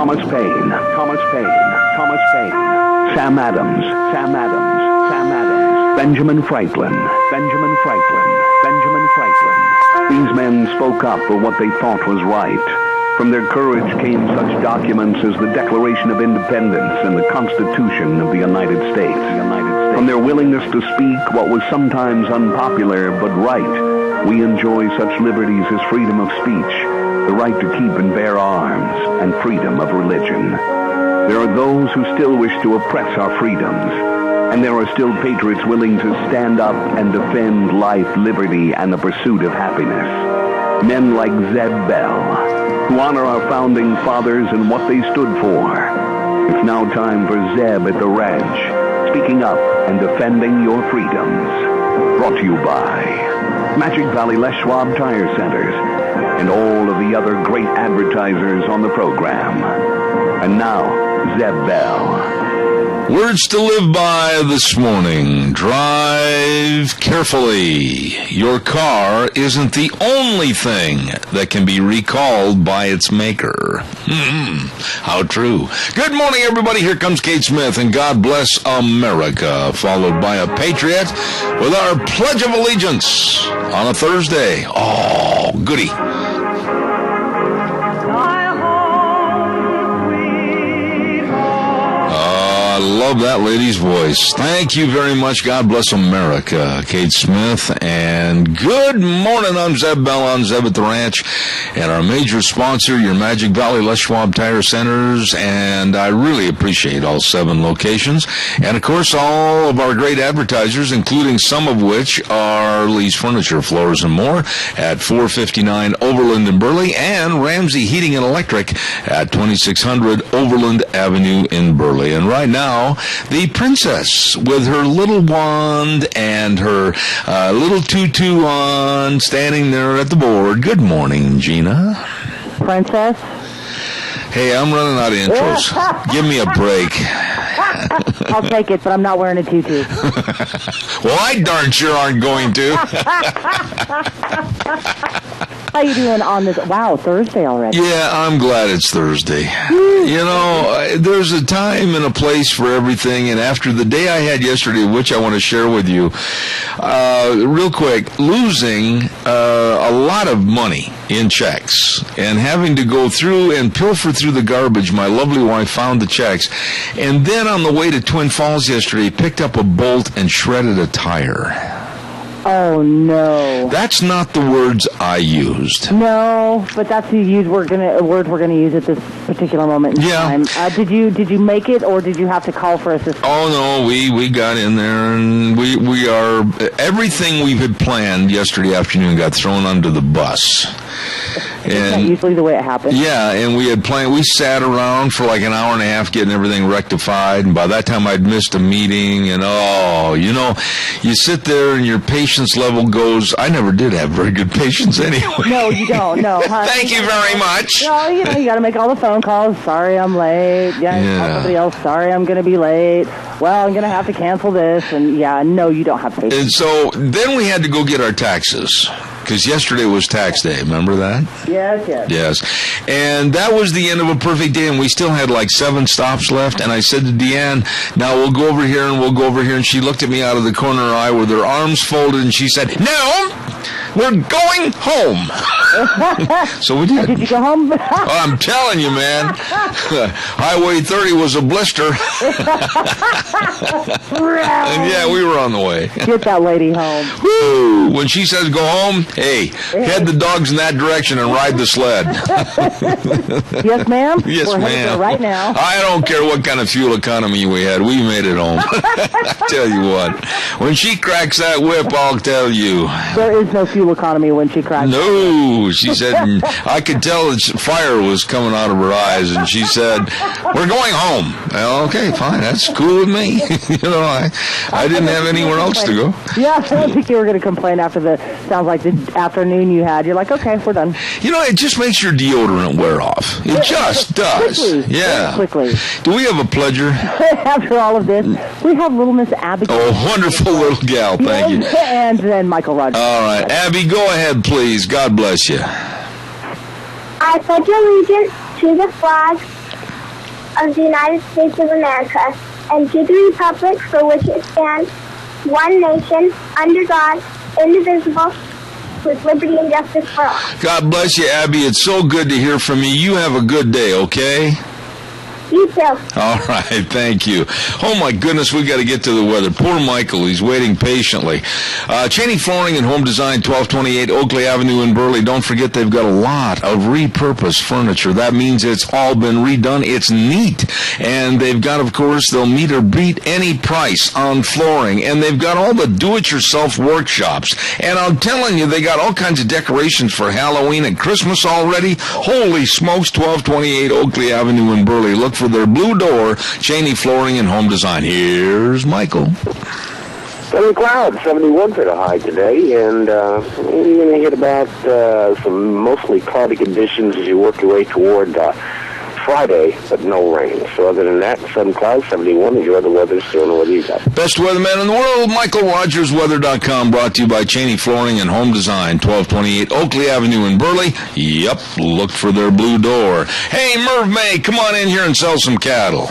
Thomas Paine, Sam Adams, Benjamin Franklin. These men spoke up for what they thought was right. From their courage came such documents as the Declaration of Independence and the Constitution of the United States. From their willingness to speak what was sometimes unpopular but right, we enjoy such liberties as freedom of speech, the right to keep and bear arms, and freedom of religion. There are those who still wish to oppress our freedoms, and there are still patriots willing to stand up and defend life, liberty, and the pursuit of happiness. Men like Zeb Bell, who honor our founding fathers and what they stood for. It's now time for Zeb at the Ranch, speaking up and defending your freedoms. Brought to you by Magic Valley Les Schwab Tire Centers and all of the other great advertisers on the program. And now, Zeb Bell. Words to live by this morning. Drive carefully. Your car isn't the only thing that can be recalled by its maker. How true. Good morning, everybody. Here comes Kate Smith, and God bless America, followed by a patriot with our Pledge of Allegiance on a Thursday. Oh, goody. Love that lady's voice. Thank you very much. God bless America. Kate Smith, and good morning. I'm Zeb Bell on Zeb at the Ranch, and our major sponsor, your Magic Valley Les Schwab Tire Centers, and I really appreciate all 7 locations, and of course all of our great advertisers, including some of which are Lee's Furniture, Floors, and More at 459 Overland in Burley, and Ramsey Heating and Electric at 2600 Overland Avenue in Burley. And right now, the princess with her little wand and her little tutu on, standing there at the board. Good morning, Gina. Princess? Hey, I'm running out of intros. Give me a break. I'll take it, but I'm not wearing a tutu. Well, I darn sure aren't going to. How you doing on this? Wow, Thursday already. Yeah, I'm glad it's Thursday. You know, there's a time and a place for everything, and after the day I had yesterday, which I want to share with you, real quick, losing a lot of money in checks and having to go through and pilfer through the garbage. My lovely wife found the checks, and then on the way to Twin Falls yesterday, picked up a bolt and shredded a tire. Oh, no. That's not the words I used. No, but that's the words we're gonna use at this particular moment in time. Did you make it, or did you have to call for assistance? Oh, no, we got in there, and we are, everything we had planned yesterday afternoon got thrown under the bus. Isn't that usually the way it happens? Yeah, and we sat around for like an hour and a half getting everything rectified, and by that time I'd missed a meeting, and you sit there and your patience level goes, I never did have very good patience anyway. No, you don't, no. Thank you very much. No, you got to make all the phone calls. Sorry, I'm late. Call somebody else. Sorry, I'm going to be late. Well, I'm going to have to cancel this, and no, you don't have patience. And so then we had to go get our taxes, because yesterday was tax day. Remember that? Yes. And that was the end of a perfect day, and we still had like 7 stops left. And I said to Deanne, now we'll go over here and we'll go over here. And she looked at me out of the corner of her eye with her arms folded, and she said, no, we're going home. So we did. Did you go home? I'm telling you, man. Highway 30 was a blister. And we were on the way. Get that lady home. Woo! When she says go home, hey, head the dogs in that direction and ride the sled. Yes, ma'am? Yes, we're ma'am. Headed right now. I don't care what kind of fuel economy we had. We made it home. Tell you what. When she cracks that whip, I'll tell you. There is no fuel economy when she cracks. No, she said, I could tell that fire was coming out of her eyes, and she said, we're going home. Well, okay, fine. That's cool with me. I didn't have anywhere else to go. Yeah, I don't think you were going to complain after sounds like the afternoon you had. You're like, okay, we're done. It just makes your deodorant wear off. It just does. Quickly. Yeah. Quickly. Do we have a pledger? After all of this, we have little Miss Abigail. Oh, wonderful little gal. Thank you. And then Michael Rogers. All right. Abby, go ahead, please. God bless you. I pledge allegiance to the flag of the United States of America, and to the republic for which it stands, one nation, under God, indivisible, with liberty and justice for all. God bless you, Abby. It's so good to hear from you. You have a good day, okay? You too. All right, thank you. Oh, my goodness, we got to get to the weather. Poor Michael, he's waiting patiently. Cheney Flooring and Home Design, 1228 Oakley Avenue in Burley. Don't forget they've got a lot of repurposed furniture. That means it's all been redone. It's neat. And they've got, of course, they'll meet or beat any price on flooring. And they've got all the do-it-yourself workshops. And I'm telling you, they got all kinds of decorations for Halloween and Christmas already. Holy smokes, 1228 Oakley Avenue in Burley. Look for their blue door, Cheney Flooring and Home Design. Here's Michael. Sunny clouds, 71 for the high today, and you're going to hit about some mostly cloudy conditions as you work your way toward Friday, but no rain. So other than that, sun clouds, 71. Enjoy the weather. Still know what you got. Best weatherman in the world, MichaelRogersWeather.com, brought to you by Cheney Flooring and Home Design, 1228 Oakley Avenue in Burley. Yep, look for their blue door. Hey, Merv May, come on in here and sell some cattle.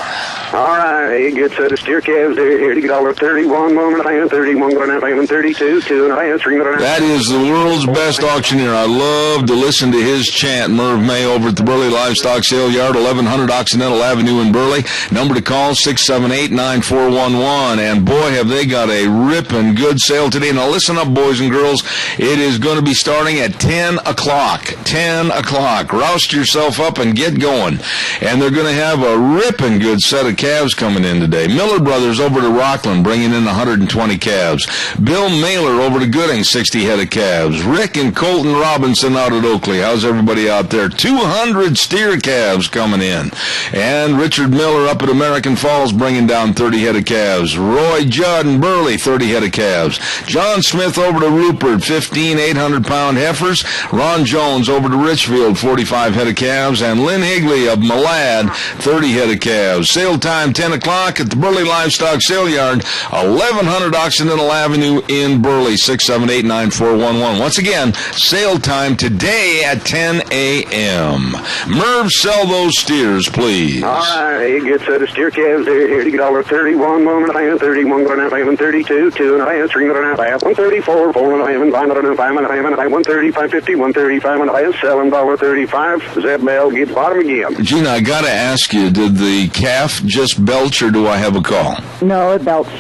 All right, good set of steer calves there. Here to get $31, 1.5, 31, 1.5, 32, 2.5, 3.5. That is the world's best auctioneer. I love to listen to his chant. Merv May over at the Burley Livestock Sale Yard, 1100 Occidental Avenue in Burley. Number to call, 678-9411. And boy, have they got a ripping good sale today. Now listen up, boys and girls. It is going to be starting at 10 o'clock. 10 o'clock. Roust yourself up and get going. And they're going to have a ripping good set of calves coming in today. Miller Brothers over to Rockland bringing in 120 calves. Bill Mailer over to Gooding, 60 head of calves. Rick and Colton Robinson out at Oakley. How's everybody out there? 200 steer calves coming in. And Richard Miller up at American Falls bringing down 30 head of calves. Roy Judd and Burley, 30 head of calves. John Smith over to Rupert, 15 800-pound heifers. Ron Jones over to Richfield, 45 head of calves. And Lynn Higley of Malad, 30 head of calves. Sale time 10 o'clock at the Burley Livestock Sale Yard, 1100 Occidental Avenue in Burley, 678-9411. Once again, sale time today at 10 a.m. Merv, sell those steers, please. All right, good set of steer calves there. Here to get $31, 1.5, 31, 1.5, 32, 2.5, 3.5, 134, 4.5, 5.5, 135, 50, 135, and I sell them $35. Zeb Bell gets bottom again. Gina, I got to ask you, did the calf just belch or do I have a call? No, it belched.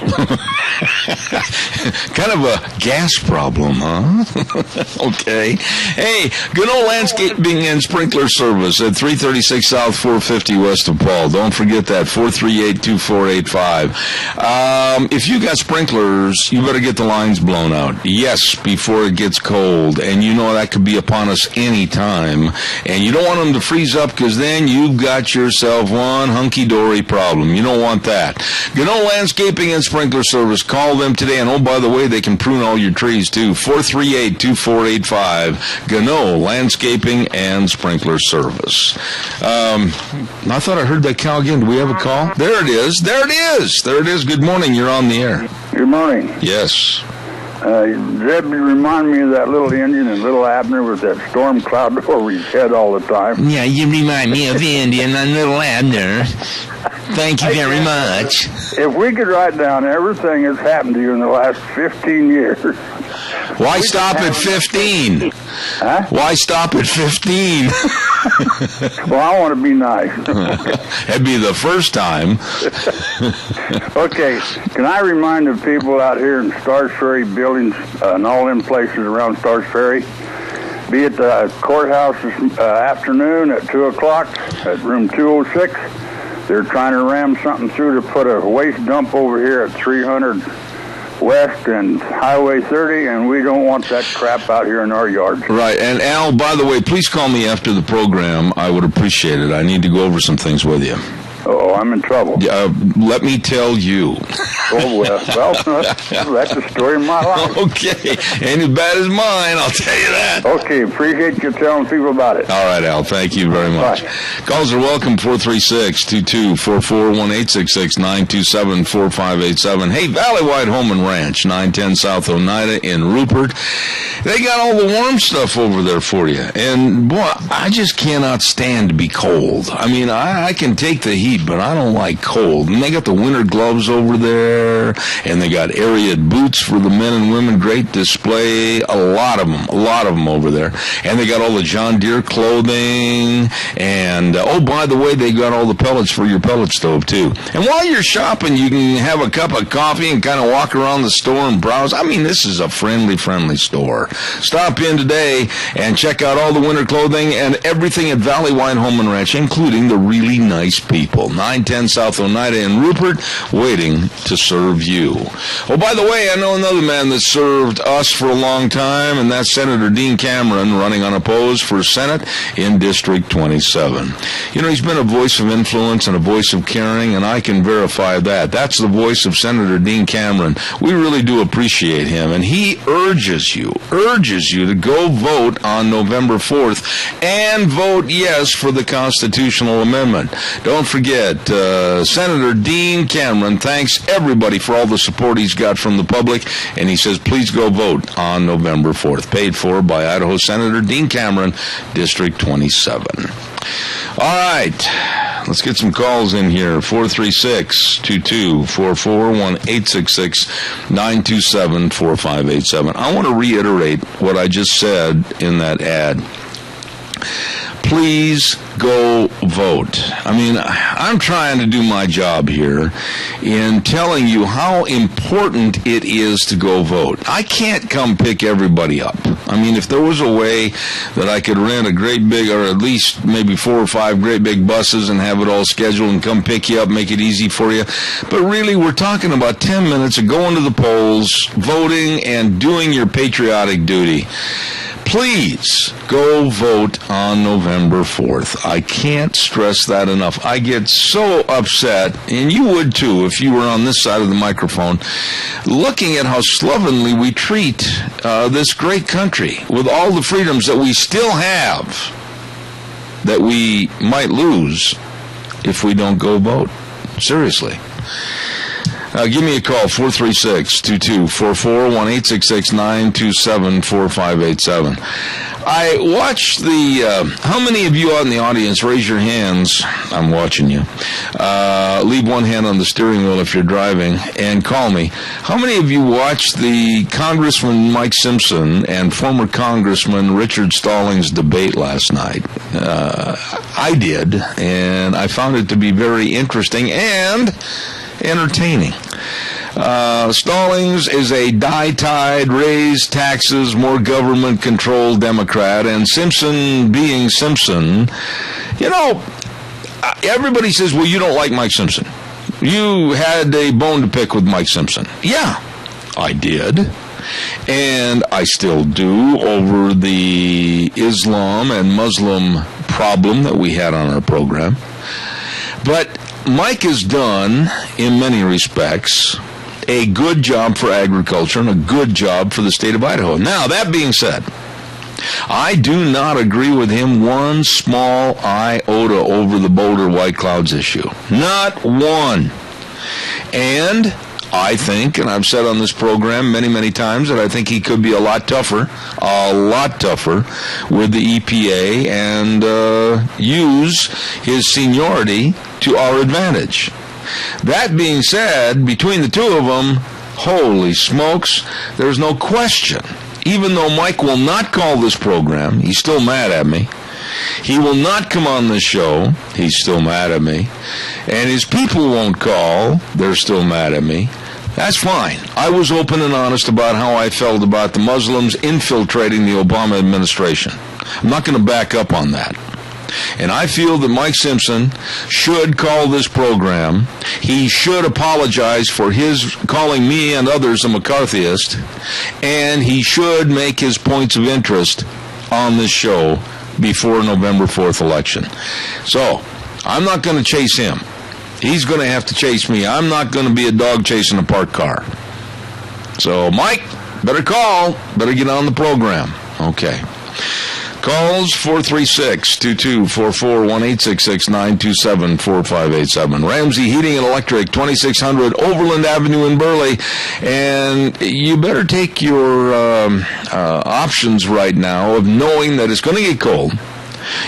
Kind of a gas problem, huh? Okay. Hey, Gano Landscaping and Sprinkler Service at 336 South 450 West of Paul. Don't forget that, 438-2485. If you got sprinklers, you better get the lines blown out. Yes, before it gets cold. And you know that could be upon us any time. And you don't want them to freeze up because then you've got yourself one hunky-dory problem. You don't want that. Gano Landscaping and Sprinkler Service. Call them today. And oh, by the way, they can prune all your trees too. 438-2485. Gano Landscaping and Sprinkler Service. I thought I heard that cow again. Do we have a call? There it is. There it is. There it is. Good morning. You're on the air. Good morning. Yes. Zeb, you remind me of that little Indian and little Abner with that storm cloud over his head all the time. Yeah, you remind me of Indian and little Abner. Thank you very much. If we could write down everything that's happened to you in the last 15 years. Why stop at 15? Huh? Why stop at 15? Well, I want to be nice. That'd be the first time. Okay, can I remind the people out here in Stars Ferry buildings and all them places around Stars Ferry, be at the courthouse this afternoon at 2 o'clock at room 206. They're trying to ram something through to put a waste dump over here at 300 West and Highway 30, and we don't want that crap out here in our yards. Right, and Al, by the way, please call me after the program. I would appreciate it. I need to go over some things with you. Oh, I'm in trouble. Let me tell you. Oh, well, that's the story of my life. Okay, ain't as bad as mine, I'll tell you that. Okay, appreciate you telling people about it. All right, Al, thank you very much. Bye. Calls are welcome, 436-2244, 1-866-927-4587. Hey, Valley White Home and Ranch, 910 South Oneida in Rupert. They got all the warm stuff over there for you. And, boy, I just cannot stand to be cold. I mean, I can take the heat heat, but I don't like cold. And they got the winter gloves over there, and they got Ariat boots for the men and women. Great display. A lot of them over there. And they got all the John Deere clothing. And, oh, by the way, they got all the pellets for your pellet stove, too. And while you're shopping, you can have a cup of coffee and kind of walk around the store and browse. I mean, this is a friendly store. Stop in today and check out all the winter clothing and everything at Valley Wine Home and Ranch, including the really nice people. 910 South Oneida in Rupert, waiting to serve you. Oh, by the way, I know another man that served us for a long time, and that's Senator Dean Cameron, running unopposed for Senate in District 27. You know, he's been a voice of influence and a voice of caring, and I can verify that. That's the voice of Senator Dean Cameron. We really do appreciate him, and he urges you to go vote on November 4th and vote yes for the constitutional amendment. Don't forget, Senator Dean Cameron thanks everybody for all the support he's got from the public, and he says please go vote on November 4th. Paid for by Idaho Senator Dean Cameron, District 27. All right, let's get some calls in here. 436-2244, 1-866-927-4587. I want to reiterate what I just said in that ad. Please go vote. I mean, I'm trying to do my job here in telling you how important it is to go vote. I can't come pick everybody up. I mean, if there was a way that I could rent a great big, or at least maybe 4 or 5 great big buses and have it all scheduled and come pick you up, make it easy for you. But really, we're talking about 10 minutes of going to the polls, voting, and doing your patriotic duty. Please go vote on November 4th. I can't stress that enough. I get so upset, and you would too if you were on this side of the microphone, looking at how slovenly we treat this great country with all the freedoms that we still have that we might lose if we don't go vote. Seriously. Give me a call, 436-2244, 1-866-927-4587. I watched how many of you out in the audience, raise your hands, I'm watching you, leave one hand on the steering wheel if you're driving, and call me. How many of you watched the Congressman Mike Simpson and former Congressman Richard Stallings debate last night? I did, and I found it to be very interesting and entertaining. Stallings is a die-tied, raise taxes, more government-controlled Democrat, and Simpson, being Simpson, you know, everybody says, well, you don't like Mike Simpson. You had a bone to pick with Mike Simpson. Yeah, I did. And I still do, over the Islam and Muslim problem that we had on our program. But Mike has done, in many respects, a good job for agriculture and a good job for the state of Idaho. Now, that being said, I do not agree with him one small iota over the Boulder White Clouds issue. Not one. And I think, and I've said on this program many, many times, that I think he could be a lot tougher with the EPA and use his seniority to our advantage. That being said, between the two of them, holy smokes, there's no question. Even though Mike will not call this program, he's still mad at me. He will not come on this show, he's still mad at me. And his people won't call, they're still mad at me. That's fine. I was open and honest about how I felt about the Muslims infiltrating the Obama administration. I'm not going to back up on that. And I feel that Mike Simpson should call this program. He should apologize for his calling me and others a McCarthyist. And he should make his points of interest on this show before November 4th election. So, I'm not going to chase him. He's going to have to chase me. I'm not going to be a dog chasing a parked car. So, Mike, better call. Better get on the program. Okay. Calls 436-2244, 1-866-927-4587. Ramsey Heating and Electric, 2600 Overland Avenue in Burley. And you better take your options right now of knowing that it's going to get cold.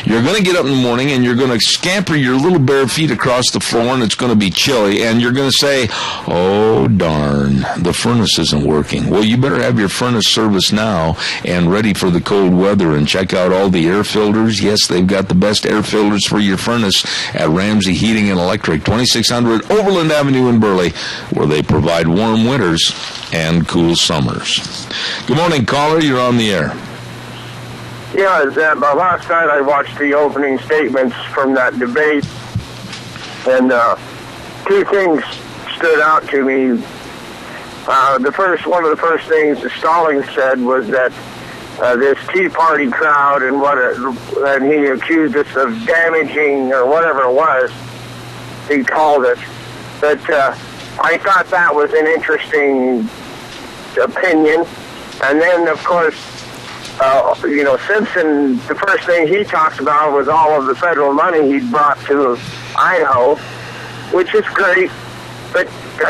You're going to get up in the morning and you're going to scamper your little bare feet across the floor, and it's going to be chilly, and you're going to say, oh, darn, the furnace isn't working. Well, you better have your furnace serviced now and ready for the cold weather, and check out all the air filters. Yes, they've got the best air filters for your furnace at Ramsey Heating and Electric, 2600 Overland Avenue in Burley, where they provide warm winters and cool summers. Good morning, caller. You're on the air. Yeah, last night I watched the opening statements from that debate, and two things stood out to me. One of the first things that Stallings said was that this Tea Party crowd and he accused us of damaging or whatever it was he called it. But I thought that was an interesting opinion. And then, of course, Simpson, the first thing he talked about was all of the federal money he'd brought to Idaho, which is great. But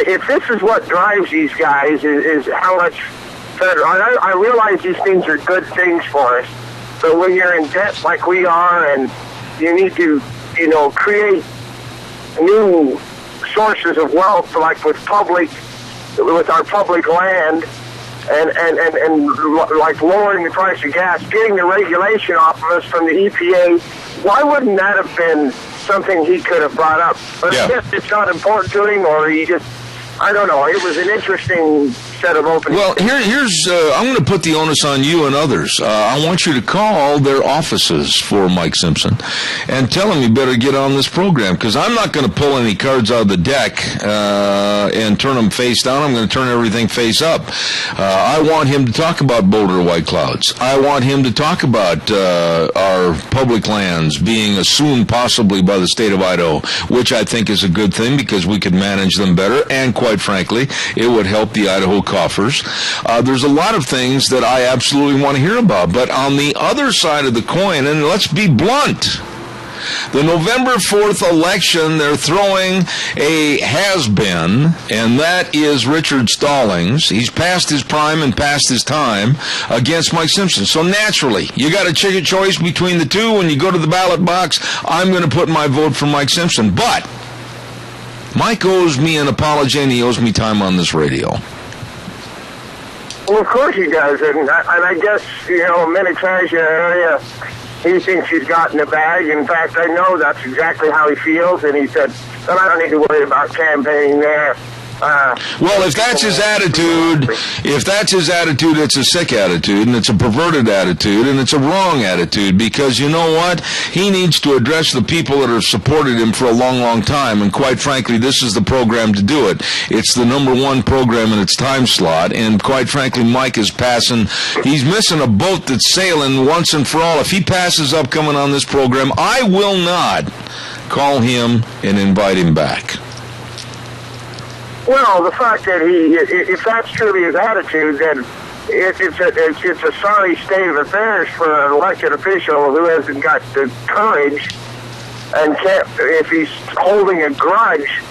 if this is what drives these guys, is how much federal... I realize these things are good things for us, but when you're in debt like we are and you need to, create new sources of wealth, like with our public land, and like lowering the price of gas, getting the regulation off of us from the EPA, why wouldn't that have been something he could have brought up? But I guess it's not important to him, or he just, I don't know. It was an interesting set of openings. Well, here's I'm going to put the onus on you and others. I want you to call their offices for Mike Simpson and tell him you better get on this program, because I'm not going to pull any cards out of the deck and turn them face down. I'm going to turn everything face up. I want him to talk about Boulder White Clouds. I want him to talk about our public lands being assumed possibly by the state of Idaho, which I think is a good thing because we could manage them better, and quite frankly, it would help the Idaho coffers. There's a lot of things that I absolutely want to hear about. But on the other side of the coin, and let's be blunt, the November 4th election, they're throwing a has-been, and that is Richard Stallings. He's past his prime and past his time against Mike Simpson. So naturally, you got a choice between the two. When you go to the ballot box, I'm going to put my vote for Mike Simpson. But Mike owes me an apology, and he owes me time on this radio. Well, of course he does, and I guess, Minnetonka area, he thinks he's gotten the bag. In fact, I know that's exactly how he feels, and he said, well, I don't need to worry about campaigning there. Well, if that's his attitude, it's a sick attitude, and it's a perverted attitude, and it's a wrong attitude, because you know what? He needs to address the people that have supported him for a long, long time, and quite frankly, this is the program to do it. It's the number one program in its time slot, and quite frankly, Mike is passing. He's missing a boat that's sailing once and for all. If he passes up coming on this program, I will not call him and invite him back. Well, the fact that if that's truly his attitude, then it's a sorry state of affairs for an elected official who hasn't got the courage and can't, if he's holding a grudge.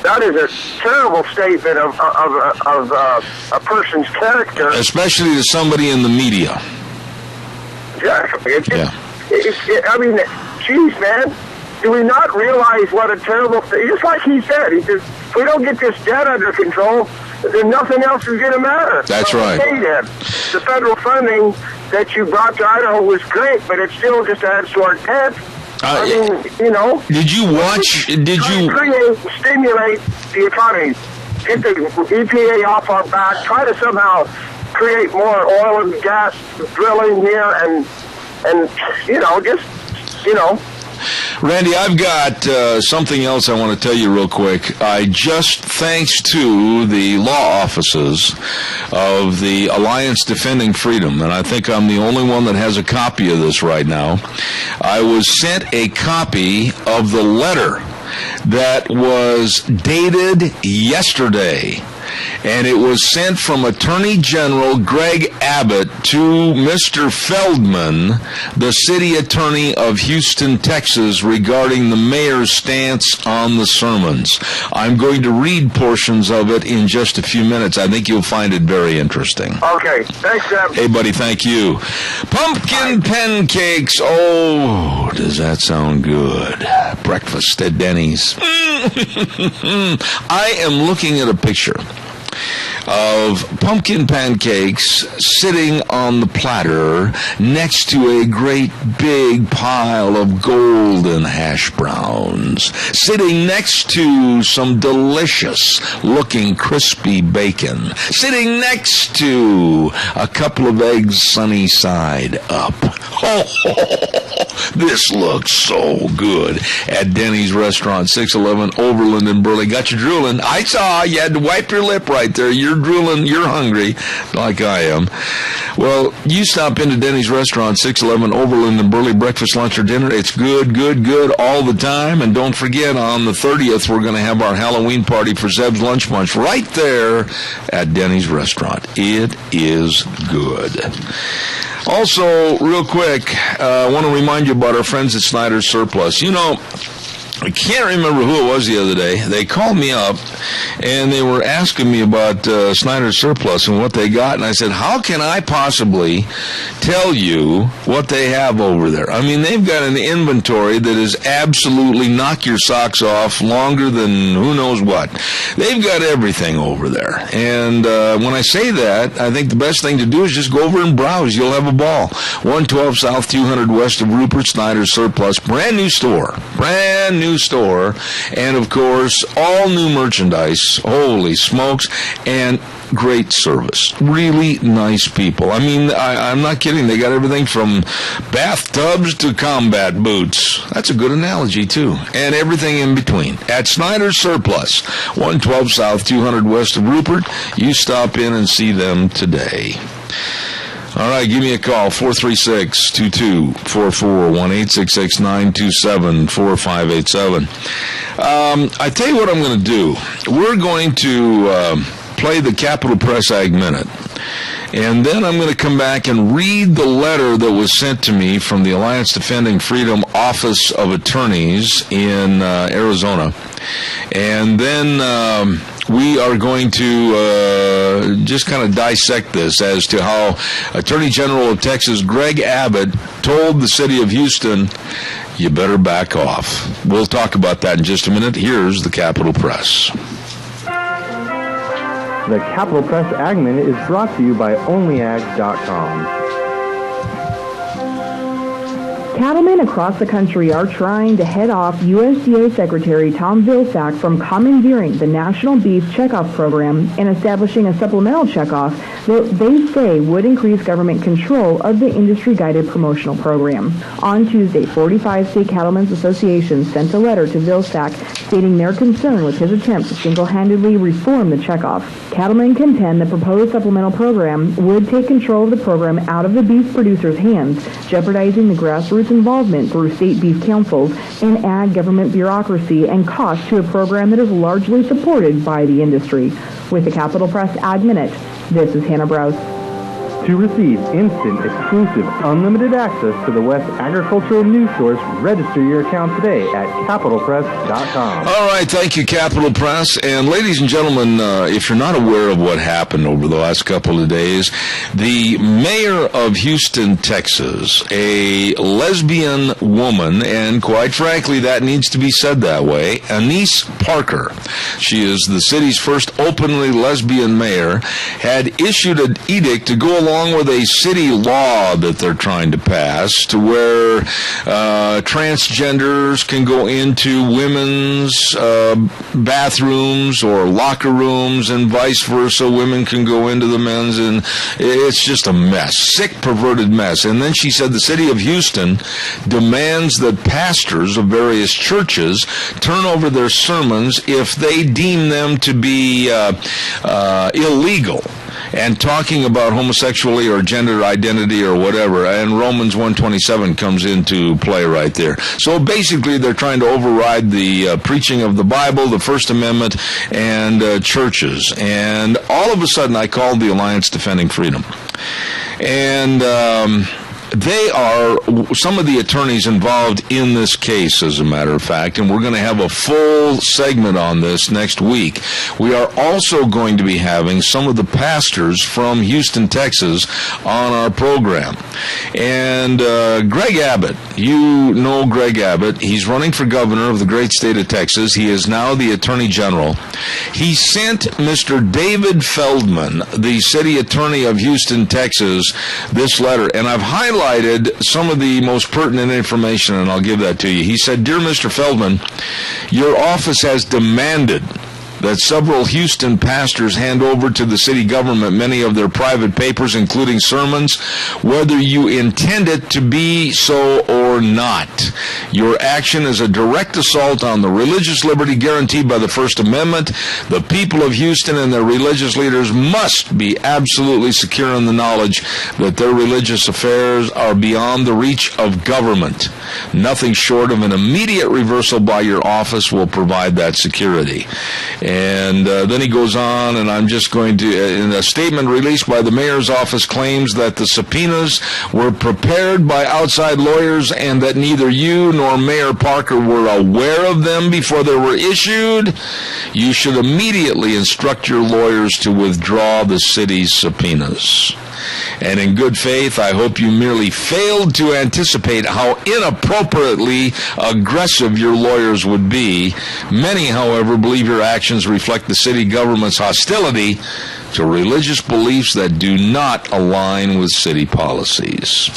That is a terrible statement of a person's character. Especially to somebody in the media. Exactly. I mean, geez, man. Do we not realize what a terrible thing? Just like he said, if we don't get this debt under control, then nothing else is going to matter. That's right. Okay, then. The federal funding that you brought to Idaho was great, but it still just adds to our debt. Did you watch? Stimulate the economy, get the EPA off our back, try to somehow create more oil and gas drilling here, and Randy, I've got something else I want to tell you real quick. Thanks to the law offices of the Alliance Defending Freedom, and I think I'm the only one that has a copy of this right now, I was sent a copy of the letter that was dated yesterday and it was sent from Attorney General Greg Abbott to Mr. Feldman, the city attorney of Houston, Texas, regarding the mayor's stance on the sermons. I'm going to read portions of it in just a few minutes. I think you'll find it very interesting. Okay. Thanks, Deb. Hey, buddy, thank you. Pumpkin pancakes. Oh, does that sound good? Breakfast at Denny's. I am looking at a picture of pumpkin pancakes sitting on the platter next to a great big pile of golden hash browns, sitting next to some delicious looking crispy bacon, sitting next to a couple of eggs sunny side up. This looks so good at Denny's restaurant, 611 Overland in Burley. Got you drooling. I saw you had to wipe your lip right there. You're drooling. You're hungry like I am. Well, you stop into Denny's restaurant, 611 Overland in Burley, breakfast, lunch, or dinner. It's good, good, good all the time. And don't forget, on the 30th, we're going to have our Halloween party for Zeb's Lunch Bunch right there at Denny's restaurant. It is good. Also, real quick, I want to remind you about our friends at Snyder's Surplus. You know, I can't remember who it was the other day. They called me up, and they were asking me about Snyder's Surplus and what they got. And I said, how can I possibly tell you what they have over there? I mean, they've got an inventory that is absolutely knock your socks off, longer than who knows what. They've got everything over there. And when I say that, I think the best thing to do is just go over and browse. You'll have a ball. 112 South, 200 West of Rupert, Snyder's Surplus. Brand new store. Brand new store, and of course all new merchandise. Holy smokes. And great service. Really nice people. I mean, I'm not kidding. They got everything from bathtubs to combat boots. That's a good analogy too. And everything in between at Snyder's Surplus, 112 South, 200 West of Rupert. You stop in and see them today. All right, give me a call, 436-2244, 1-866-927-4587. I tell you what I'm going to do. We're going to play the Capital Press Ag Minute, and then I'm going to come back and read the letter that was sent to me from the Alliance Defending Freedom Office of Attorneys in Arizona. And then we are going to just kind of dissect this as to how Attorney General of Texas Greg Abbott told the city of Houston, you better back off. We'll talk about that in just a minute. Here's the Capital Press. The Capital Press Ag Minute is brought to you by OnlyAgs.com. Cattlemen across the country are trying to head off USDA Secretary Tom Vilsack from commandeering the National Beef Checkoff Program and establishing a supplemental checkoff that they say would increase government control of the industry-guided promotional program. On Tuesday, 45 state cattlemen's associations sent a letter to Vilsack stating their concern with his attempt to single-handedly reform the checkoff. Cattlemen contend the proposed supplemental program would take control of the program out of the beef producers' hands, jeopardizing the grassroots involvement through state beef councils and ag government bureaucracy and cost to a program that is largely supported by the industry. With the Capital Press Ag Minute, this is Hannah Browse. To receive instant, exclusive, unlimited access to the West Agricultural News Source, register your account today at CapitalPress.com. All right, thank you, Capital Press. And ladies and gentlemen, if you're not aware of what happened over the last couple of days, the mayor of Houston, Texas, a lesbian woman, and quite frankly, that needs to be said that way, Anise Parker, she is the city's first openly lesbian mayor, had issued an edict to go along with a city law that they're trying to pass to where transgenders can go into women's bathrooms or locker rooms and vice versa. Women can go into the men's, and it's just a mess. Sick, perverted mess. And then she said the city of Houston demands that pastors of various churches turn over their sermons if they deem them to be illegal. and talking about homosexuality or gender identity or whatever, and Romans 1:27 comes into play right there. So basically they're trying to override the preaching of the Bible, the First Amendment, and churches. And all of a sudden I called the Alliance Defending Freedom. And they are some of the attorneys involved in this case, as a matter of fact, and we're going to have a full segment on this next week. We are also going to be having some of the pastors from Houston, Texas, on our program. And Greg Abbott, you know Greg Abbott. He's running for governor of the great state of Texas. He is now the Attorney General. He sent Mr. David Feldman, the city attorney of Houston, Texas, this letter, and I've highlighted some of the most pertinent information, and I'll give that to you. He said, "Dear Mr. Feldman, your office has demanded that several Houston pastors hand over to the city government many of their private papers, including sermons, whether you intend it to be so or not. Your action is a direct assault on the religious liberty guaranteed by the First Amendment. The people of Houston and their religious leaders must be absolutely secure in the knowledge that their religious affairs are beyond the reach of government. Nothing short of an immediate reversal by your office will provide that security." And then he goes on, and I'm just going to, in a statement released by the mayor's office, claims that the subpoenas were prepared by outside lawyers and that neither you nor Mayor Parker were aware of them before they were issued. You should immediately instruct your lawyers to withdraw the city's subpoenas. And in good faith, I hope you merely failed to anticipate how inappropriately aggressive your lawyers would be. Many, however, believe your actions reflect the city government's hostility to religious beliefs that do not align with city policies.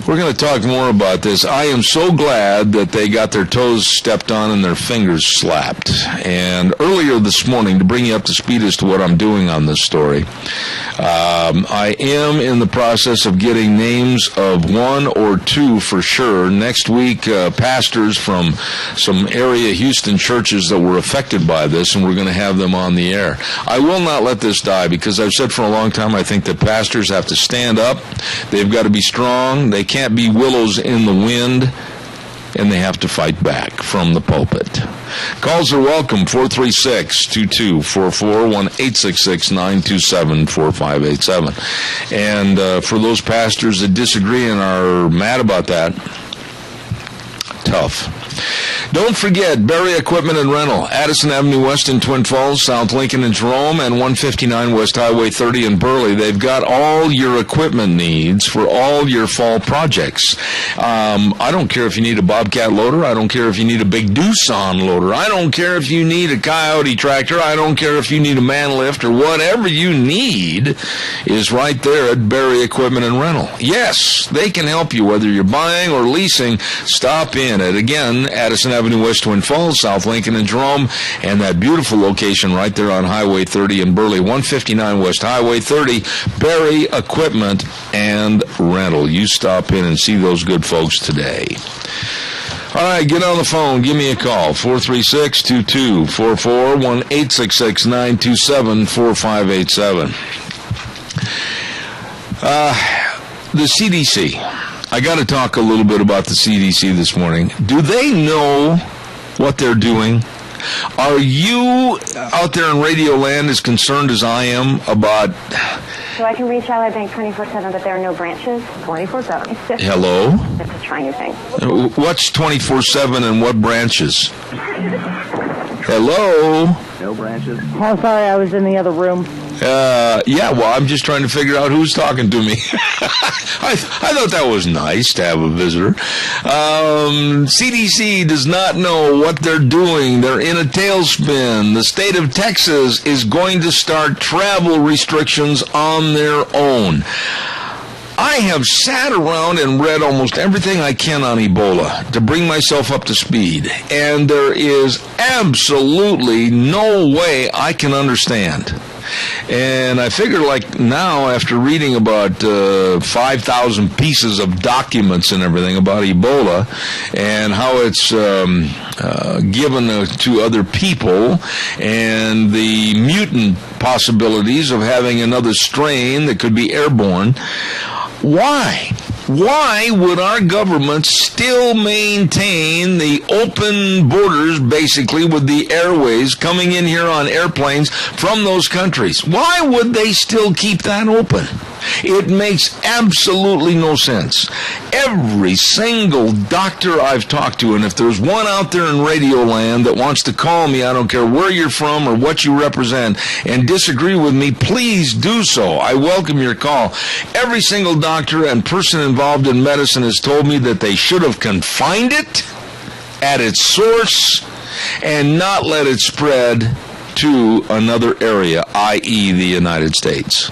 We're going to talk more about this. I am so glad that they got their toes stepped on and their fingers slapped. And earlier this morning, to bring you up to speed as to what I'm doing on this story, I am in the process of getting names of one or two for sure. Next week, pastors from some area Houston churches that were affected by this, and we're going to have them on the air. I will not let this die, because I've said for a long time I think that pastors have to stand up. They've got to be strong. They can't be willows in the wind, and they have to fight back from the pulpit. Calls are welcome, 436-2244, 1-866-927-4587. And for those pastors that disagree and are mad about that, tough. Don't forget, Berry Equipment and Rental, Addison Avenue West in Twin Falls, South Lincoln and Jerome, and 159 West Highway 30 in Burley. They've got all your equipment needs for all your fall projects. I don't care if you need a Bobcat loader. I don't care if you need a big Doosan loader. I don't care if you need a Coyote tractor. I don't care if you need a man lift, or whatever you need is right there at Berry Equipment and Rental. Yes, they can help you whether you're buying or leasing. Stop in at, again, Addison Avenue West, Twin Falls, South Lincoln and Jerome, and that beautiful location right there on Highway 30 in Burley, 159 West Highway 30, Berry Equipment and Rental. You stop in and see those good folks today. All right, get on the phone. Give me a call, 436-2244, 1-866-927-4587. The CDC. I got to talk a little bit about the CDC this morning. Do they know what they're doing? Are you out there in Radio Land as concerned as I am about... So I can reach out, I think, 24/7, but there are no branches? 24/7. Hello? That's a trying thing. What's 24/7 and what branches? Hello? No branches. Oh, sorry, I was in the other room. Yeah, well, I'm just trying to figure out who's talking to me. I thought that was nice to have a visitor. CDC does not know what they're doing. They're in a tailspin. The state of Texas is going to start travel restrictions on their own. I have sat around and read almost everything I can on Ebola to bring myself up to speed, and there is absolutely no way I can understand And I figure, like, now, after reading about 5,000 pieces of documents and everything about Ebola and how it's given to other people and the mutant possibilities of having another strain that could be airborne, why would our government still maintain the open borders, basically, with the airways coming in here on airplanes from those countries? Why would they still keep that open? It makes absolutely no sense. Every single doctor I've talked to, and if there's one out there in Radio Land that wants to call me, I don't care where you're from or what you represent, and disagree with me, please do so. I welcome your call. Every single doctor and person involved in medicine has told me that they should have confined it at its source and not let it spread to another area, i.e. the United States.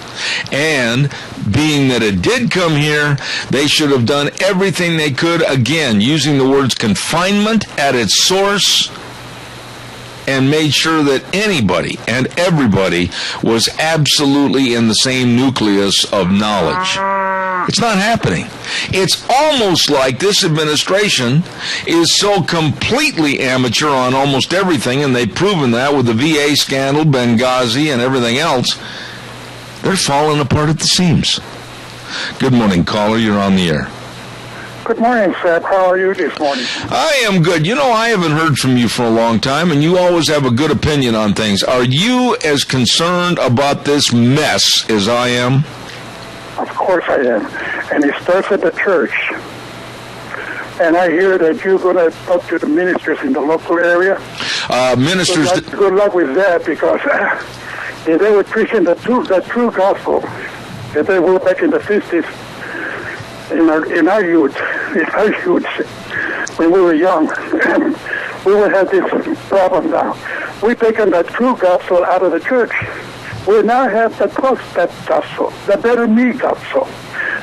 And being that it did come here, they should have done everything they could, again, using the words confinement at its source, and made sure that anybody and everybody was absolutely in the same nucleus of knowledge. It's not happening. It's almost like this administration is so completely amateur on almost everything, and they've proven that with the VA scandal, Benghazi, and everything else. They're falling apart at the seams. Good morning, caller. You're on the air. Good morning, Seth. How are you this morning? I am good. You know, I haven't heard from you for a long time, and you always have a good opinion on things. Are you as concerned about this mess as I am? Of course I am. And it starts at the church. And I hear that you're going to talk to the ministers in the local area. Ministers... Good luck with that, because if they were preaching the true gospel, if they were back in the 50s, in our youth, when we were young, we would have this problem now. We've taken the true gospel out of the church. We now have the cross-step gospel, the better me gospel,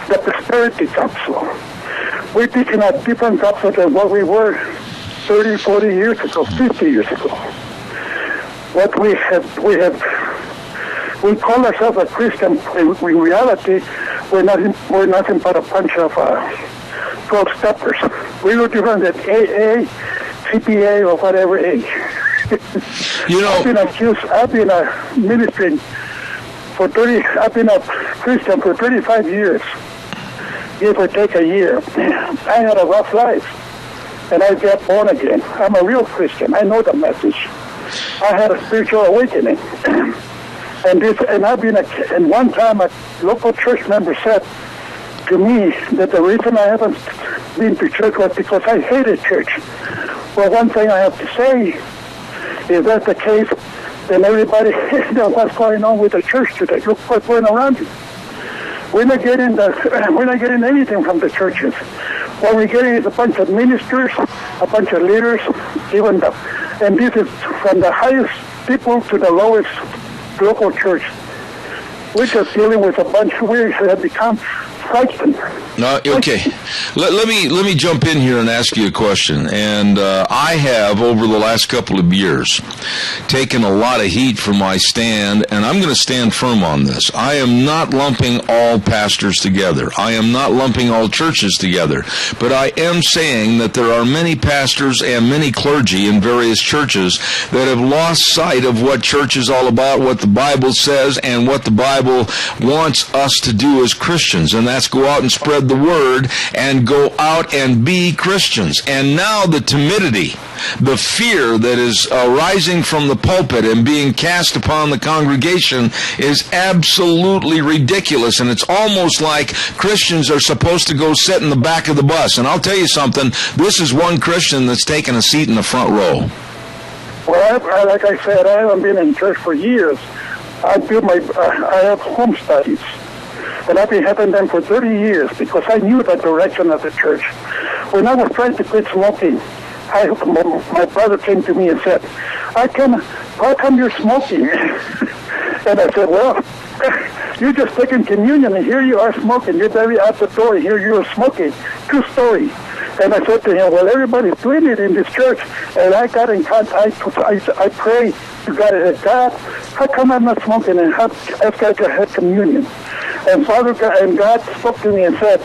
the prosperity gospel. We're taking a different gospel than what we were 30, 40 years ago, 50 years ago. What we call ourselves a Christian. In reality, we're nothing but a bunch of 12-steppers. We were different than AA, CPA, or whatever age. You know, I've been a ministry for 30. I've been a Christian for 35 years. Give or take a year. I had a rough life, and I got born again. I'm a real Christian. I know the message. I had a spiritual awakening, and I've been and one time a local church member said to me that the reason I haven't been to church was because I hated church. Well, one thing I have to say. If that's the case, then everybody knows what's going on with the church today. Look what's going around you. We're not getting anything from the churches. What we're getting is a bunch of ministers, a bunch of leaders, and this is from the highest people to the lowest local church. We're just dealing with a bunch of weirds that have become frightened. Okay. Let me jump in here and ask you a question. And I have, over the last couple of years, taken a lot of heat for my stand, and I'm going to stand firm on this. I am not lumping all pastors together. I am not lumping all churches together. But I am saying that there are many pastors and many clergy in various churches that have lost sight of what church is all about, what the Bible says, and what the Bible wants us to do as Christians. And that's go out and spread the word and go out and be Christians. And now the timidity, the fear that is arising from the pulpit and being cast upon the congregation is absolutely ridiculous. And it's almost like Christians are supposed to go sit in the back of the bus. And I'll tell you something, this is one Christian that's taken a seat in the front row. Well, like I said, I haven't been in church for years. I have home studies. And I've been having them for 30 years because I knew the direction of the church. When I was trying to quit smoking, my brother came to me and said, how come you're smoking? And I said, well, you're just taking communion, and here you are smoking. You're very out the door, and here you're smoking. True story. And I said to him, well, everybody's doing it in this church. And I got in contact, I pray to God, how come I'm not smoking? And after I had communion, and God spoke to me and said,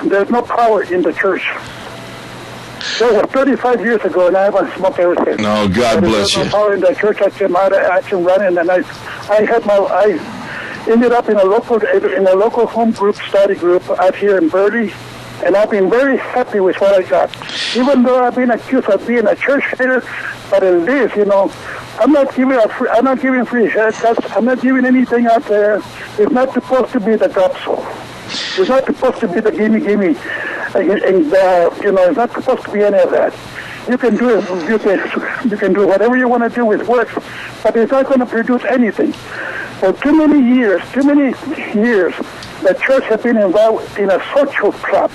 there's no power in the church. That was 35 years ago, and I haven't smoked ever since. No, God bless you. There's no power in the church. I came out, I came running, and I ended up in a local home group, study group out here in Burley, and I've been very happy with what I got. Even though I've been accused of being a church hater, but in this, I'm not giving free haircuts. I'm not giving anything out there. It's not supposed to be the gospel. It's not supposed to be the gimme, and it's not supposed to be any of that. You can do it. You can do whatever you want to do with works, but it's not going to produce anything. For too many years, the church has been involved in a social trap.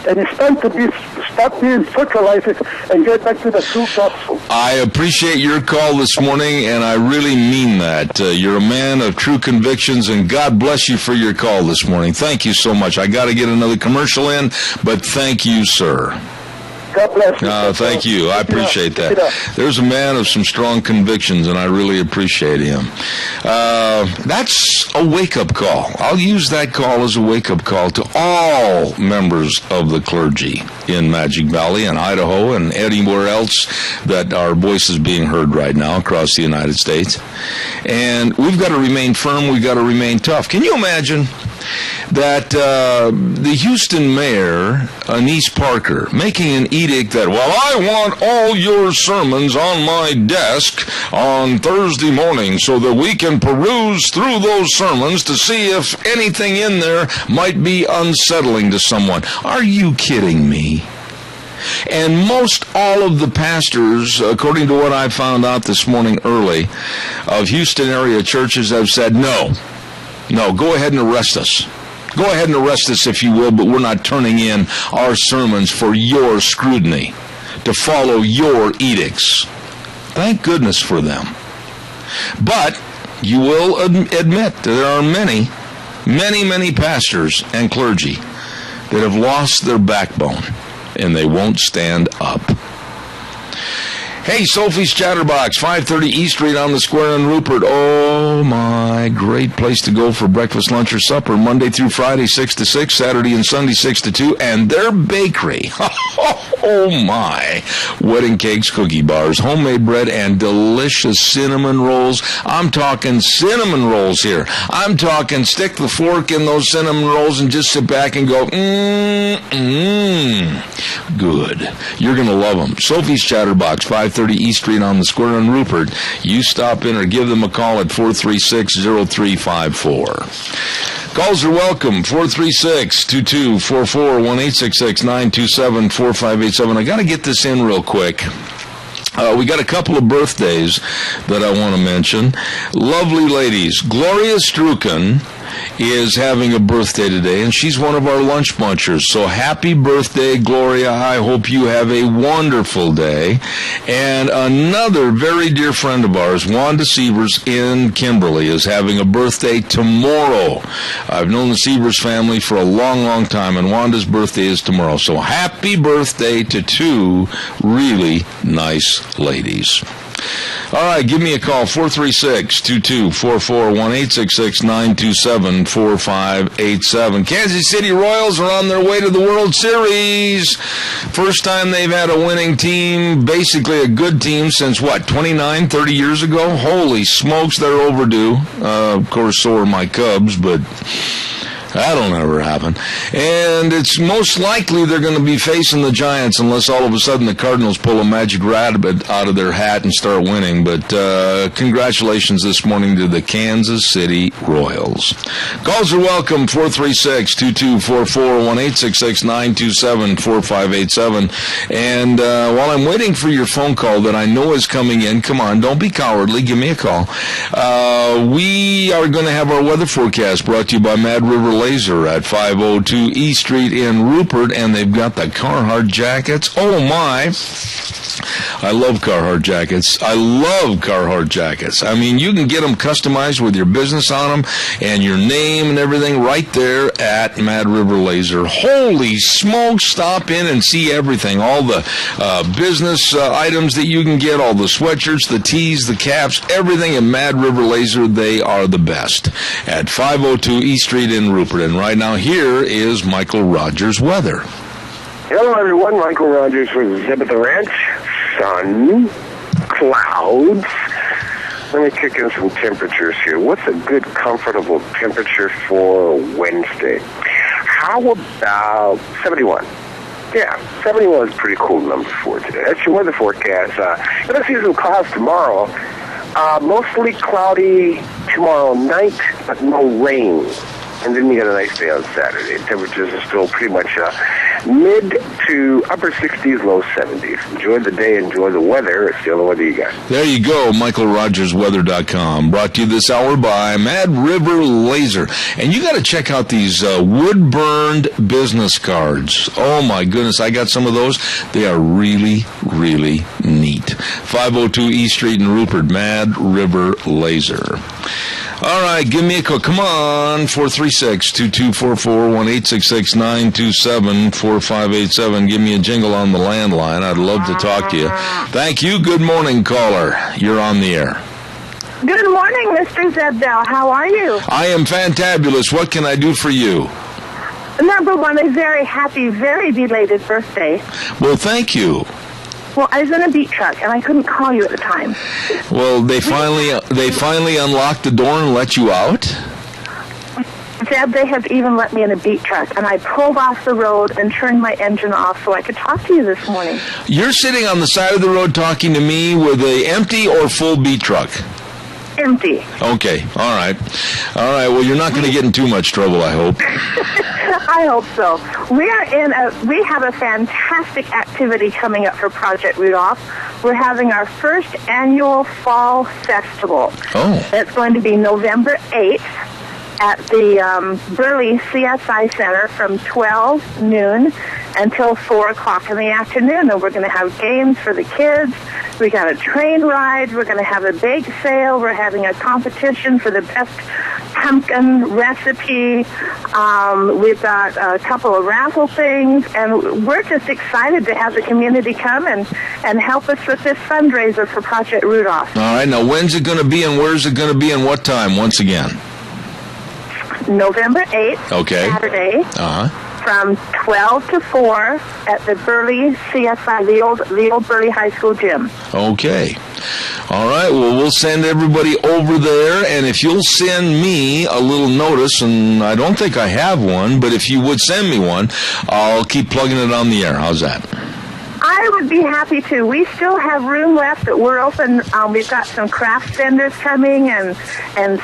And it's time to stop being socialized and get back to the true gospel. I appreciate your call this morning, and I really mean that. You're a man of true convictions, and God bless you for your call this morning. Thank you so much. I got to get another commercial in, but thank you, sir. God bless you. Thank you. I appreciate that. There's a man of some strong convictions, and I really appreciate him. That's a wake-up call. I'll use that call as a wake-up call to all members of the clergy in Magic Valley and Idaho and anywhere else that our voice is being heard right now across the United States. And we've got to remain firm. We've got to remain tough. Can you imagine that the Houston mayor, Anise Parker, making an edict that, I want all your sermons on my desk on Thursday morning so that we can peruse through those sermons to see if anything in there might be unsettling to someone. Are you kidding me? And most all of the pastors, according to what I found out this morning early, of Houston area churches have said, no, go ahead and arrest us. Go ahead and arrest us if you will, but we're not turning in our sermons for your scrutiny, to follow your edicts. Thank goodness for them. But you will admit there are many, many, many pastors and clergy that have lost their backbone, and they won't stand up. Hey, Sophie's Chatterbox, 530 East Street on the Square in Rupert. Oh, my, great place to go for breakfast, lunch, or supper. Monday through Friday, 6 to 6, Saturday and Sunday, 6 to 2. And their bakery, oh, my, wedding cakes, cookie bars, homemade bread, and delicious cinnamon rolls. I'm talking cinnamon rolls here. I'm talking stick the fork in those cinnamon rolls and just sit back and go, good. You're going to love them. Sophie's Chatterbox, 530 East Street on the Square in Rupert. You stop in or give them a call at 436-0354. Calls are welcome, 436-2244, 1-866-927-4587. I got to get this in real quick. We got a couple of birthdays that I want to mention. Lovely ladies. Gloria Struken is having a birthday today, and she's one of our lunch bunchers. So happy birthday, Gloria. I hope you have a wonderful day. And another very dear friend of ours, Wanda Sievers in Kimberly, is having a birthday tomorrow. I've known the Sievers family for a long, long time, and Wanda's birthday is tomorrow. So happy birthday to two really nice ladies. All right, give me a call, 436-2244, 1-866-927-4587. Kansas City Royals are on their way to the World Series. First time they've had a winning team, basically a good team since, 29, 30 years ago? Holy smokes, they're overdue. Of course, so are my Cubs, but that'll never happen. And it's most likely they're going to be facing the Giants unless all of a sudden the Cardinals pull a magic rabbit out of their hat and start winning. But congratulations this morning to the Kansas City Royals. Calls are welcome, 436-2244, 1-866-927-4587. And while I'm waiting for your phone call that I know is coming in, come on, don't be cowardly, give me a call. We are going to have our weather forecast brought to you by Mad River Laser at 502 East Street in Rupert, and they've got the Carhartt jackets. Oh, my. I love Carhartt jackets. I mean, you can get them customized with your business on them and your name and everything right there at Mad River Laser. Holy smokes, stop in and see everything. All the business items that you can get, all the sweatshirts, the tees, the caps, everything at Mad River Laser. They are the best at 502 East Street in Rupert. And right now, here is Michael Rogers' weather. Hello, everyone. Michael Rogers with Zeb at the Ranch. Sun, clouds. Let me kick in some temperatures here. What's a good, comfortable temperature for Wednesday? How about 71? Yeah, 71 is a pretty cool number for today. That's your weather forecast. Going to see some clouds tomorrow. Mostly cloudy tomorrow night, but no rain. And then you got a nice day on Saturday. Temperatures are still pretty much mid to upper 60s, low 70s. Enjoy the day, enjoy the weather. It's the only weather you got. There you go, MichaelRogersWeather.com. Brought to you this hour by Mad River Laser. And you got to check out these wood-burned business cards. Oh, my goodness, I got some of those. They are really, really neat. 502 East Street in Rupert, Mad River Laser. All right, give me a call. Come on, 436-2244, 1-866-927-4587. Give me a jingle on the landline. I'd love to talk to you. Thank you. Good morning, caller. You're on the air. Good morning, Mr. Zebdell. How are you? I am fantabulous. What can I do for you? Number one, a very happy, very belated birthday. Well, thank you. Well, I was in a beat truck, and I couldn't call you at the time. Well, they finally unlocked the door and let you out? Zeb, they have even let me in a beat truck, and I pulled off the road and turned my engine off so I could talk to you this morning. You're sitting on the side of the road talking to me with a empty or full beat truck? Empty. Okay, all right. Well, you're not going to get in too much trouble, I hope. I hope so. We have a fantastic activity coming up for Project Rudolph. We're having our first annual Fall Festival. Oh. It's going to be November 8th at the Burley CSI Center from 12 noon until 4 o'clock in the afternoon. And we're going to have games for the kids. We got a train ride. We're going to have a bake sale. We're having a competition for the best pumpkin recipe. We've got a couple of raffle things, and we're just excited to have the community come and help us with this fundraiser for Project Rudolph. All right, now when's it going to be and where's it going to be and what time once again? November 8th, okay. Saturday. Uh-huh. From 12 to 4 at the Burley CSI, the old Burley High School gym. Okay. All right, well, we'll send everybody over there, and if you'll send me a little notice, and I don't think I have one, but if you would send me one, I'll keep plugging it on the air. How's that? I would be happy to. We still have room left that we're open. We've got some craft vendors coming and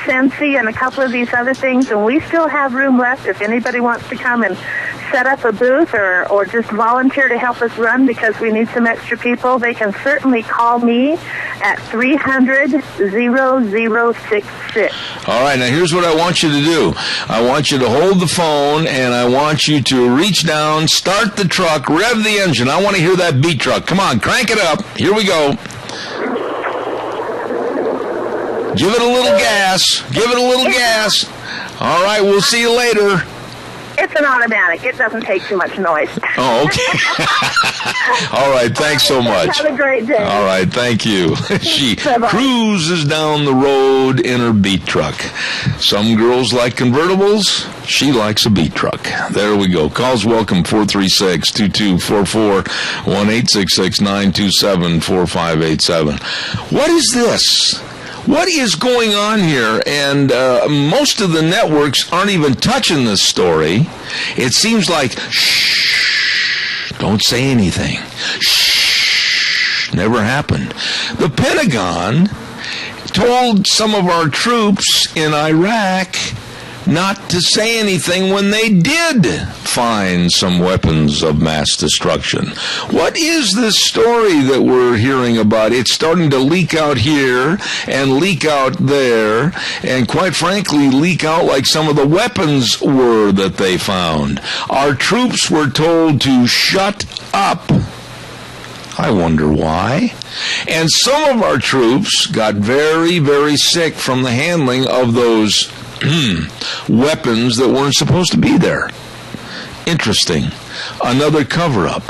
Sensi and a couple of these other things, and we still have room left if anybody wants to come and set up a booth or just volunteer to help us run because we need some extra people. They can certainly call me at 300-0066. All right, now here's what I want you to do. I want you to hold the phone, and I want you to reach down, start the truck, rev the engine. I want to hear that beat truck. Come on, crank it up. Here we go. Give it a little gas. Give it a little gas. All right, we'll see you later. It's an automatic. It doesn't take too much noise. Oh, okay. All right, thanks so much. Have a great day. All right, thank you. She cruises down the road in her beat truck. Some girls like convertibles. She likes a beat truck. There we go. Calls welcome, 436-2244, 1-866-927-4587. What is this? What is going on here? And most of the networks aren't even touching this story. It seems like, shh, don't say anything. Shh, never happened. The Pentagon told some of our troops in Iraq not to say anything when they did find some weapons of mass destruction. What is this story that we're hearing about? It's starting to leak out here and leak out there, and quite frankly, leak out like some of the weapons were that they found. Our troops were told to shut up. I wonder why. And some of our troops got very, very sick from the handling of those weapons that weren't supposed to be there. Interesting. Another cover-up.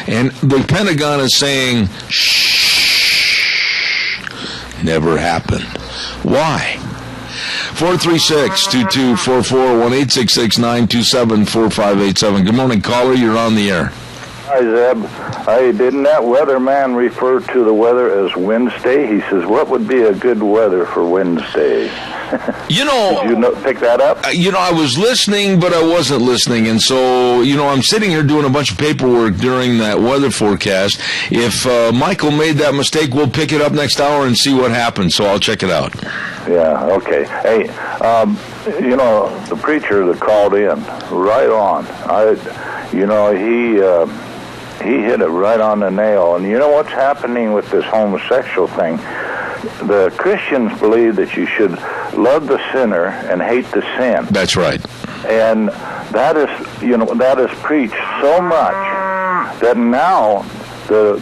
And the Pentagon is saying, shh, never happened. Why? 436-2244, 1-866-927-4587. Good morning, caller. You're on the air. Hi, Zeb. Didn't that weatherman refer to the weather as Wednesday? He says, what would be a good weather for Wednesday? Did you pick that up? I was listening, but I wasn't listening. And so, I'm sitting here doing a bunch of paperwork during that weather forecast. If Michael made that mistake, we'll pick it up next hour and see what happens. So I'll check it out. Yeah, okay. Hey, the preacher that called in, right on. He hit it right on the nail. And you know what's happening with this homosexual thing? The Christians believe that you should love the sinner and hate the sin. That's right. And that is preached so much that now the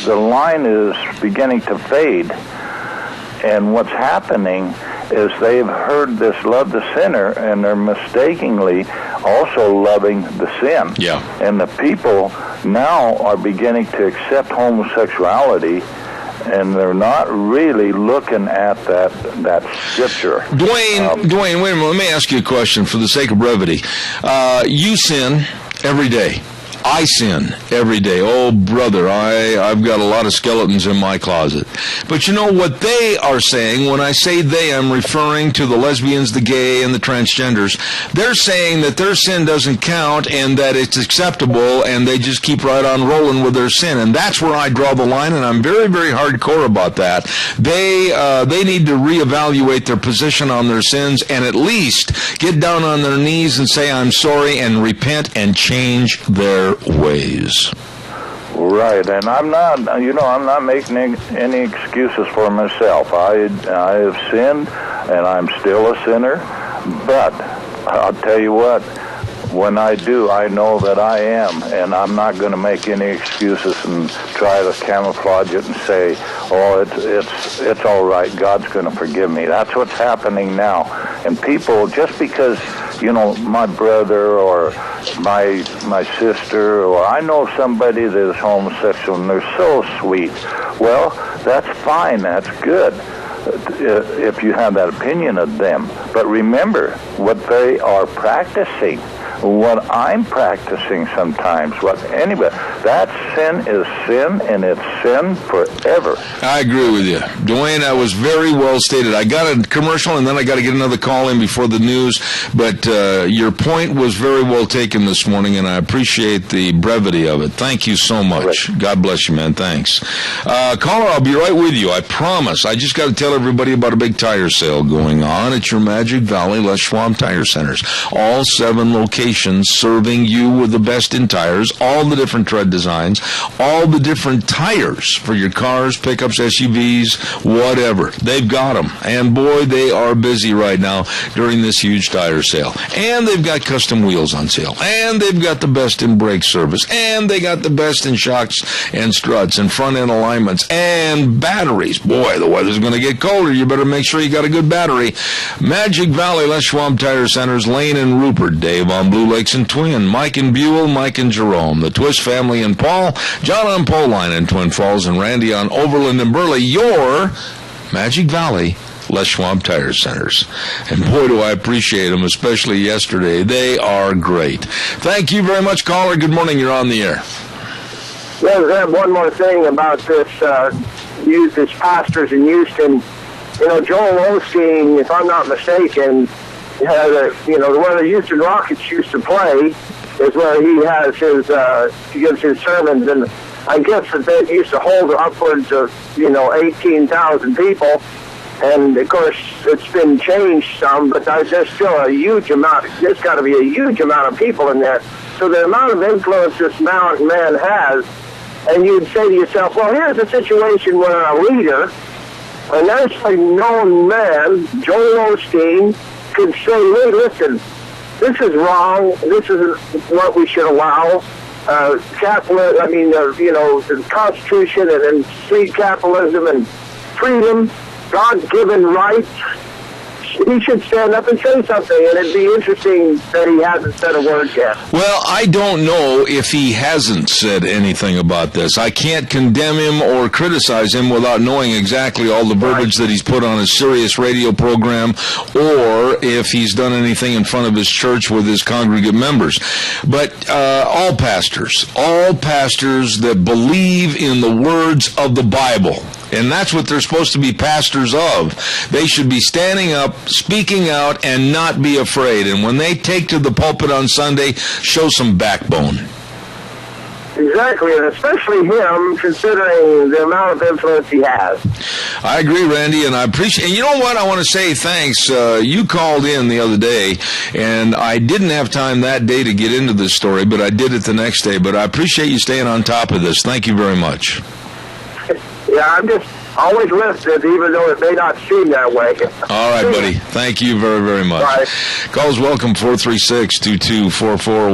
line is beginning to fade. And what's happening is they've heard this love the sinner, and they're mistakenly also loving the sin. Yeah. And the people now are beginning to accept homosexuality, and they're not really looking at that scripture. Dwayne, wait a minute. Let me ask you a question for the sake of brevity. You sin every day. I sin every day. Oh, brother, I've got a lot of skeletons in my closet. But you know what they are saying? When I say they, I'm referring to the lesbians, the gay, and the transgenders. They're saying that their sin doesn't count and that it's acceptable, and they just keep right on rolling with their sin. And that's where I draw the line, and I'm very, very hardcore about that. They need to reevaluate their position on their sins and at least get down on their knees and say, I'm sorry, and repent and change their ways. Right, and I'm not making any excuses for myself. I have sinned, and I'm still a sinner, but I'll tell you what, when I do, I know that I am, and I'm not going to make any excuses and try to camouflage it and say, oh, it's all right, God's going to forgive me. That's what's happening now. And people, just because, my brother or my sister, or I know somebody that is homosexual and they're so sweet, well, that's fine, that's good if you have that opinion of them. But remember what they are practicing. What I'm practicing sometimes, that sin is sin, and it's sin forever. I agree with you. Dwayne, that was very well stated. I got a commercial, and then I got to get another call in before the news, but your point was very well taken this morning, and I appreciate the brevity of it. Thank you so much. Right. God bless you, man. Thanks. Caller, I'll be right with you. I promise. I just got to tell everybody about a big tire sale going on at your Magic Valley Les Schwab Tire Centers. All 7 locations serving you with the best in tires, all the different tread designs, all the different tires for your cars, pickups, SUVs, whatever. They've got them. And boy, they are busy right now during this huge tire sale. And they've got custom wheels on sale. And they've got the best in brake service. And they got the best in shocks and struts and front end alignments and batteries. Boy, the weather's going to get colder. You better make sure you got a good battery. Magic Valley Les Schwab Tire Centers, Lane and Rupert, Dave on Blue Lakes and Twin, Mike and Buell, Mike and Jerome, the Twist family and Paul, John on Poline and Twin Falls, and Randy on Overland and Burley. Your Magic Valley Les Schwab Tire Centers. And boy, do I appreciate them, especially yesterday. They are great. Thank you very much, caller. Good morning. You're on the air. Yeah, one more thing about this pastors in Houston. Joel Osteen, if I'm not mistaken, where the Houston Rockets used to play is where he has he gives his sermons, and I guess that they used to hold upwards of 18,000 people. And, of course, it's been changed some, but there's still a huge amount. There's got to be a huge amount of people in there. So the amount of influence this man has, and you'd say to yourself, well, here's a situation where a leader, a nationally known man, Joel Osteen, could say, hey, listen, this is wrong. This isn't what we should allow. The Constitution and free capitalism and freedom, God-given rights. He should stand up and say something, and it'd be interesting that he hasn't said a word yet. Well, I don't know if he hasn't said anything about this. I can't condemn him or criticize him without knowing exactly all the verbiage that he's put on his Sirius radio program, or if he's done anything in front of his church with his congregate members. But all pastors that believe in the words of the Bible, and that's what they're supposed to be pastors of. They should be standing up, speaking out, and not be afraid. And when they take to the pulpit on Sunday, show some backbone. Exactly, and especially him, considering the amount of influence he has. I agree, Randy, and I appreciate. And you know what? I want to say thanks. You called in the other day, and I didn't have time that day to get into this story, but I did it the next day. But I appreciate you staying on top of this. Thank you very much. Yeah, I'm just always listening, even though it may not seem that way. All right, buddy. Thank you very, very much. Bye. Calls welcome, 436-2244,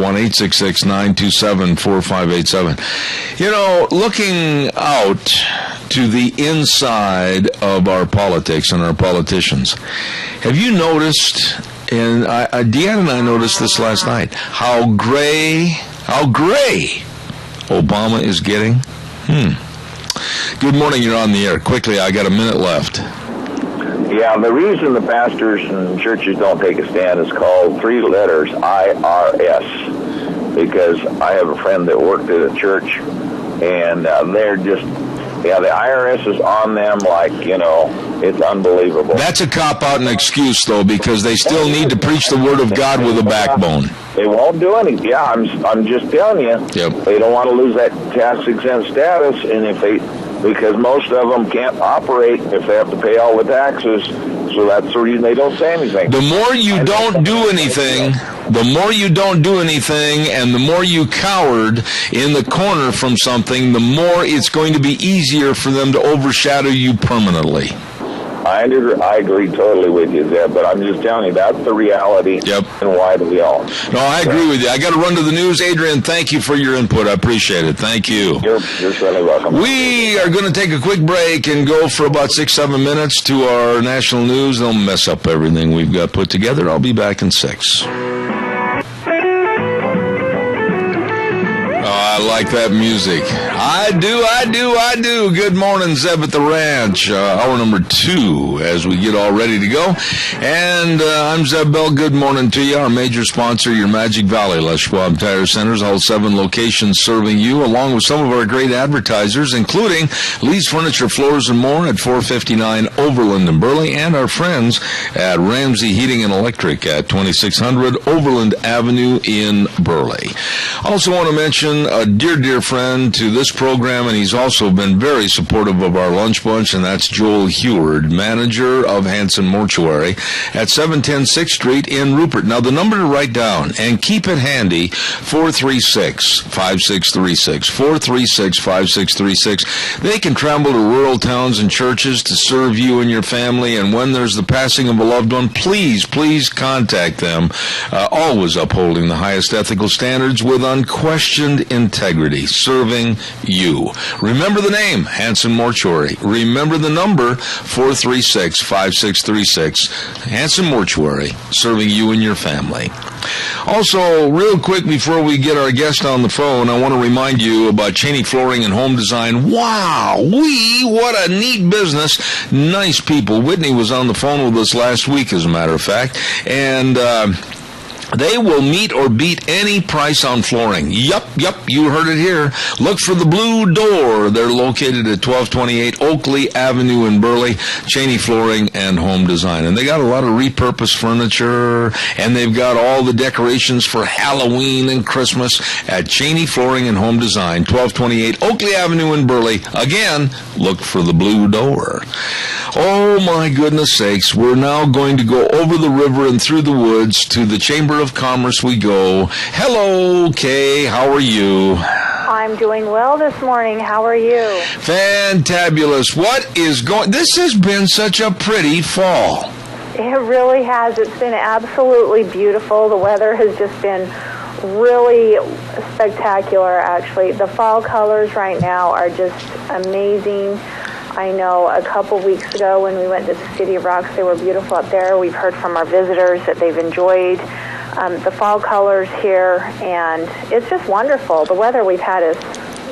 1-866-927-4587. You know, looking out to the inside of our politics and our politicians, have you noticed, and Deanna and I noticed this last night, how gray Obama is getting? Good morning, you're on the air. Quickly, I got a minute left. Yeah, the reason the pastors and churches don't take a stand is called 3 letters, IRS, because I have a friend that worked at a church, and they're just, the IRS is on them like, it's unbelievable. That's a cop-out and excuse, though, because they still need to preach the Word of God with a backbone. They won't do anything. Yeah, I'm just telling you. Yep. They don't want to lose that tax-exempt status, and because most of them can't operate if they have to pay all the taxes, so that's the reason they don't say anything. The more you don't do anything, and the more you coward in the corner from something, the more it's going to be easier for them to overshadow you permanently. I agree totally with you, Zeb, but I'm just telling you, that's the reality. Yep. And why do we all? No, I agree with you. I got to run to the news. Adrian, thank you for your input. I appreciate it. Thank you. You're certainly welcome. We are going to take a quick break and go for about 6-7 minutes to our national news. They'll mess up everything we've got put together. I'll be back in 6. I like that music. I do. Good morning, Zeb at the Ranch. Hour number 2 as we get all ready to go. And I'm Zeb Bell. Good morning to you. Our major sponsor, your Magic Valley Les Schwab Tire Centers, all 7 locations serving you, along with some of our great advertisers, including Lee's Furniture, Floors, and More at 459 Overland in Burley, and our friends at Ramsey Heating and Electric at 2600 Overland Avenue in Burley. Also want to mention a dear friend to this program, and he's also been very supportive of our lunch bunch, and that's Joel Heward, manager of Hanson Mortuary at 710 6th Street in Rupert. Now, the number to write down, and keep it handy, 436-5636, 436-5636. They can travel to rural towns and churches to serve you and your family, and when there's the passing of a loved one, please contact them, always upholding the highest ethical standards with unquestioned integrity, serving you. Remember the name, Hanson Mortuary. Remember the number, 436-5636. Hanson Mortuary, serving you and your family. Also, real quick before we get our guest on the phone, I want to remind you about Cheney Flooring and Home Design. Wow, what a neat business. Nice people. Whitney was on the phone with us last week, as a matter of fact, and they will meet or beat any price on flooring. Yup, you heard it here. Look for the Blue Door. They're located at 1228 Oakley Avenue in Burley, Cheney Flooring and Home Design. And they got a lot of repurposed furniture, and they've got all the decorations for Halloween and Christmas at Cheney Flooring and Home Design, 1228 Oakley Avenue in Burley. Again, look for the Blue Door. Oh, my goodness sakes. We're now going to go over the river and through the woods. To the Chamber of Commerce we go. Hello, Kay. How are you? I'm doing well this morning. How are you? Fantabulous. What is going... This has been such a pretty fall. It really has. It's been absolutely beautiful. The weather has just been really spectacular, actually. The fall colors right now are just amazing. I know a couple weeks ago when we went to the City of Rocks, they were beautiful up there. We've heard from our visitors that they've enjoyed the fall colors here, and it's just wonderful. The weather we've had is,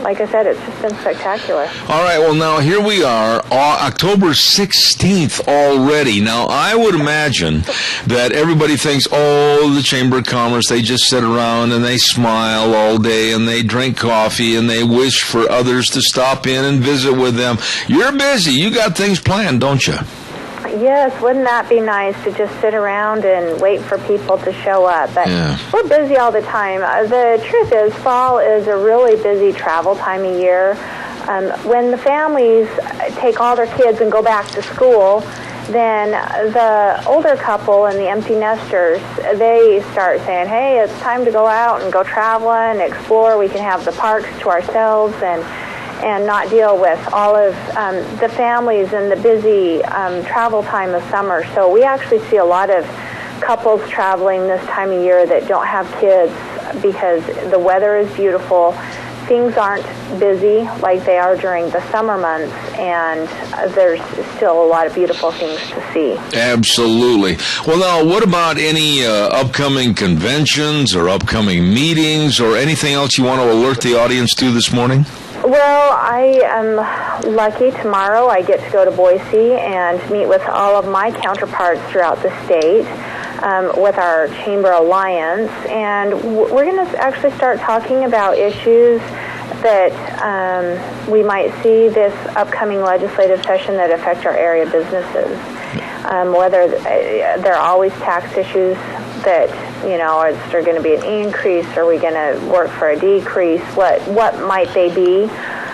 like I said, it's just been spectacular. All right, well, now here we are, October 16th already. Now, I would imagine that everybody thinks, oh, the Chamber of Commerce, they just sit around and they smile all day and they drink coffee and they wish for others to stop in and visit with them. You're busy. You got things planned, don't you? Yes, wouldn't that be nice to just sit around and wait for people to show up? But we're busy all the time. The truth is, fall is a really busy travel time of year. When the families take all their kids and go back to school, then the older couple and the empty nesters, they start saying, hey, it's time to go out and go traveling, explore. We can have the parks to ourselves and not deal with all of the families and the busy travel time of summer. So we actually see a lot of couples traveling this time of year that don't have kids because the weather is beautiful. Things aren't busy like they are during the summer months, and there's still a lot of beautiful things to see. Absolutely. Well, now, what about any upcoming conventions or upcoming meetings or anything else you want to alert the audience to this morning? Well, I am lucky. Tomorrow I get to go to Boise and meet with all of my counterparts throughout the state with our Chamber Alliance. And we're going to actually start talking about issues that we might see this upcoming legislative session that affect our area businesses. Whether there are always tax issues that, you know, is there going to be an increase? Are we going to work for a decrease? What might they be?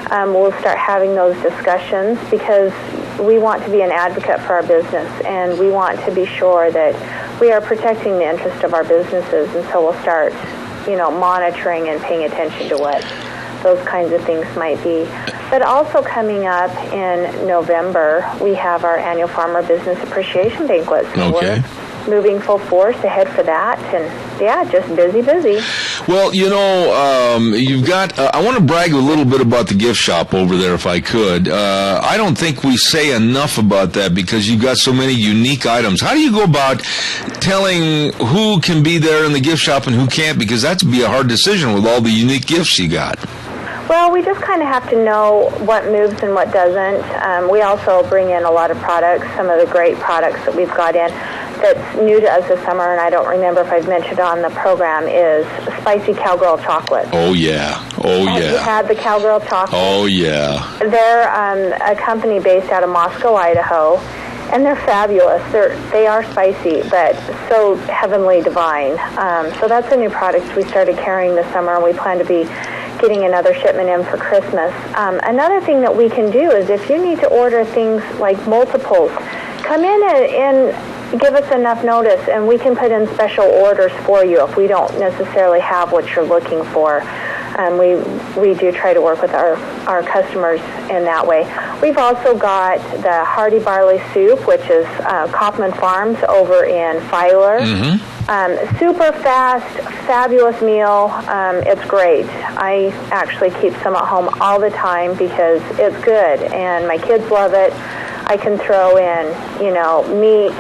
We'll start having those discussions because we want to be an advocate for our business, and we want to be sure that we are protecting the interest of our businesses. And so we'll start, you know, monitoring and paying attention to what those kinds of things might be. But also coming up in November, we have our annual Farmer Business Appreciation Banquet. So we're moving full force ahead for that, and just busy. Well, you know, you've got, I want to brag a little bit about the gift shop over there if I could. I don't think we say enough about that because you've got so many unique items. How do you go about telling who can be there in the gift shop and who can't? Because that'd be a hard decision with all the unique gifts you got. Well, we just kind of have to know what moves and what doesn't. We also bring in a lot of products. Some of the great products that we've got in that's new to us this summer, and I don't remember if I've mentioned on the program, is spicy cowgirl chocolate. Oh, yeah. Have you had the cowgirl chocolate? Oh, yeah. They're a company based out of Moscow, Idaho, and they're fabulous. They are spicy, but so heavenly divine. So that's a new product we started carrying this summer, and we plan to be getting another shipment in for Christmas. Another thing that we can do is if you need to order things like multiples, come in and give us enough notice, and we can put in special orders for you if we don't necessarily have what you're looking for. We do try to work with our customers in that way. We've also got the Hearty Barley Soup, which is Kaufman Farms over in Filer. Super fast, fabulous meal. It's great. I actually keep some at home all the time because it's good, and my kids love it. I can throw in, you know, meat,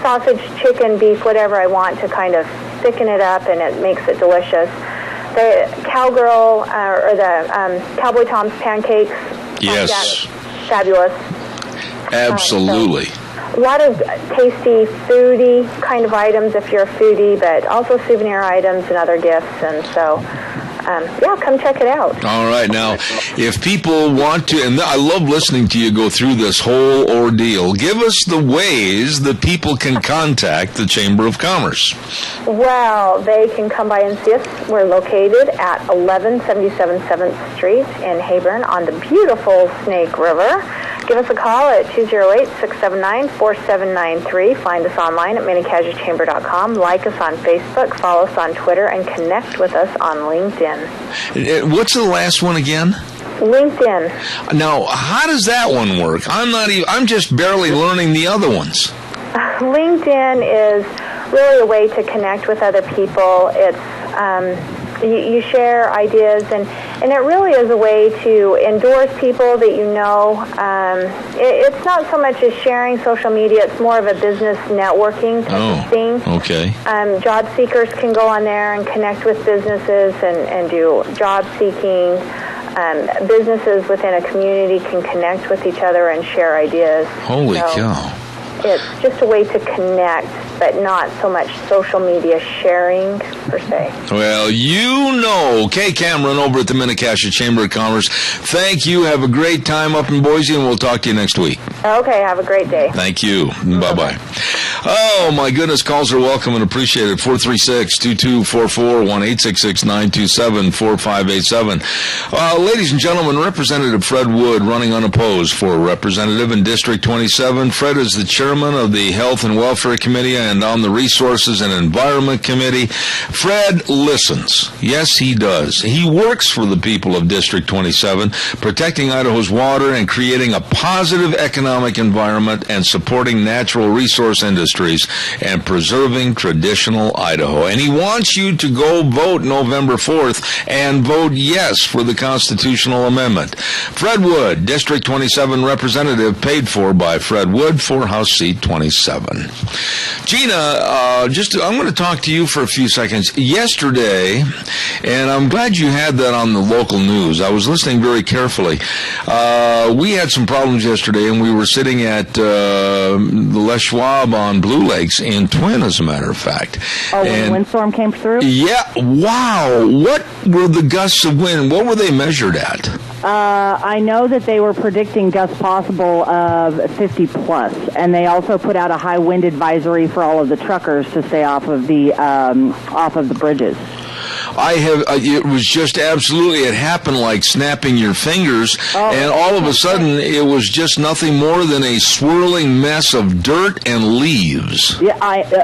sausage, chicken, beef, whatever I want to kind of thicken it up, and it makes it delicious. The cowgirl or the Cowboy Tom's pancakes. Yes. Fabulous. Absolutely. A lot of tasty, foodie kind of items if you're a foodie, but also souvenir items and other gifts. And so, come check it out. All right. Now, if people want to, and I love listening to you go through this whole ordeal, give us the ways that people can contact the Chamber of Commerce. Well, they can come by and see us. We're located at 1177 7th Street in Hayburn on the beautiful Snake River. give us a call at 208-679-4793. Find us online at minicasualchamber.com. Like us on Facebook, follow us on Twitter, and connect with us on LinkedIn. What's the last one again? LinkedIn. Now, how does that one work? I'm just barely learning the other ones. LinkedIn is really a way to connect with other people. It's you share ideas, and it really is a way to endorse people that you know. It's not so much as sharing social media, it's more of a business networking type of thing. Okay. Job seekers can go on there and connect with businesses and do job seeking. Businesses within a community can connect with each other and share ideas. Holy cow. It's just a way to connect, but not so much social media sharing, per se. Well, Kay Cameron over at the Mini-Cassia Chamber of Commerce. Thank you. Have a great time up in Boise, and we'll talk to you next week. Okay, have a great day. Thank you. Bye-bye. Oh, my goodness. Calls are welcome and appreciated. 436-2244, 1-866-927-4587. Ladies and gentlemen, Representative Fred Wood running unopposed for representative in District 27. Fred is the chairman of the Health and Welfare Committee and on the Resources and Environment Committee. Fred listens. Yes, he does. He works for the people of District 27, protecting Idaho's water and creating a positive economic environment and supporting natural resource industries and preserving traditional Idaho. And he wants you to go vote November 4th and vote yes for the constitutional amendment. Fred Wood, District 27 representative, paid for by Fred Wood for House Seat 27. Gina, I'm going to talk to you for a few seconds. Yesterday, and I'm glad you had that on the local news. I was listening very carefully. We had some problems yesterday, and we were sitting at the Les Schwab on Blue Lakes in Twin, as a matter of fact. Oh, when the windstorm came through? Yeah. Wow. What were the gusts of wind? What were they measured at? I know that they were predicting gusts possible of 50 plus, and they also put out a high wind advisory for all of the truckers to stay off of the bridges. It was just absolutely, it happened like snapping your fingers, and all of a sudden, it was just nothing more than a swirling mess of dirt and leaves. Yeah,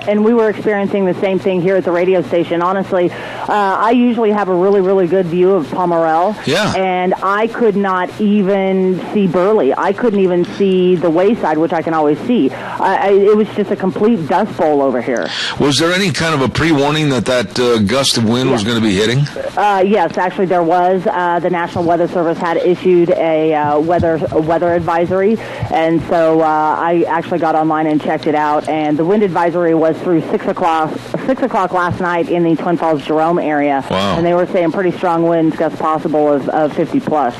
and we were experiencing the same thing here at the radio station. Honestly, I usually have a really, really good view of Pomerel, and I could not even see Burley. I couldn't even see the wayside, which I can always see. It was just a complete dust bowl over here. Was there any kind of a pre-warning that gust of wind was going to be hitting? Yes, actually there was. The National Weather Service had issued a weather advisory, and so I actually got online and checked it out, and the wind advisory was through 6 o'clock last night in the Twin Falls Jerome area. Wow. And they were saying pretty strong winds, gusts possible of 50 plus.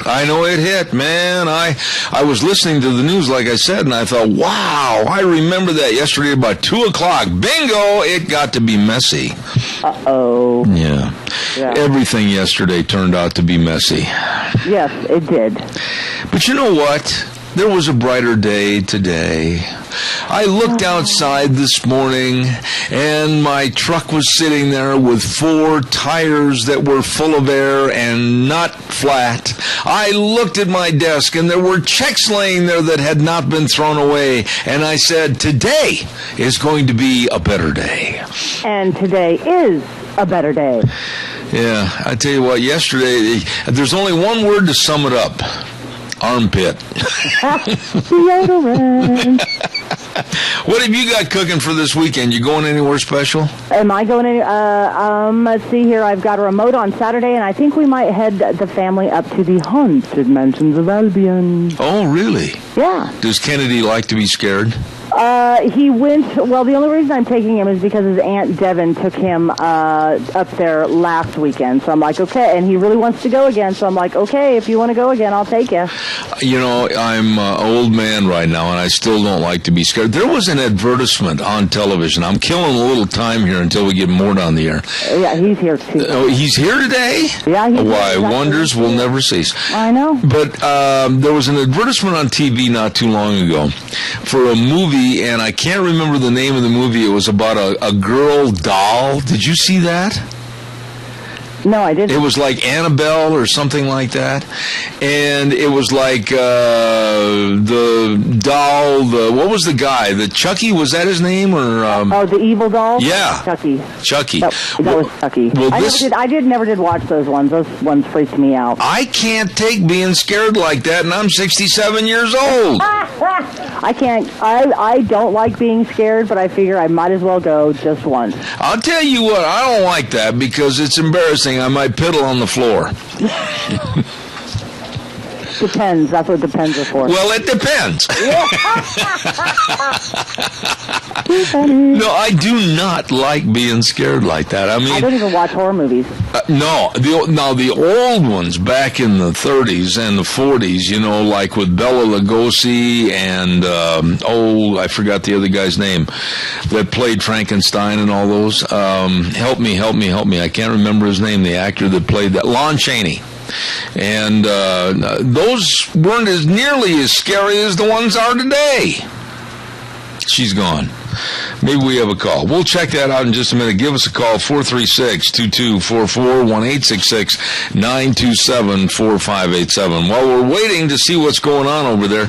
I know it hit, man. I was listening to the news, like I said, and I thought, wow, I remember that yesterday about 2 o'clock. Bingo! It got to be messy. Uh-oh. Yeah. Everything yesterday turned out to be messy. Yes, it did. But you know what? There was a brighter day today. I looked outside this morning, and my truck was sitting there with 4 tires that were full of air and not flat. I looked at my desk, and there were checks laying there that had not been thrown away, and I said, today is going to be a better day. And today is a better day. Yeah, I tell you what, yesterday, there's only one word to sum it up. Armpit. Deodorant. What have you got cooking for this weekend? You going anywhere special? Am I going any? Let's see here. I've got a remote on Saturday, and I think we might head the family up to the haunted mansions of Albion. Oh, really? Yeah. Does Kennedy like to be scared? He went, well, the only reason I'm taking him is because his Aunt Devin took him up there last weekend. So I'm like, okay, and he really wants to go again. So I'm like, okay, if you want to go again, I'll take you. You know, I'm an old man right now, and I still don't like to be scared. There was an advertisement on television. I'm killing a little time here until we get Mort on the air. Yeah, he's here, too. Oh, he's here today? Yeah, he's Why, here. wonders will never cease. I know. But there was an advertisement on TV not too long ago for a movie, and I can't remember the name of the movie. It was about a girl doll. Did you see that? No, I didn't. It was like Annabelle or something like that. And it was like the doll, what was the guy? The Chucky, was that his name? Or the evil doll? Yeah. Chucky. That was Chucky. Well, I never did watch those ones. Those ones freaked me out. I can't take being scared like that, and I'm 67 years old. I can't. I don't like being scared, but I figure I might as well go just once. I'll tell you what, I don't like that because it's embarrassing. I might piddle on the floor. Depends. That's what depends are for. Well, it depends. No, I do not like being scared like that. I mean, I don't even watch horror movies. The old ones back in the 30s and the 40s, like with Bela Lugosi and, I forgot the other guy's name that played Frankenstein and all those. Help me. I can't remember his name, the actor that played that. Lon Chaney. And those weren't nearly as scary as the ones are today. She's gone. Maybe we have a call. We'll check that out in just a minute. Give us a call, 436-2244, 1-866-927-4587. While we're waiting to see what's going on over there,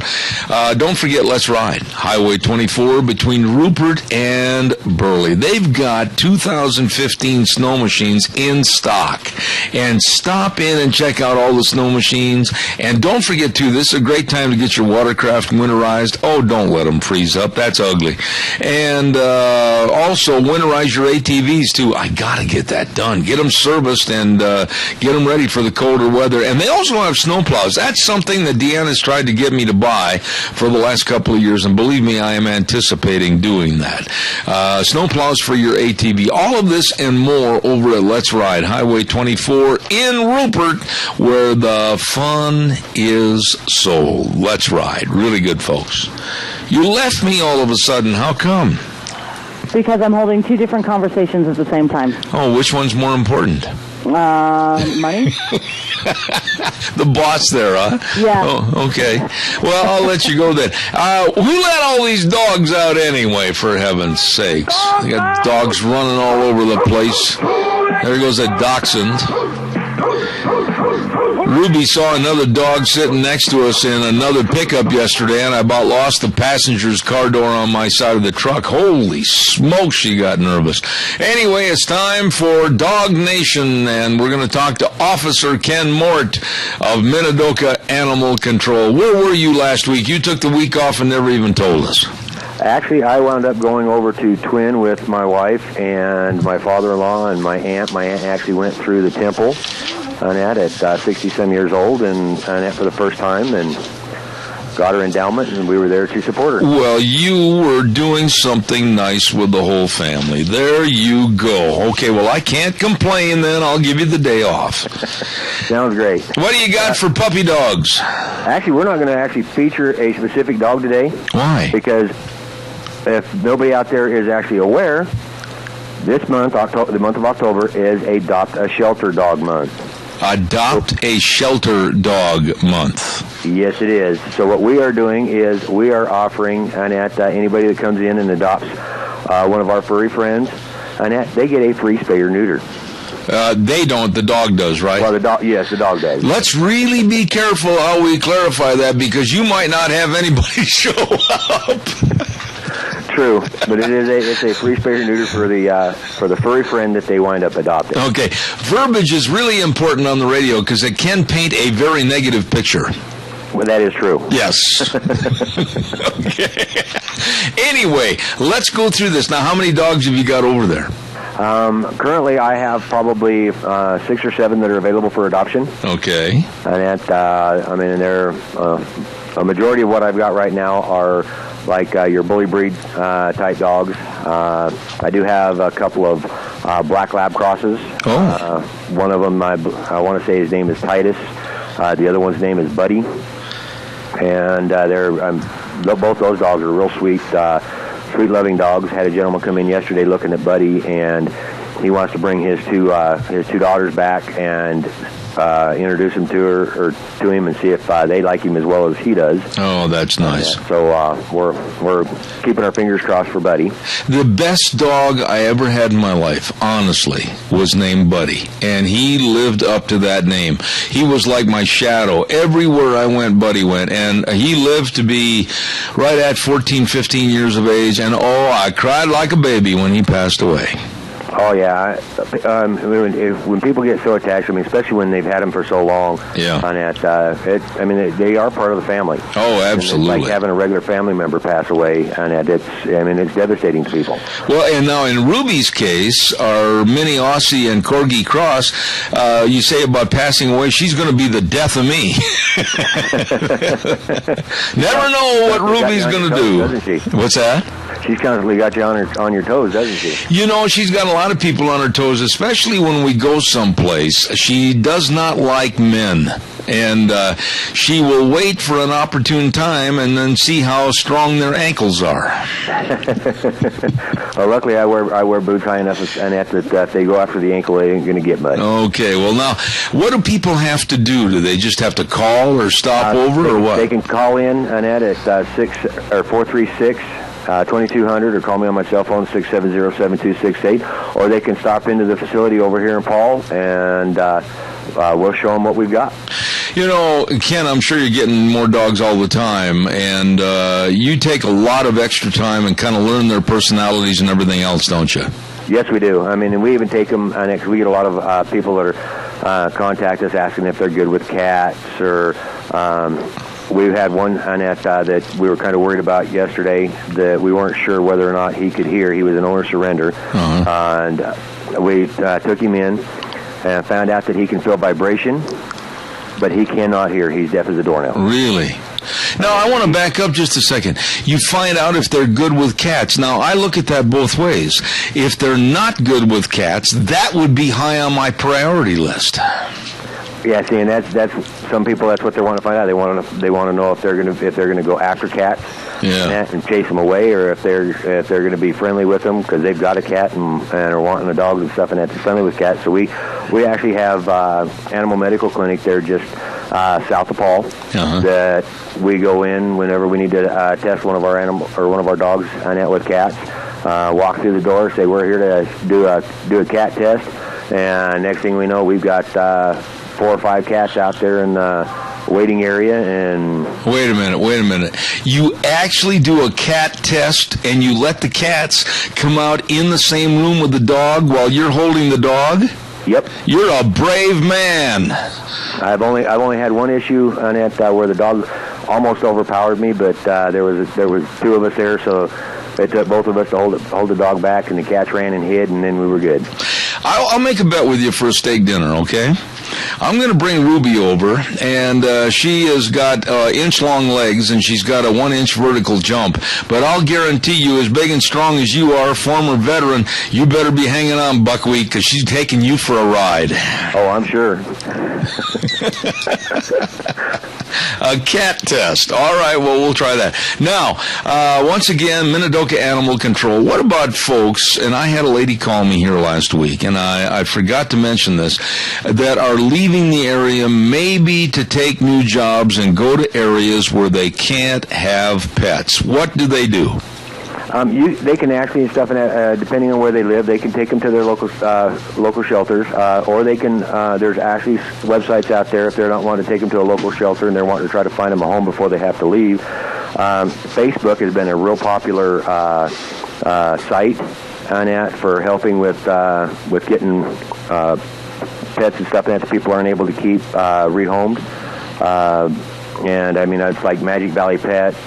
don't forget Let's Ride. Highway 24 between Rupert and Burley. They've got 2015 snow machines in stock. And stop in and check out all the snow machines. And don't forget, too, this is a great time to get your watercraft winterized. Oh, don't let them freeze up. That's ugly. And also winterize your ATVs too. I gotta get that done. Get them serviced and get them ready for the colder weather. And they also have snowplows. That's something that Deanna's tried to get me to buy for the last couple of years, and believe me, I am anticipating doing that. Snowplows for your ATV. All of this and more over at Let's Ride, Highway 24 in Rupert, where the fun is sold. Let's Ride. Really good, folks. You left me all of a sudden. How come? Because I'm holding two different conversations at the same time. Oh, which one's more important? Money. The boss there, huh? Yeah. Oh, okay. Well, I'll let you go then. Who let all these dogs out anyway, for heaven's sakes? They got dogs running all over the place. There goes a dachshund. Ruby saw another dog sitting next to us in another pickup yesterday, and I about lost the passenger's car door on my side of the truck. Holy smoke, she got nervous. Anyway, it's time for Dog Nation, and we're going to talk to Officer Ken Mort of Minidoka Animal Control. Where were you last week? You took the week off and never even told us. Actually, I wound up going over to Twin with my wife and my father-in-law and my aunt. My aunt actually went through the temple. Annette at 60-some years old, and Annette for the first time, and got her endowment, and we were there to support her. Well, you were doing something nice with the whole family. There you go. Okay, well, I can't complain then. I'll give you the day off. Sounds great. What do you got for puppy dogs? Actually, we're not going to actually feature a specific dog today. Why? Because if nobody out there is actually aware, this month, the month of October, is Adopt a Shelter Dog Month. Adopt a Shelter Dog Month. Yes, it is. So what we are doing is we are offering, Annette, anybody that comes in and adopts one of our furry friends, Annette, they get a free spay or neuter. They don't. The dog does, right? Well, the dog does. Let's really be careful how we clarify that, because you might not have anybody show up. True, but it's a free spay or neuter for the furry friend that they wind up adopting. Okay, verbiage is really important on the radio because it can paint a very negative picture. Well, that is true. Yes. Okay. Anyway, let's go through this. Now, how many dogs have you got over there? Currently, I have probably 6 or 7 that are available for adoption. Okay. And they're a majority of what I've got right now are like your bully breed type dogs. I do have a couple of black lab crosses. Oh. One of them, I want to say his name is Titus. The other one's name is Buddy. And both those dogs are real sweet, sweet loving dogs. Had a gentleman come in yesterday looking at Buddy, and he wants to bring his two daughters back and introduce him to him and see if they like him as well as he does. Oh, that's nice. So we're keeping our fingers crossed for Buddy. The best dog I ever had in my life, honestly, was named Buddy, and he lived up to that name. He was like my shadow. Everywhere I went, Buddy went, and he lived to be right at 14, 15 years of age, and I cried like a baby when he passed away. Oh, yeah. When people get so attached, especially when they've had them for so long, on that, they are part of the family. Oh, absolutely. It's like having a regular family member pass away, and it's devastating to people. Well, and now in Ruby's case, our mini Aussie and Corgi cross, you say about passing away, she's going to be the death of me. Never know what Ruby's going to do. Doesn't she? What's that? She's constantly got you on your toes, doesn't she? You know, she's got a lot of people on her toes, especially when we go someplace. She does not like men. And she will wait for an opportune time and then see how strong their ankles are. Well, luckily I wear boots high enough, and if they go after the ankle, they ain't going to get much. Okay, well now, what do people have to do? Do they just have to call or stop over, or what? They can call in, Annette, at 436 2200, or call me on my cell phone, 670-7268, or they can stop into the facility over here in Paul, and we'll show them what we've got. You know, Ken, I'm sure you're getting more dogs all the time, and you take a lot of extra time and kind of learn their personalities and everything else, don't you? Yes, we do. And we even take them, we get a lot of people that are contact us asking if they're good with cats, or we've had one, Annette, that we were kind of worried about yesterday, that we weren't sure whether or not he could hear. He was an owner surrender, and we took him in and found out that he can feel vibration, but he cannot hear. He's deaf as a doornail. Really? Now, I want to back up just a second. You find out if they're good with cats. Now, I look at that both ways. If they're not good with cats, that would be high on my priority list. Yeah, see, and that's some people. That's what they want to find out. They want to know if they're going to go after cats, and chase them away, or if they're going to be friendly with them because they've got a cat and are wanting a dog and stuff, and that's friendly with cats. So we actually have animal medical clinic there just south of Paul that we go in whenever we need to test one of our dogs on that with cats. Walk through the door, say we're here to do a cat test, and next thing we know, we've got 4 or 5 cats out there in the waiting area. And wait a minute. You actually do a cat test, and you let the cats come out in the same room with the dog while you're holding the dog? Yep. You're a brave man. I've only had one issue on it where the dog almost overpowered me, but there was 2 of us there, so it took both of us to hold the dog back, and the cats ran and hid, and then we were good. I'll make a bet with you for a steak dinner, okay? I'm going to bring Ruby over, and she has got inch-long legs, and she's got a 1-inch vertical jump. But I'll guarantee you, as big and strong as you are, former veteran, you better be hanging on, Buckwheat, because she's taking you for a ride. Oh, I'm sure. A cat test. All right, well, we'll try that. Now, once again, Minidoka Animal Control. What about folks, and I had a lady call me here last week, and I forgot to mention this, that are leaving the area maybe to take new jobs and go to areas where they can't have pets. What do they do? They can actually, depending on where they live, they can take them to their local shelters, or they can. There's actually websites out there if they don't want to take them to a local shelter and they're wanting to try to find them a home before they have to leave. Facebook has been a real popular site on that for helping with getting pets and stuff that people aren't able to keep rehomed. And it's like Magic Valley Pets.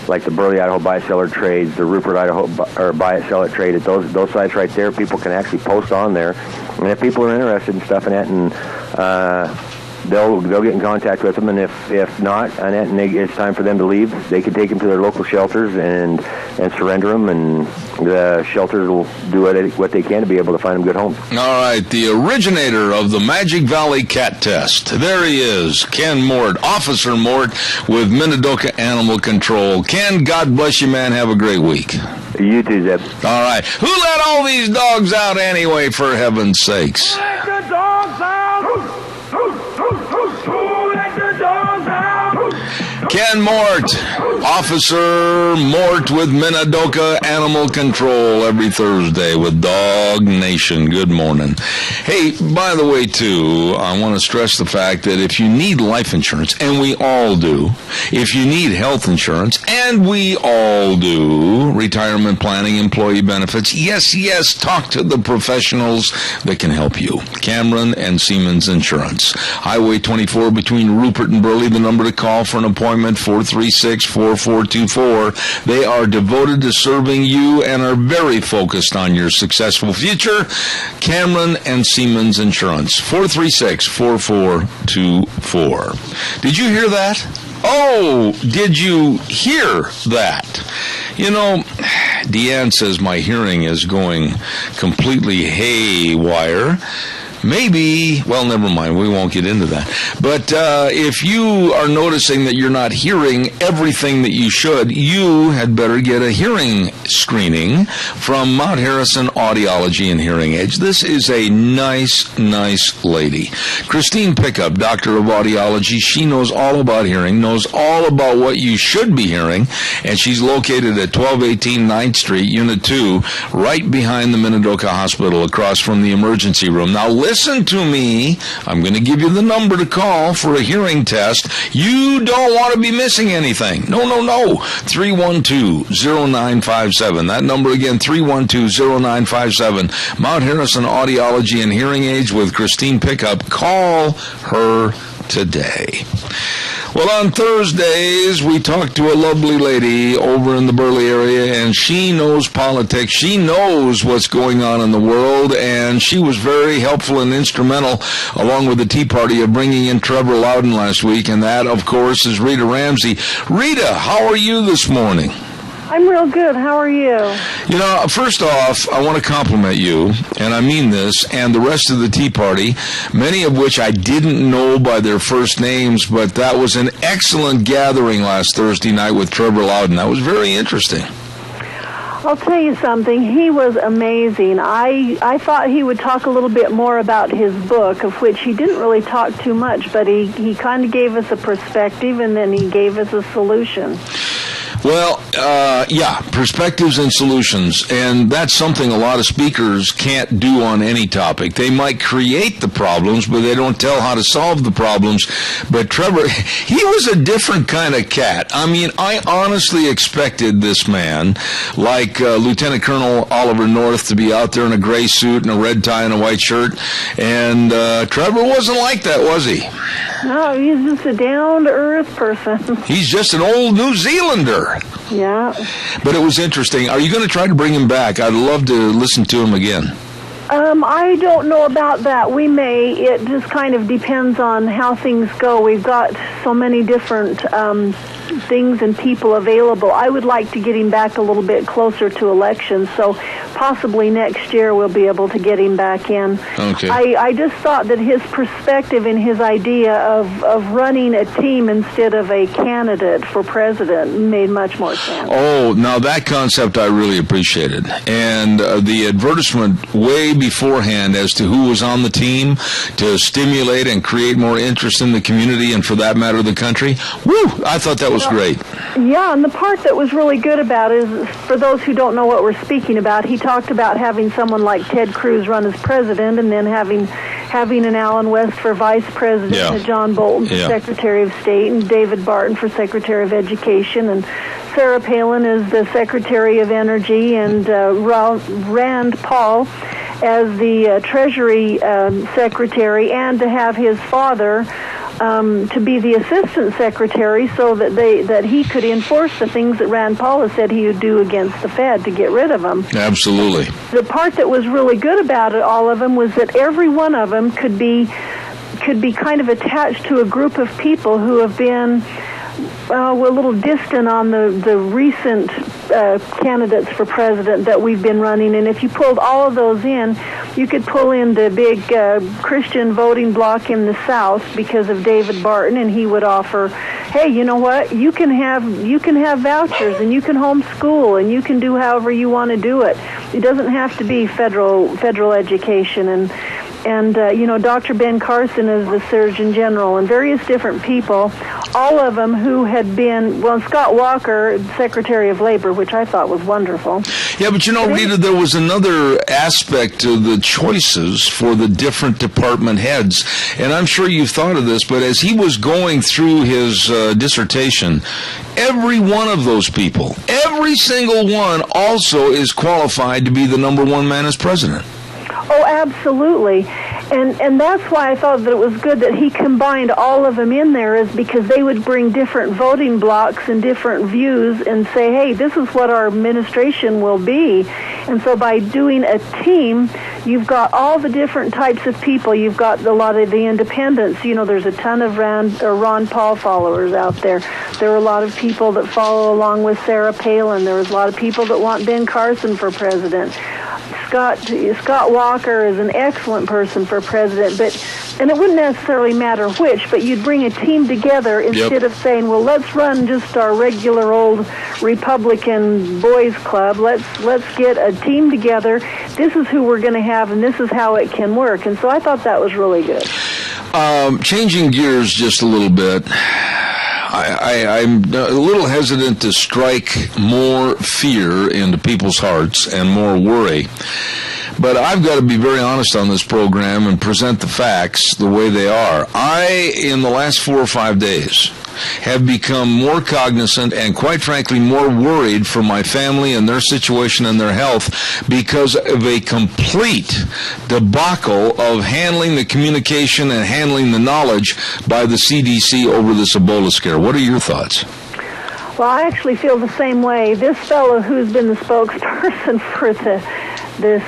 Like the Burley, Idaho Buy-Seller Trades, the Rupert, Idaho Buy-It-Sell-It Trade. Those sites right there, people can actually post on there. And if people are interested in stuff in that and they'll get in contact with them, and if not, Annette, and it's time for them to leave, they can take them to their local shelters and surrender them, and the shelters will do what they can to be able to find them good homes. All right, the originator of the Magic Valley Cat Test. There he is, Ken Mort, Officer Mort with Minidoka Animal Control. Ken, God bless you, man. Have a great week. You too, Zeb. All right. Who let all these dogs out anyway, for heaven's sakes? Who let the dogs out? Who let the dogs out? Ken Mort, Officer Mort with Minidoka Animal Control every Thursday with Dog Nation. Good morning. Hey, by the way, too, I want to stress the fact that if you need life insurance, and we all do, if you need health insurance, and we all do, retirement planning, employee benefits, yes, talk to the professionals that can help you. Cameron and Siemens Insurance. Highway 24 between Rupert and Burley, the number to call for an appointment, 436-4424. They are devoted to serving you and are very focused on your successful future. Cameron and Siemens Insurance, 436-4424. Did you hear that? Oh, did you hear that? You know, Deanne says my hearing is going completely haywire. Maybe, well, never mind, we won't get into that. But if you are noticing that you're not hearing everything that you should, you had better get a hearing screening from Mount Harrison Audiology and Hearing Aids. This is a nice lady. Christine Pickup, Doctor of Audiology. She knows all about hearing, knows all about what you should be hearing, and she's located at 1218 9th Street, Unit 2, right behind the Minidoka Hospital, across from the emergency room. Now, listen to me. I'm going to give you the number to call for a hearing test. You don't want to be missing anything. No. 312-0957. That number again, 312-0957. Mount Harrison Audiology and Hearing Aids with Christine Pickup. Call her today. Well, on Thursdays, we talk to a lovely lady over in the Burley area, and she knows politics. She knows what's going on in the world, and she was very helpful and instrumental, along with the Tea Party, of bringing in Trevor Loudon last week, and that, of course, is Rita Ramsey. Rita, how are you this morning? I'm real good. How are you? You know, first off, I want to compliment you, and I mean this, and the rest of the Tea Party, many of which I didn't know by their first names, but that was an excellent gathering last Thursday night with Trevor Loudon. That was very interesting. I'll tell you something. He was amazing. I thought he would talk a little bit more about his book, of which he didn't really talk too much, but he kind of gave us a perspective, and then he gave us a solution. Well, perspectives and solutions, and that's something a lot of speakers can't do on any topic. They might create the problems, but they don't tell how to solve the problems. But Trevor, he was a different kind of cat. I mean, I honestly expected this man, like Lieutenant Colonel Oliver North, to be out there in a gray suit and a red tie and a white shirt, and Trevor wasn't like that, was he? No, he's just a down-to-earth person. He's just an old New Zealander. Yeah. But it was interesting. Are you going to try to bring him back? I'd love to listen to him again. I don't know about that. We may. It just kind of depends on how things go. We've got so many different things and people available. I would like to get him back a little bit closer to elections, so possibly next year we'll be able to get him back in. Okay. I just thought that his perspective and his idea of running a team instead of a candidate for president made much more sense. Oh, now that concept I really appreciated. And the advertisement way beforehand as to who was on the team to stimulate and create more interest in the community and, for that matter, the country. Woo! I thought that was great. Yeah, and the part that was really good about it is, for those who don't know what we're speaking about, he talked about having someone like Ted Cruz run as president, and then having an Alan West for vice president, and John Bolton for Secretary of State, and David Barton for Secretary of Education, and Sarah Palin as the Secretary of Energy, and Rand Paul as the Treasury Secretary, and to have his father to be the Assistant Secretary, so that he could enforce the things that Rand Paul has said he would do against the Fed to get rid of them. Absolutely. The part that was really good about it, all of them, was that every one of them could be could be kind of attached to a group of people who have been a little distant on the recent candidates for president that we've been running. And if you pulled all of those in, you could pull in the big Christian voting bloc in the South because of David Barton, and he would offer, hey, you know what? You can have vouchers, and you can homeschool, and you can do however you want to do it. It doesn't have to be federal education. And Dr. Ben Carson is the Surgeon General, and various different people, all of them who had been, Scott Walker, Secretary of Labor, which I thought was wonderful. Yeah, but Rita, there was another aspect to the choices for the different department heads, and I'm sure you've thought of this, but as he was going through his dissertation, every one of those people, every single one also is qualified to be the number one man as president. Oh, absolutely. And that's why I thought that it was good that he combined all of them in there, is because they would bring different voting blocks and different views and say, hey, this is what our administration will be. And so by doing a team, you've got all the different types of people. You've got a lot of the independents. There's a ton of Ron Paul followers out there. There are a lot of people that follow along with Sarah Palin. There was a lot of people that want Ben Carson for president. Scott Walker is an excellent person for president, and it wouldn't necessarily matter which, but you'd bring a team together instead of saying, well, let's run just our regular old Republican boys club. Let's get a team together. This is who we're going to have, and this is how it can work. And so I thought that was really good. Changing gears just a little bit, I'm a little hesitant to strike more fear into people's hearts and more worry. But I've got to be very honest on this program and present the facts the way they are. In the last 4 or 5 days, have become more cognizant and, quite frankly, more worried for my family and their situation and their health because of a complete debacle of handling the communication and handling the knowledge by the CDC over this Ebola scare. What are your thoughts? Well, I actually feel the same way. This fellow who's been the spokesperson for the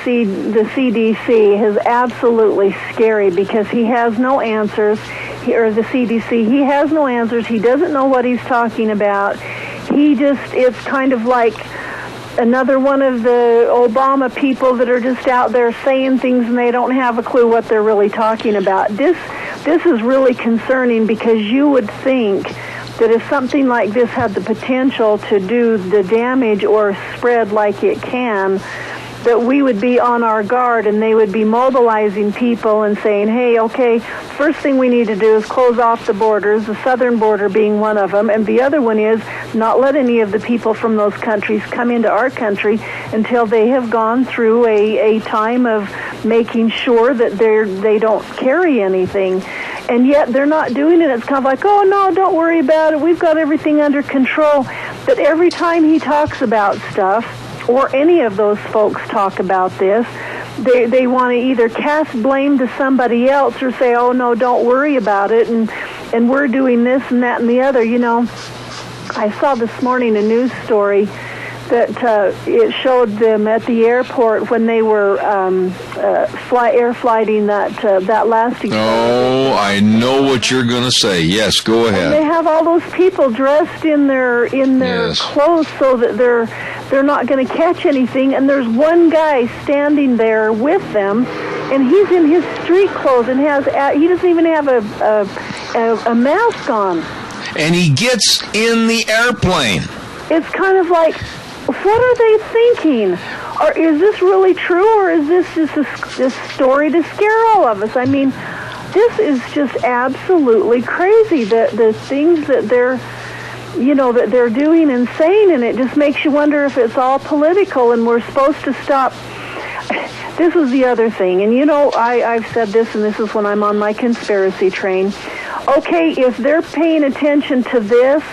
CDC is absolutely scary because he has no answers. Or the CDC, he has no answers. He doesn't know what he's talking about. It's kind of like another one of the Obama people that are just out there saying things and they don't have a clue what they're really talking about. This is really concerning because you would think that if something like this had the potential to do the damage or spread like it can, that we would be on our guard and they would be mobilizing people and saying, hey, okay, first thing we need to do is close off the borders, the southern border being one of them, and the other one is not let any of the people from those countries come into our country until they have gone through a time of making sure that they don't carry anything. And yet they're not doing it. It's kind of like, oh, no, don't worry about it. We've got everything under control. But every time he talks about stuff, or any of those folks talk about this, they want to either cast blame to somebody else or say, oh, no, don't worry about it, and we're doing this and that and the other. I saw this morning a news story that it showed them at the airport when they were air flighting that last experiment. Oh, I know what you're going to say. Yes, go ahead. And they have all those people dressed in their clothes so that they're not going to catch anything. And there's one guy standing there with them, and he's in his street clothes and he doesn't even have a mask on. And he gets in the airplane. It's kind of like, what are they thinking? Or is this really true, or is this just this story to scare all of us? I mean, this is just absolutely crazy. The things that they're doing and saying, and it just makes you wonder if it's all political and we're supposed to stop. This is the other thing, and I've said this, and this is when I'm on my conspiracy train. Okay, if they're paying attention to this,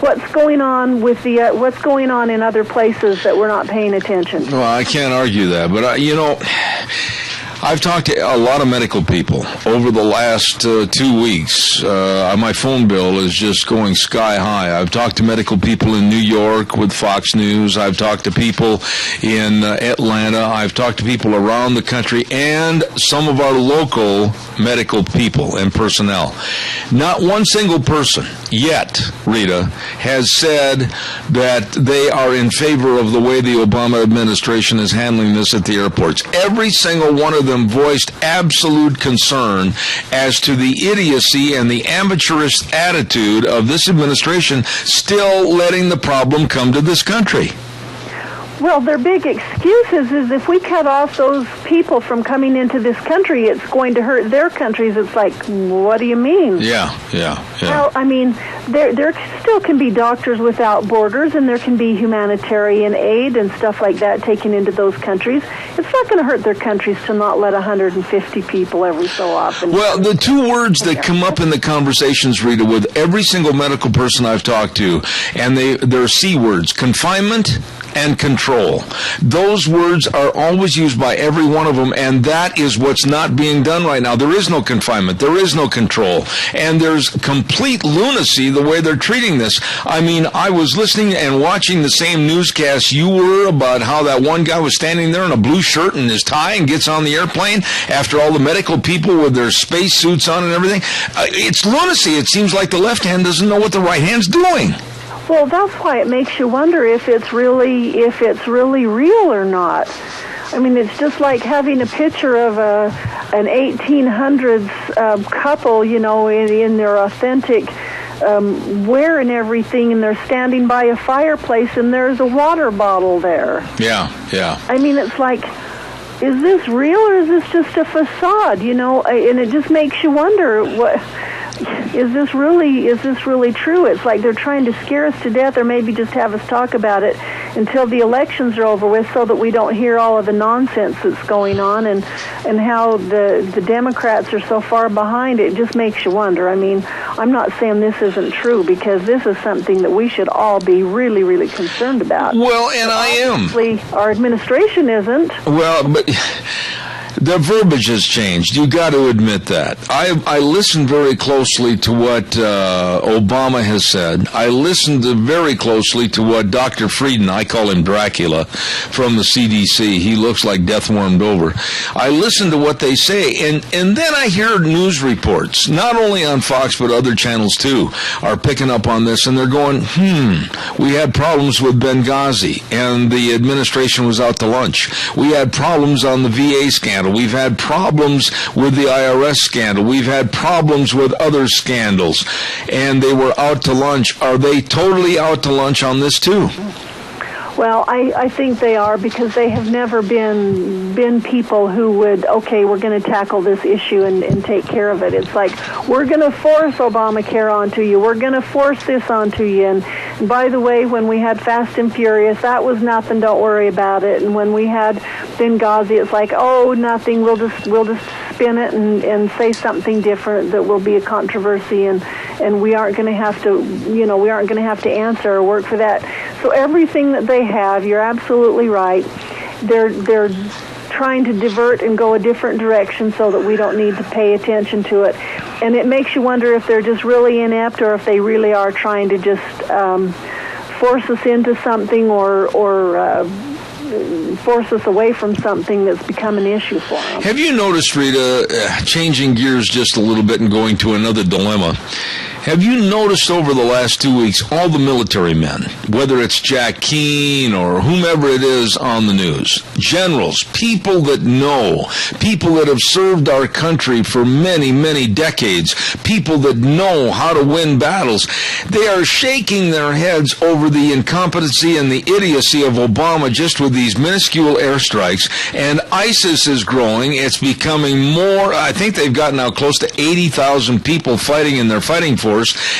what's going on what's going on in other places that we're not paying attention? Well, I can't argue that, but I've talked to a lot of medical people over the last 2 weeks. My phone bill is just going sky high. I've talked to medical people in New York with Fox News. I've talked to people in Atlanta. I've talked to people around the country and some of our local medical people and personnel. Not one single person yet, Rita, has said that they are in favor of the way the Obama administration is handling this at the airports. Every single one of them voiced absolute concern as to the idiocy and the amateurish attitude of this administration still letting the problem come to this country. Well, their big excuses is if we cut off those people from coming into this country, it's going to hurt their countries. It's like, what do you mean? Yeah. Well, I mean, there still can be doctors without borders, and there can be humanitarian aid and stuff like that taken into those countries. It's not going to hurt their countries to not let 150 people every so often. Well, the two words that come up in the conversations, Rita, with every single medical person I've talked to, and they're C words: confinement and control. Those words are always used by every one of them, and that is what's not being done right now. There is no confinement. There is no control. And there's complete lunacy the way they're treating this. I mean, I was listening and watching the same newscast you were about how that one guy was standing there in a blue shirt and his tie and gets on the airplane after all the medical people with their space suits on and everything. It's lunacy. It seems like the left hand doesn't know what the right hand's doing. Well, that's why it makes you wonder if it's really real or not. I mean, it's just like having a picture of an 1800s couple, you know, in their authentic wear and everything, and they're standing by a fireplace, and there's a water bottle there. Yeah. I mean, it's like, is this real or is this just a facade? You know, and it just makes you wonder what. Is this really true? It's like they're trying to scare us to death, or maybe just have us talk about it until the elections are over with, so that we don't hear all of the nonsense that's going on and how the Democrats are so far behind. It just makes you wonder. I mean, I'm not saying this isn't true, because this is something that we should all be really, really concerned about. Well, and I am. Obviously, our administration isn't. Well, but the verbiage has changed. You got to admit that. I listened very closely to what Obama has said. I listened very closely to what Dr. Frieden, I call him Dracula, from the CDC. He looks like death warmed over. I listened to what they say, and then I hear news reports, not only on Fox but other channels too, are picking up on this, and they're going, we had problems with Benghazi, and the administration was out to lunch. We had problems on the VA scandal. We've had problems with the IRS scandal. We've had problems with other scandals. And they were out to lunch. Are they totally out to lunch on this too? Well, I think they are, because they have never been people who would, okay, we're going to tackle this issue and take care of it. It's like, we're going to force Obamacare onto you. We're going to force this onto you. And by the way, when we had Fast and Furious, that was nothing. Don't worry about it. And when we had Benghazi, it's like, oh, nothing. We'll just spin it and say something different that will be a controversy, and we aren't going to have to, we aren't going to have to answer or work for that. So everything that they have, you're absolutely right. They're trying to divert and go a different direction so that we don't need to pay attention to it. And it makes you wonder if they're just really inept, or if they really are trying to just force us into something or force us away from something that's become an issue for them. Have you noticed, Rita, changing gears just a little bit and going to another dilemma, have you noticed over the last 2 weeks all the military men, whether it's Jack Keane or whomever it is on the news, generals, people that know, people that have served our country for many, many decades, people that know how to win battles, they are shaking their heads over the incompetency and the idiocy of Obama just with these minuscule airstrikes. And ISIS is growing. It's becoming more. I think they've got now close to 80,000 people fighting in their fighting force,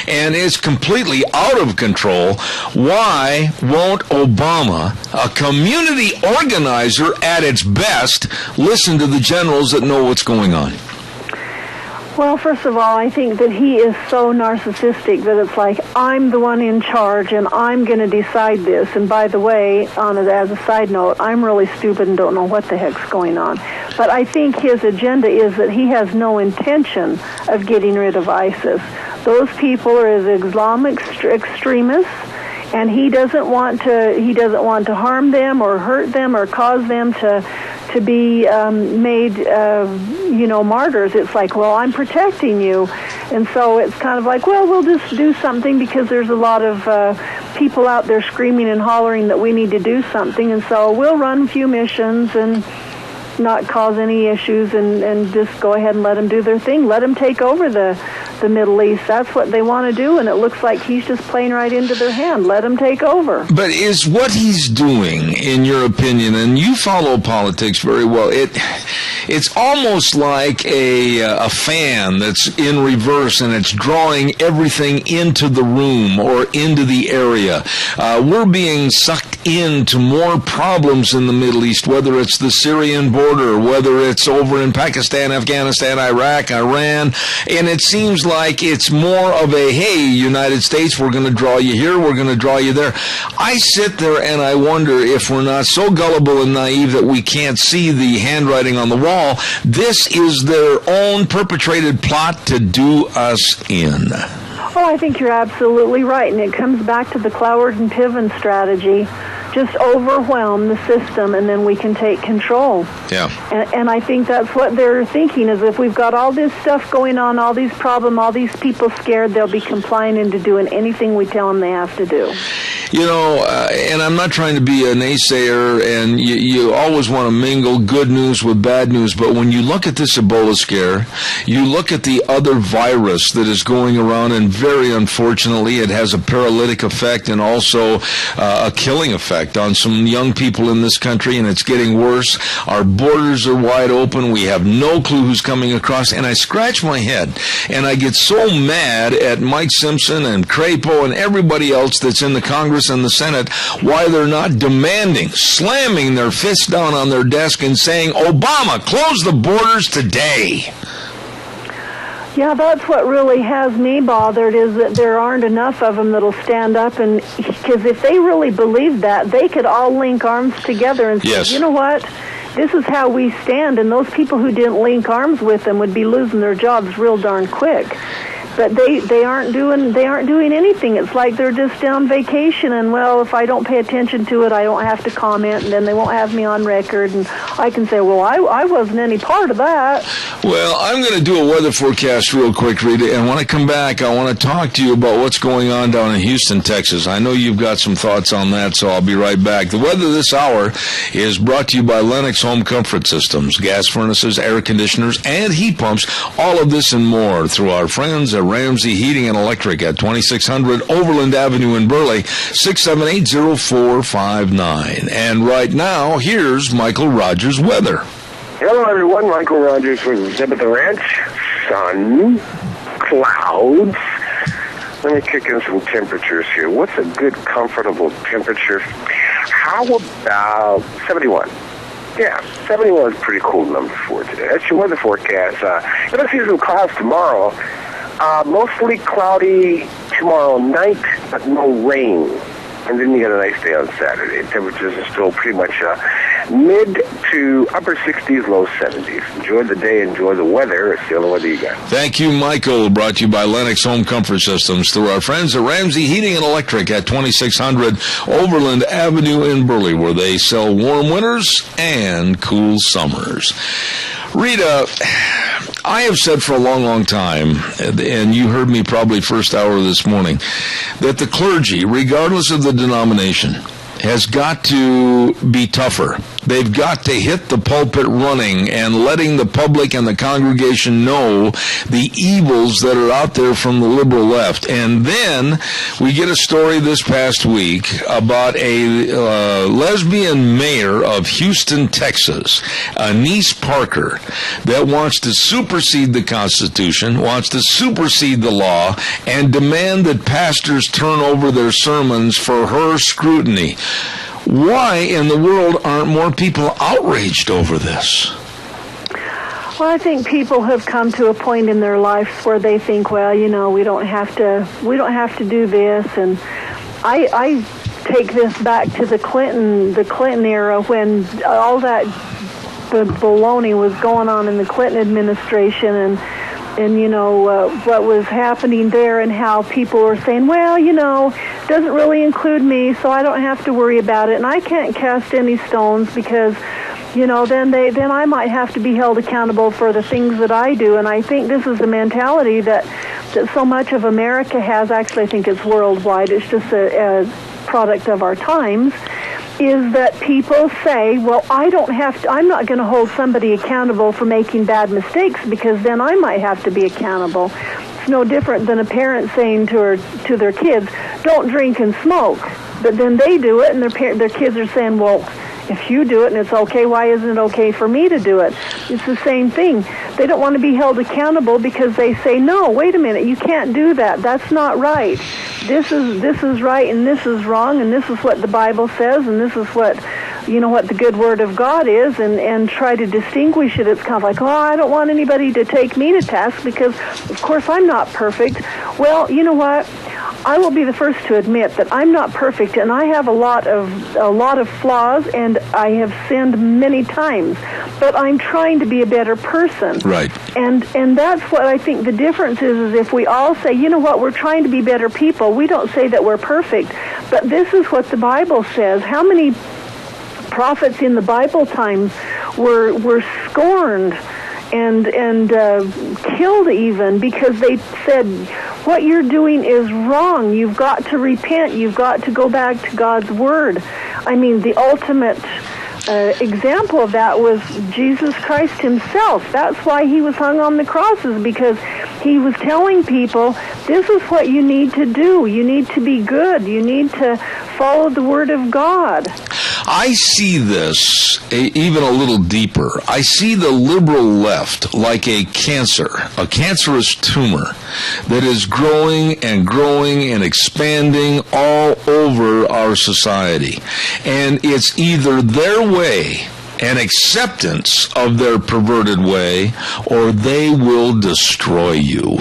and it's completely out of control. Why won't Obama, a community organizer at its best, listen to the generals that know what's going on? Well, first of all, I think that he is so narcissistic that it's like, I'm the one in charge and I'm going to decide this. And by the way, as a side note, I'm really stupid and don't know what the heck's going on. But I think his agenda is that he has no intention of getting rid of ISIS. Those people are Islamic extremists, and he doesn't want to harm them or hurt them or cause them to be made, martyrs. It's like, well, I'm protecting you. And so it's kind of like, well, we'll just do something because there's a lot of people out there screaming and hollering that we need to do something. And so we'll run a few missions and not cause any issues and just go ahead and let them do their thing. Let them take over the Middle East. That's what they want to do, and it looks like he's just playing right into their hand. Let him take over. But is what he's doing, in your opinion, and you follow politics very well, it's almost like a fan that's in reverse and it's drawing everything into the room or into the area. We're being sucked into more problems in the Middle East, whether it's the Syrian border, whether it's over in Pakistan, Afghanistan, Iraq, Iran, and it seems like it's more of a, hey, United States, we're going to draw you here, we're going to draw you there. I sit there and I wonder if we're not so gullible and naive that we can't see the handwriting on the wall. This is their own perpetrated plot to do us in. Oh, I think you're absolutely right, and it comes back to the Cloward and Piven strategy. Just overwhelm the system, and then we can take control. Yeah. And I think that's what they're thinking, is if we've got all this stuff going on, all these problems, all these people scared, they'll be complying into doing anything we tell them they have to do. You know, and I'm not trying to be a naysayer, and you always want to mingle good news with bad news, but when you look at this Ebola scare, you look at the other virus that is going around, and very unfortunately it has a paralytic effect and also a killing effect on some young people in this country, and it's getting worse. Our borders are wide open. We have no clue who's coming across, and I scratch my head, and I get so mad at Mike Simpson and Crapo and everybody else that's in the Congress and the Senate, why they're not demanding, slamming their fists down on their desk and saying, Obama, close the borders today. Yeah, that's what really has me bothered, is that there aren't enough of them that'll stand up, and because if they really believed that, they could all link arms together and say, yes, you know what, this is how we stand, and those people who didn't link arms with them would be losing their jobs real darn quick. But they aren't doing anything. It's like they're just on vacation, and well, if I don't pay attention to it, I don't have to comment, and then they won't have me on record, and I can say, well, I wasn't any part of that. Well, I'm going to do a weather forecast real quick, Rita, and when I come back, I want to talk to you about what's going on down in Houston, Texas. I know you've got some thoughts on that, so I'll be right back. The weather this hour is brought to you by Lennox Home Comfort Systems, gas furnaces, air conditioners, and heat pumps. All of this and more through our friends at Ramsey Heating and Electric at 2600 Overland Avenue in Burley, 678-0459. And right now, here's Michael Rogers' weather. Hello, everyone. Michael Rogers with Zeb at the Ranch. Sun, clouds. Let me kick in some temperatures here. What's a good, comfortable temperature? How about 71? Yeah, 71 is a pretty cool number for today. That's your weather forecast. Going to see some clouds tomorrow. Mostly cloudy tomorrow night, but no rain. And then you got a nice day on Saturday. Temperatures are still pretty much mid to upper 60s, low 70s. Enjoy the day, enjoy the weather. It's the only weather you got. Thank you, Michael. Brought to you by Lennox Home Comfort Systems through our friends at Ramsey Heating and Electric at 2600 Overland Avenue in Burley, where they sell warm winters and cool summers. Rita, I have said for a long, long time, and you heard me probably first hour this morning, that the clergy, regardless of the denomination, has got to be tougher. They've got to hit the pulpit running and letting the public and the congregation know the evils that are out there from the liberal left. And then we get a story this past week about a lesbian mayor of Houston, Texas, Anise Parker, that wants to supersede the Constitution, wants to supersede the law, and demand that pastors turn over their sermons for her scrutiny. Why in the world aren't more people outraged over this? Well, I think people have come to a point in their lives where they think, well, you know, we don't have to do this. And I take this back to the Clinton era, when all that baloney was going on in the Clinton administration, and you know what was happening there, and how people were saying, well, you know, it doesn't really include me, so I don't have to worry about it, and I can't cast any stones because, you know, then I might have to be held accountable for the things that I do. And I think this is the mentality that so much of America has. Actually, I think it's worldwide. It's just a product of our times. Is that people say, well, I'm not going to hold somebody accountable for making bad mistakes, because then I might have to be accountable. It's no different than a parent saying to their kids, don't drink and smoke. But then they do it, and their kids are saying, well, if you do it and it's okay, why isn't it okay for me to do it? It's the same thing. They don't want to be held accountable because they say, no, wait a minute, you can't do that. That's not right. This is right and this is wrong, and this is what the Bible says, and this is what, you know, what the good word of God is, and try to distinguish it. It's kind of like, oh, I don't want anybody to take me to task because, of course, I'm not perfect. Well, you know what? I will be the first to admit that I'm not perfect, and I have a lot of flaws, and I have sinned many times. But I'm trying to be a better person. Right. And that's what I think the difference is if we all say, you know what, we're trying to be better people. We don't say that we're perfect, but this is what the Bible says. How many prophets in the Bible times were scorned and killed even because they said, what you're doing is wrong. You've got to repent. You've got to go back to God's Word. I mean, the ultimate example of that was Jesus Christ himself. That's why he was hung on the crosses, because he was telling people, this is what you need to do. You need to be good. You need to follow the Word of God. I see this even a little deeper. I see the liberal left like a cancerous tumor that is growing and growing and expanding all over our society. And it's either their way, an acceptance of their perverted way, or they will destroy you.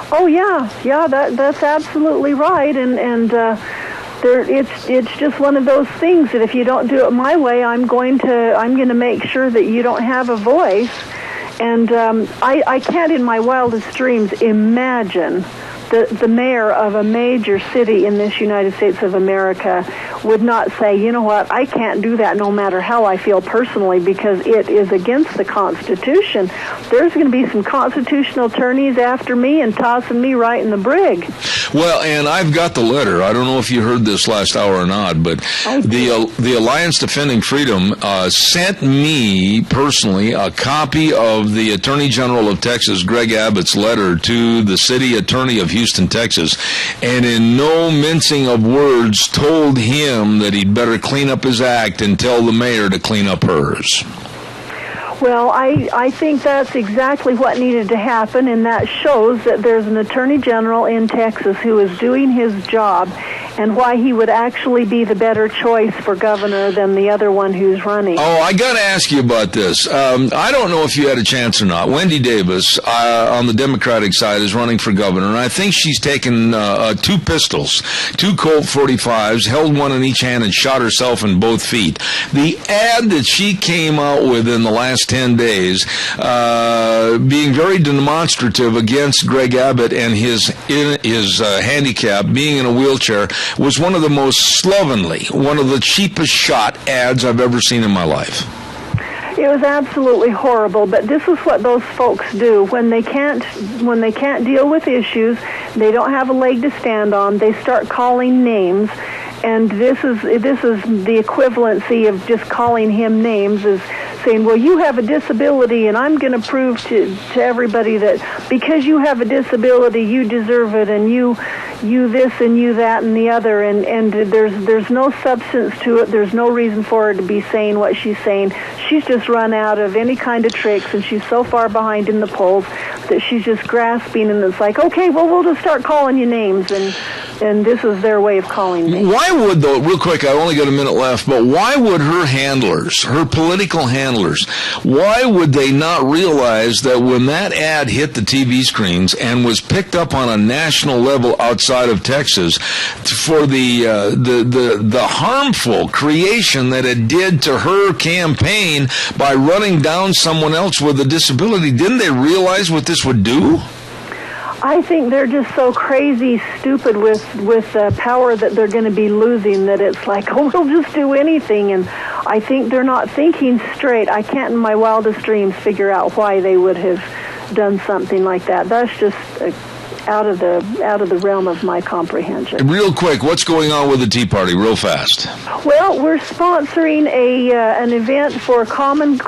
Oh yeah, that's absolutely right, and it's just one of those things that if you don't do it my way, I'm going to make sure that you don't have a voice, and I can't in my wildest dreams imagine the mayor of a major city in this United States of America would not say, you know what, I can't do that no matter how I feel personally, because it is against the Constitution. There's going to be some constitutional attorneys after me and tossing me right in the brig. Well, and I've got the letter. I don't know if you heard this last hour or not, but the Alliance Defending Freedom sent me personally a copy of the Attorney General of Texas, Greg Abbott's letter to the city attorney of Houston, Texas, and in no mincing of words told him that he'd better clean up his act and tell the mayor to clean up hers. Well, I think that's exactly what needed to happen, and that shows that there's an Attorney General in Texas who is doing his job, and why he would actually be the better choice for governor than the other one who's running. Oh, I got to ask you about this. I don't know if you had a chance or not. Wendy Davis, on the Democratic side, is running for governor, and I think she's taken 2 pistols, 2 Colt 45s, held one in each hand, and shot herself in both feet. The ad that she came out with in the last 10 days, being very demonstrative against Greg Abbott and his handicap, being in a wheelchair, was one of the most slovenly, one of the cheapest shot ads I've ever seen in my life. It was absolutely horrible, but this is what those folks do when they can't deal with issues. They don't have a leg to stand on. They start calling names, and this is the equivalency of just calling him names, is saying, well, you have a disability, and I'm going to prove to everybody that because you have a disability, you deserve it, and you you this and you that and the other, and there's no substance to it. There's no reason for her to be saying what she's saying. She's just run out of any kind of tricks, and she's so far behind in the polls that she's just grasping, and it's like, okay, well, we'll just start calling you names, and this is their way of calling me. Why would, though, real quick, I've only got a minute left, but why would her handlers, her political handlers, why would they not realize that when that ad hit the TV screens and was picked up on a national level outside of Texas for the harmful creation that it did to her campaign by running down someone else with a disability, didn't they realize what this would do? I think they're just so crazy stupid with the power that they're going to be losing that it's like, oh, we'll just do anything. And I think they're not thinking straight. I can't in my wildest dreams figure out why they would have done something like that. That's just out of the realm of my comprehension. Real quick, what's going on with the Tea Party, real fast? Well, we're sponsoring an event for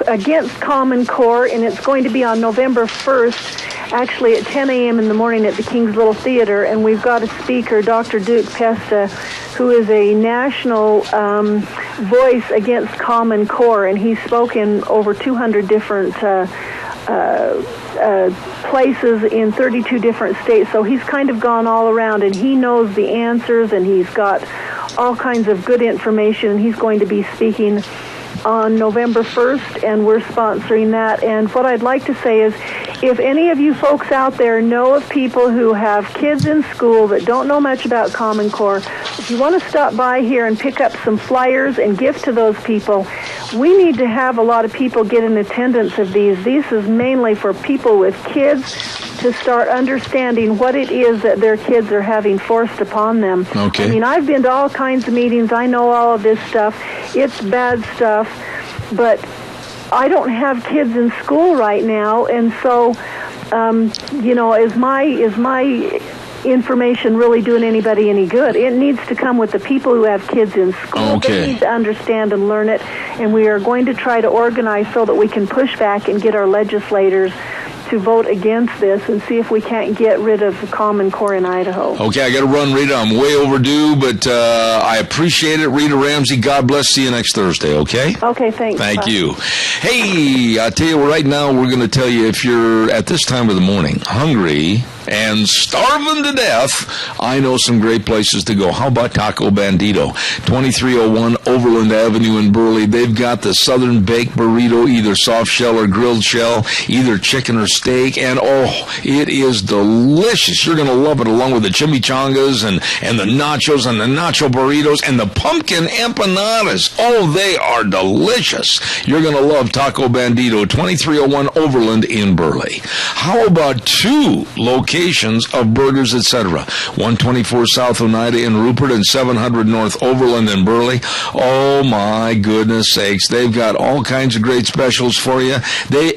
against Common Core, and it's going to be on November 1st, actually at 10 a.m. in the morning at the King's Little Theater, and we've got a speaker, Dr. Duke Pesta, who is a national voice against Common Core, and he's spoken over 200 different places in 32 different states, so he's kind of gone all around, and he knows the answers, and he's got all kinds of good information, and he's going to be speaking on November 1st, and we're sponsoring that. And what I'd like to say is, if any of you folks out there know of people who have kids in school that don't know much about Common Core, if you want to stop by here and pick up some flyers and give to those people, we need to have a lot of people get in attendance of these. This is mainly for people with kids to start understanding what it is that their kids are having forced upon them. Okay. I mean, I've been to all kinds of meetings. I know all of this stuff. It's bad stuff, but I don't have kids in school right now, and so, is my information really doing anybody any good? It needs to come with the people who have kids in school. Okay. They need to understand and learn it, and we are going to try to organize so that we can push back and get our legislators to vote against this and see if we can't get rid of the Common Core in Idaho. Okay, I got to run, Rita. I'm way overdue, but I appreciate it. Rita Ramsey, God bless. See you next Thursday, okay? Okay, thanks. Thank Bye. you. Hey, I tell you, right now we're going to tell you, if you're at this time of the morning hungry and starving to death, I know some great places to go. How about Taco Bandito? 2301 Overland Avenue in Burley. They've got the Southern Baked Burrito, either soft shell or grilled shell, either chicken or steak, and it is delicious. You're going to love it, along with the chimichangas and the nachos and the nacho burritos and the pumpkin empanadas. Oh, they are delicious. You're going to love Taco Bandito, 2301 Overland in Burley. How about two locations of Burgers, etc.? 124 South Oneida in Rupert and 700 North Overland in Burley. Oh my goodness sakes, they've got all kinds of great specials for you.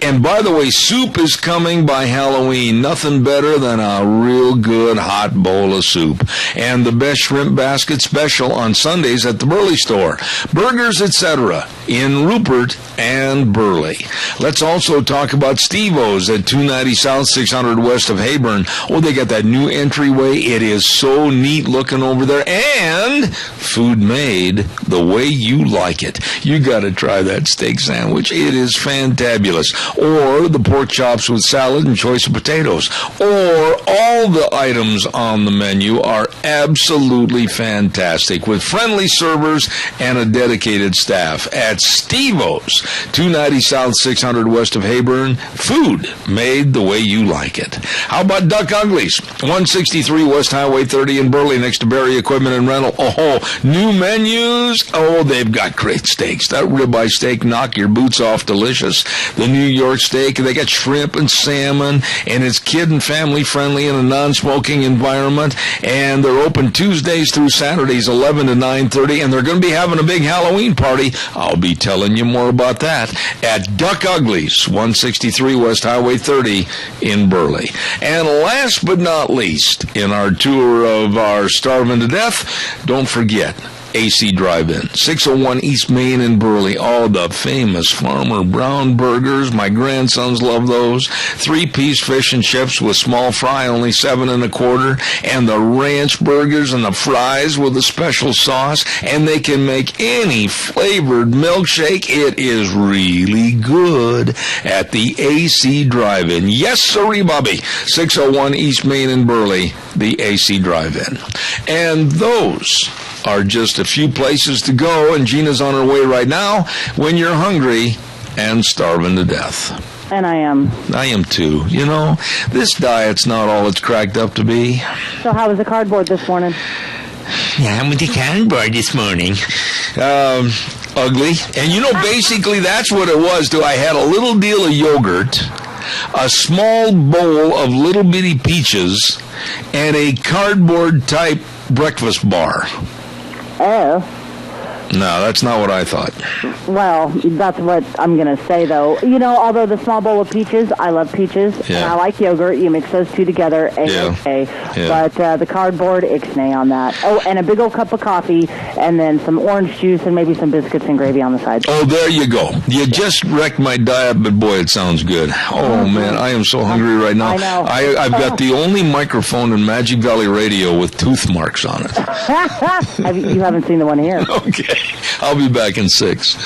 And by the way, soup is coming by Halloween. Nothing better than a real good hot bowl of soup. And the best shrimp basket special on Sundays at the Burley store. Burgers, etc. in Rupert and Burley. Let's also talk about Steve-O's at 290 South, 600 West of Hayburn. Oh, they got that new entryway. It is so neat looking over there. And food made the way you like it. You got to try that steak sandwich. It is fantabulous. Or the pork chops with salad and choice of potatoes. Or all the items on the menu are absolutely fantastic, with friendly servers and a dedicated staff at Steve-O's, 290 South, 600 West of Hayburn. Food made the way you like it. How about Duck Uglies, 163 West Highway 30 in Burley, next to Berry Equipment and Rental. Oh, new menus. Oh, they've got great steaks. That ribeye steak, knock your boots off, delicious. The New York steak, they got shrimp and salmon, and it's kid and family friendly in a non-smoking environment. And they're open Tuesdays through Saturdays, 11 to 9:30, and they're going to be having a big Halloween party. I'll be telling you more about that at Duck Uglies, 163 West Highway 30 in Burley. And last but not least, in our tour of our Starving to Death, don't forget, AC Drive-In, 601 East Main in Burley. Oh, the famous Farmer Brown burgers. My grandsons love those. 3-piece fish and chips with small fry, only $7.25, and the ranch burgers and the fries with a special sauce, and they can make any flavored milkshake. It is really good at the AC Drive-In. Yes, sirree, Bobby. 601 East Main in Burley, the AC Drive-In. And those are just a few places to go, and Gina's on her way right now when you're hungry and starving to death. And I am. I am too. You know, this diet's not all it's cracked up to be. So how was the cardboard this morning? Yeah, I went to cardboard this morning. Ugly. And you know, basically that's what it was, too. I had a little deal of yogurt, a small bowl of little bitty peaches, and a cardboard-type breakfast bar. Oh. No, that's not what I thought. Well, that's what I'm going to say, though. You know, although the small bowl of peaches, I love peaches, and I like yogurt. You mix those two together, A-OK. Yeah. But the cardboard, ixnay on that. Oh, and a big old cup of coffee, and then some orange juice, and maybe some biscuits and gravy on the side. Oh, there you go. You just wrecked my diet, but boy, it sounds good. Oh, man, I am so hungry right now. I know. I've got the only microphone in Magic Valley Radio with tooth marks on it. You haven't seen the one here. Okay. I'll be back in 6.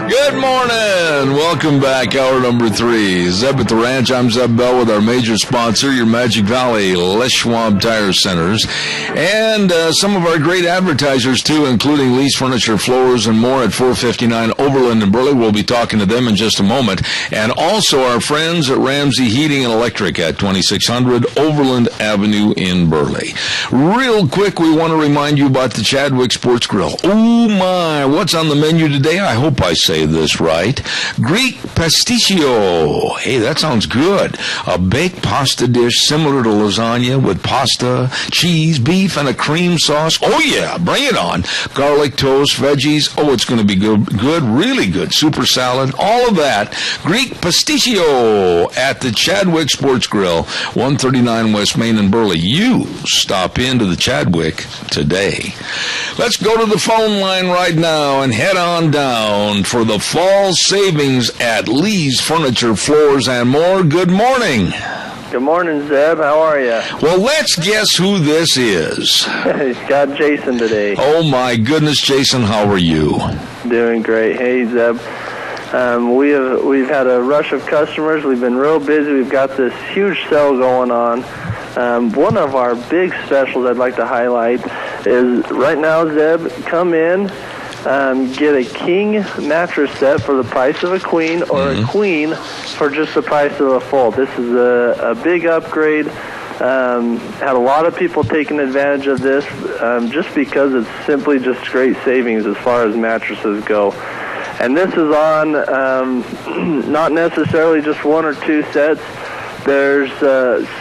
Good morning. Welcome back. Hour number 3. Zeb at the Ranch. I'm Zeb Bell with our major sponsor, your Magic Valley Les Schwab Tire Centers. And some of our great advertisers, too, including Lee's Furniture, Floors, and more at 459 Overland in Burley. We'll be talking to them in just a moment. And also our friends at Ramsey Heating and Electric at 2600 Overland Avenue in Burley. Real quick, we want to remind you about the Chadwick Sports Grill. Oh, my. What's on the menu today? I hope I say this right. Greek pasticcio. Hey, that sounds good. A baked pasta dish similar to lasagna with pasta, cheese, beef, and a cream sauce. Oh, yeah, bring it on. Garlic toast, veggies. Oh, it's going to be good, really good. Super salad, all of that. Greek pasticcio at the Chadwick Sports Grill, 139 West Main in Burley. You stop into the Chadwick today. Let's go to the phone line right now and head on down for the fall savings at Lee's Furniture, Floors, and more. Good morning. Good morning, Zeb. How are you? Well, let's guess who this is. It's got Jason today. Oh, my goodness, Jason, how are you? Doing great. Hey, Zeb. We've had a rush of customers. We've been real busy. We've got this huge sale going on. One of our big specials I'd like to highlight is right now, Zeb, come in, get a king mattress set for the price of a queen, or a queen for just the price of a full. This is a big upgrade. Had a lot of people taking advantage of this just because it's simply just great savings as far as mattresses go. And this is on not necessarily just one or two sets. There's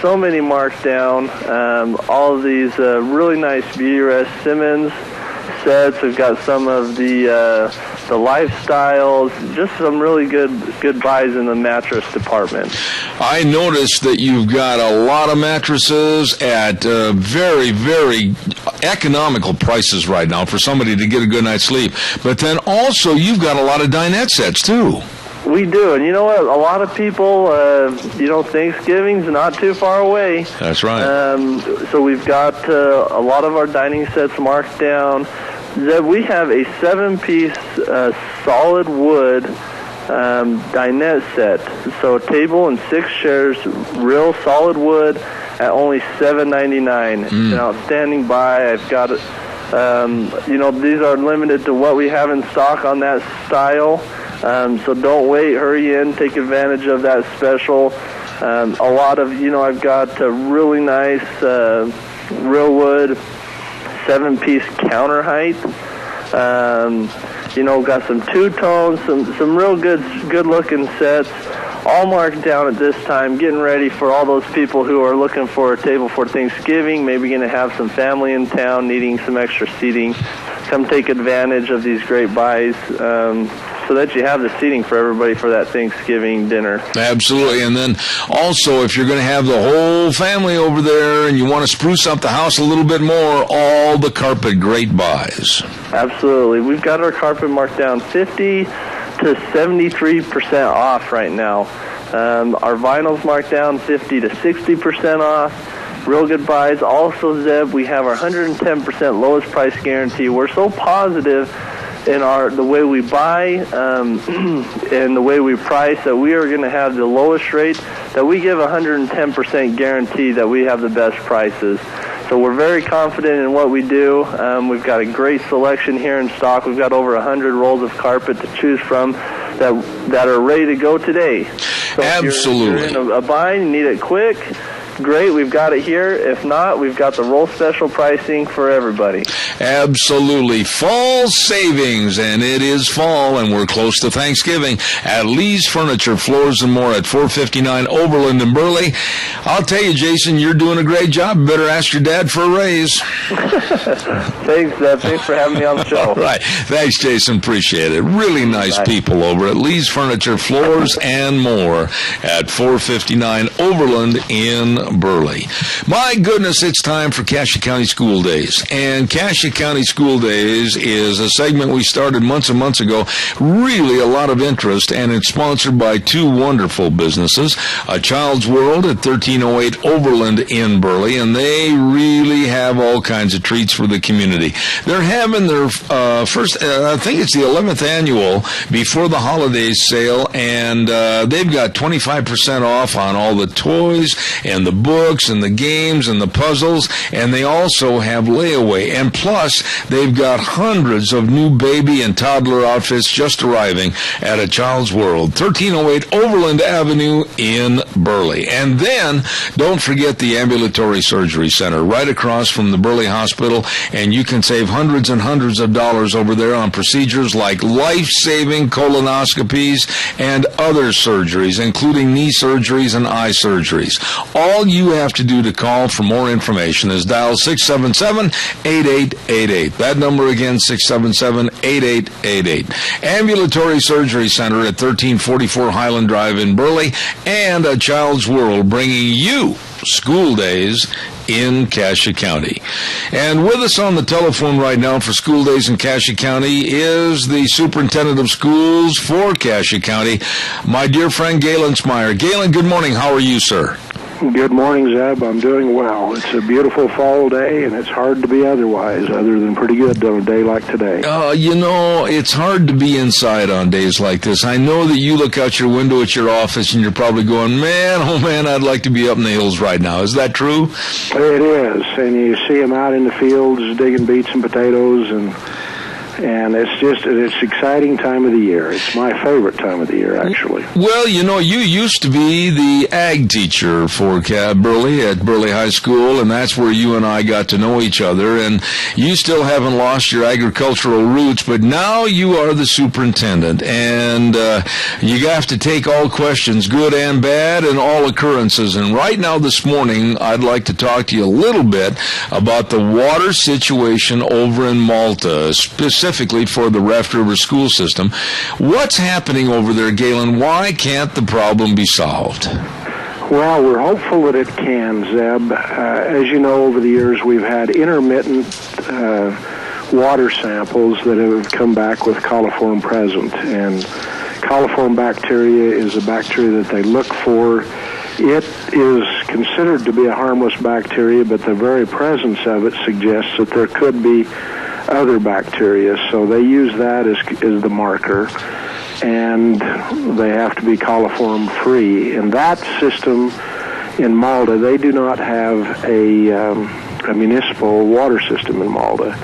so many marked down. All of these really nice Beautyrest Simmons sets. We've got some of the lifestyles. Just some really good buys in the mattress department. I noticed that you've got a lot of mattresses at very, very economical prices right now for somebody to get a good night's sleep. But then also you've got a lot of dinette sets too. We do, and you know what? A lot of people, Thanksgiving's not too far away. That's right. So we've got a lot of our dining sets marked down. We have a 7-piece solid wood dinette set. So a table and 6 chairs, real solid wood, at only $7.99. It's an outstanding buy. I've got it. These are limited to what we have in stock on that style. So don't wait, hurry in, take advantage of that special. A lot of, I've got a really nice real wood 7-piece counter height. Got some two-tones, some real good-looking sets, all marked down at this time, getting ready for all those people who are looking for a table for Thanksgiving, maybe going to have some family in town, needing some extra seating. Come take advantage of these great buys. so that you have the seating for everybody for that Thanksgiving dinner. Absolutely. And then also, if you're going to have the whole family over there and you want to spruce up the house a little bit more, all the carpet great buys. Absolutely. We've got our carpet marked down 50 to 73% off right now. Our vinyl's marked down 50 to 60% off. Real good buys. Also, Zeb, we have our 110% lowest price guarantee. We're so positive in the way we buy and the way we price that we are going to have the lowest rate, that we give 110% guarantee that we have the best prices. So we're very confident in what we do. We've got a great selection here in stock. We've got over 100 rolls of carpet to choose from that are ready to go today. So absolutely. If you're in a bind, you need it quick, great, we've got it here. If not, we've got the roll special pricing for everybody. Absolutely. Fall savings, and it is fall, and we're close to Thanksgiving at Lee's Furniture, Floors and More at 459 Overland in Burley. I'll tell you, Jason, you're doing a great job. You better ask your dad for a raise. Thanks, Dad. Thanks for having me on the show. All right. Thanks, Jason. Appreciate it. Really nice people over at Lee's Furniture, Floors and More at 459 Overland in Burley. My goodness, it's time for Cassia County School Days. And Cassia County School Days is a segment we started months and months ago. Really a lot of interest, and it's sponsored by two wonderful businesses, A Child's World at 1308 Overland in Burley, and they really have all kinds of treats for the community. They're having their first, I think it's the 11th annual Before the Holidays sale, and they've got 25% off on all the toys and the books and the games and the puzzles, and they also have layaway. And plus, they've got hundreds of new baby and toddler outfits just arriving at A Child's World, 1308 Overland Avenue in Burley. And then, don't forget the Ambulatory Surgery Center right across from the Burley Hospital, and you can save hundreds and hundreds of dollars over there on procedures like life-saving colonoscopies and other surgeries, including knee surgeries and eye surgeries. All you have to do to call for more information is dial 677-8888. That number again, 677-8888. Ambulatory Surgery Center at 1344 Highland Drive in Burley, and A Child's World, bringing you School Days in Cassia County. And with us on the telephone right now for School Days in Cassia County is the Superintendent of Schools for Cassia County, my dear friend Galen Smyer. Galen, good morning. How are you, sir? Good morning, Zeb. I'm doing well. It's a beautiful fall day, and it's hard to be otherwise, other than pretty good on a day like today. You know, it's hard to be inside on days like this. I know that you look out your window at your office, and you're probably going, man, oh man, I'd like to be up in the hills right now. Is that true? It is, and you see them out in the fields digging beets and potatoes, and it's an exciting time of the year. It's my favorite time of the year, actually. Well, you know, you used to be the ag teacher for Burley at Burley High School, and that's where you and I got to know each other, and you still haven't lost your agricultural roots, but now you are the superintendent, and you have to take all questions, good and bad, and all occurrences. And right now this morning, I'd like to talk to you a little bit about the water situation over in Malta, specifically for the Raft River school system. What's happening over there, Galen? Why can't the problem be solved? Well, we're hopeful that it can, Zeb. As you know, over the years, we've had intermittent water samples that have come back with coliform present. And coliform bacteria is a bacteria that they look for. It is considered to be a harmless bacteria, but the very presence of it suggests that there could be other bacteria, so they use that as the marker, and they have to be coliform free. In that system in Malta, they do not have a municipal water system in Malta,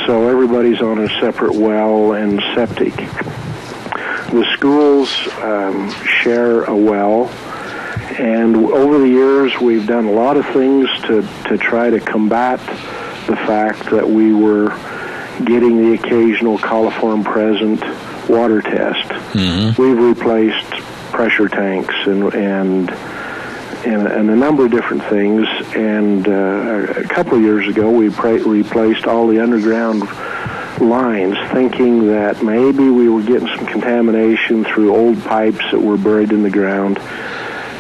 so everybody's on a separate well and septic. The schools share a well, and over the years we've done a lot of things to try to combat the fact that we were getting the occasional coliform present water test. Mm-hmm. We've replaced pressure tanks and a number of different things. And a couple of years ago, we replaced all the underground lines, thinking that maybe we were getting some contamination through old pipes that were buried in the ground.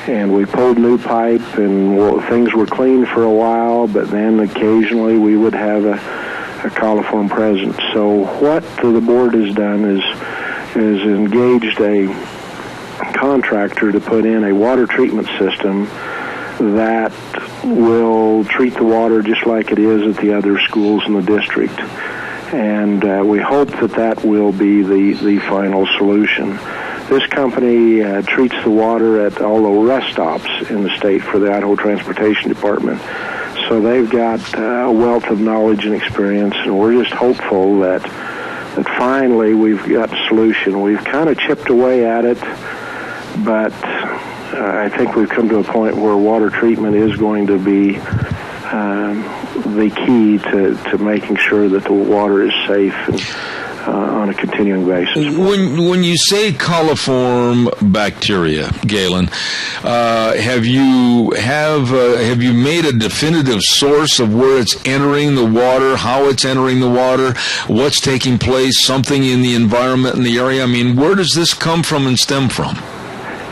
And we pulled new pipe, and things were clean for a while, but then occasionally we would have a coliform presence. So what the board has done is engaged a contractor to put in a water treatment system that will treat the water just like it is at the other schools in the district. And we hope that will be the final solution. This company treats the water at all the rest stops in the state for the Idaho Transportation Department. So they've got a wealth of knowledge and experience, and we're just hopeful that finally we've got a solution. We've kind of chipped away at it, but I think we've come to a point where water treatment is going to be the key to making sure that the water is safe and on a continuing basis. When you say coliform bacteria, Galen, have you made a definitive source of where it's entering the water, how it's entering the water, what's taking place, something in the environment in the area? I mean, where does this come from and stem from?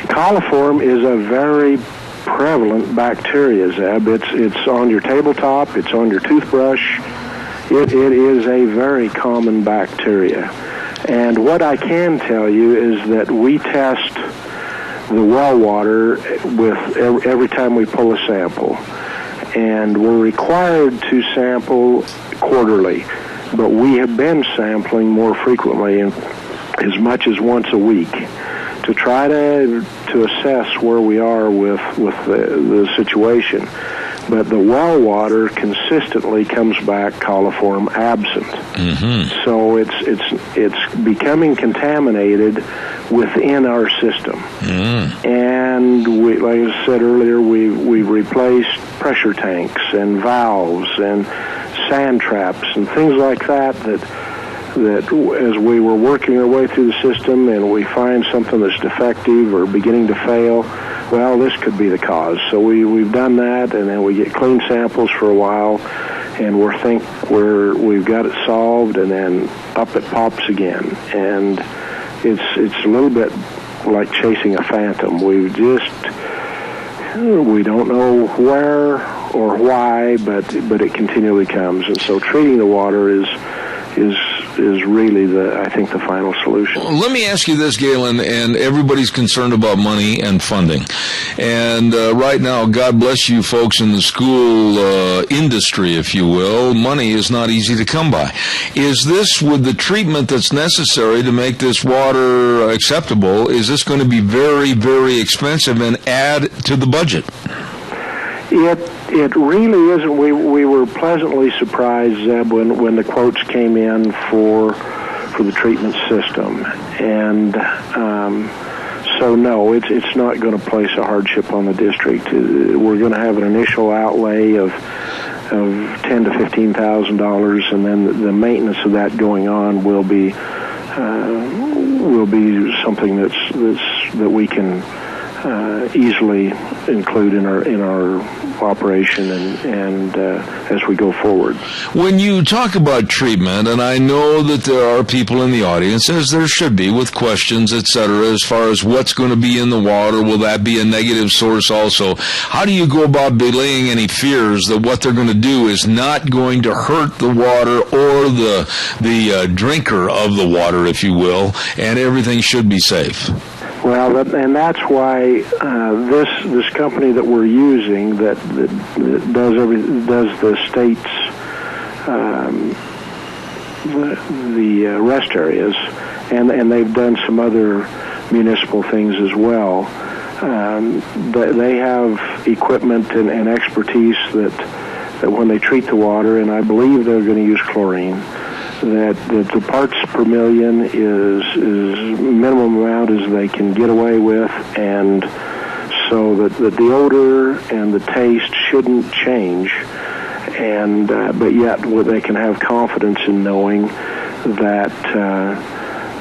Coliform is a very prevalent bacteria, Zeb. It's on your tabletop, it's on your toothbrush. It is a very common bacteria. And what I can tell you is that we test the well water with every time we pull a sample. And we're required to sample quarterly, but we have been sampling more frequently, as much as once a week, to try to assess where we are with the situation. But the well water consistently comes back coliform absent. Mm-hmm. So it's becoming contaminated within our system. Mm. And we, like I said earlier, we've replaced pressure tanks and valves and sand traps and things like that as we were working our way through the system and we find something that's defective or beginning to fail, well, this could be the cause. So we've done that, and then we get clean samples for a while, and we've got it solved, and then up it pops again. And it's a little bit like chasing a phantom. We don't know where or why, but it continually comes. And so treating the water is really I think the final solution. Let me ask you this, Galen, and everybody's concerned about money and funding. And right now, God bless you folks in the school industry, if you will, money is not easy to come by. Is this, with the treatment that's necessary to make this water acceptable, is this going to be very, very expensive and add to the budget? It really isn't. We were pleasantly surprised, Zeb, when the quotes came in for the treatment system, and so no, it's not going to place a hardship on the district. We're going to have an initial outlay of $10,000 to $15,000, and then the maintenance of that going on will be something that we can easily include in our operation and as we go forward. When you talk about treatment, and I know that there are people in the audience, as there should be, with questions, etc., as far as what's going to be in the water, will that be a negative source also? How do you go about belaying any fears that what they're going to do is not going to hurt the water or the drinker of the water, if you will, and everything should be safe? Well, and that's why this company that we're using that does the state's the rest areas, and they've done some other municipal things as well. They have equipment and expertise that when they treat the water, and I believe they're going to use chlorine, that the parts per million is minimum amount as they can get away with, and so that the odor and the taste shouldn't change, and but yet they can have confidence in knowing that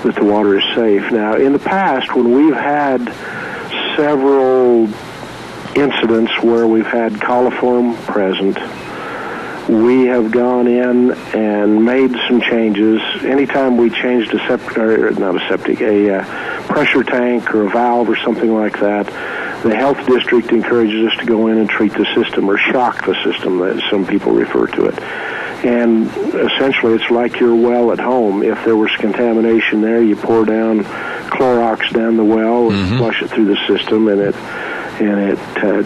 the water is safe. Now, in the past, when we've had several incidents where we've had coliform present, we have gone in and made some changes. Anytime we changed a pressure tank or a valve or something like that, the health district encourages us to go in and treat the system, or shock the system, that some people refer to it. And essentially, it's like your well at home. If there was contamination there, you pour down Clorox down the well and flush it through the system, and it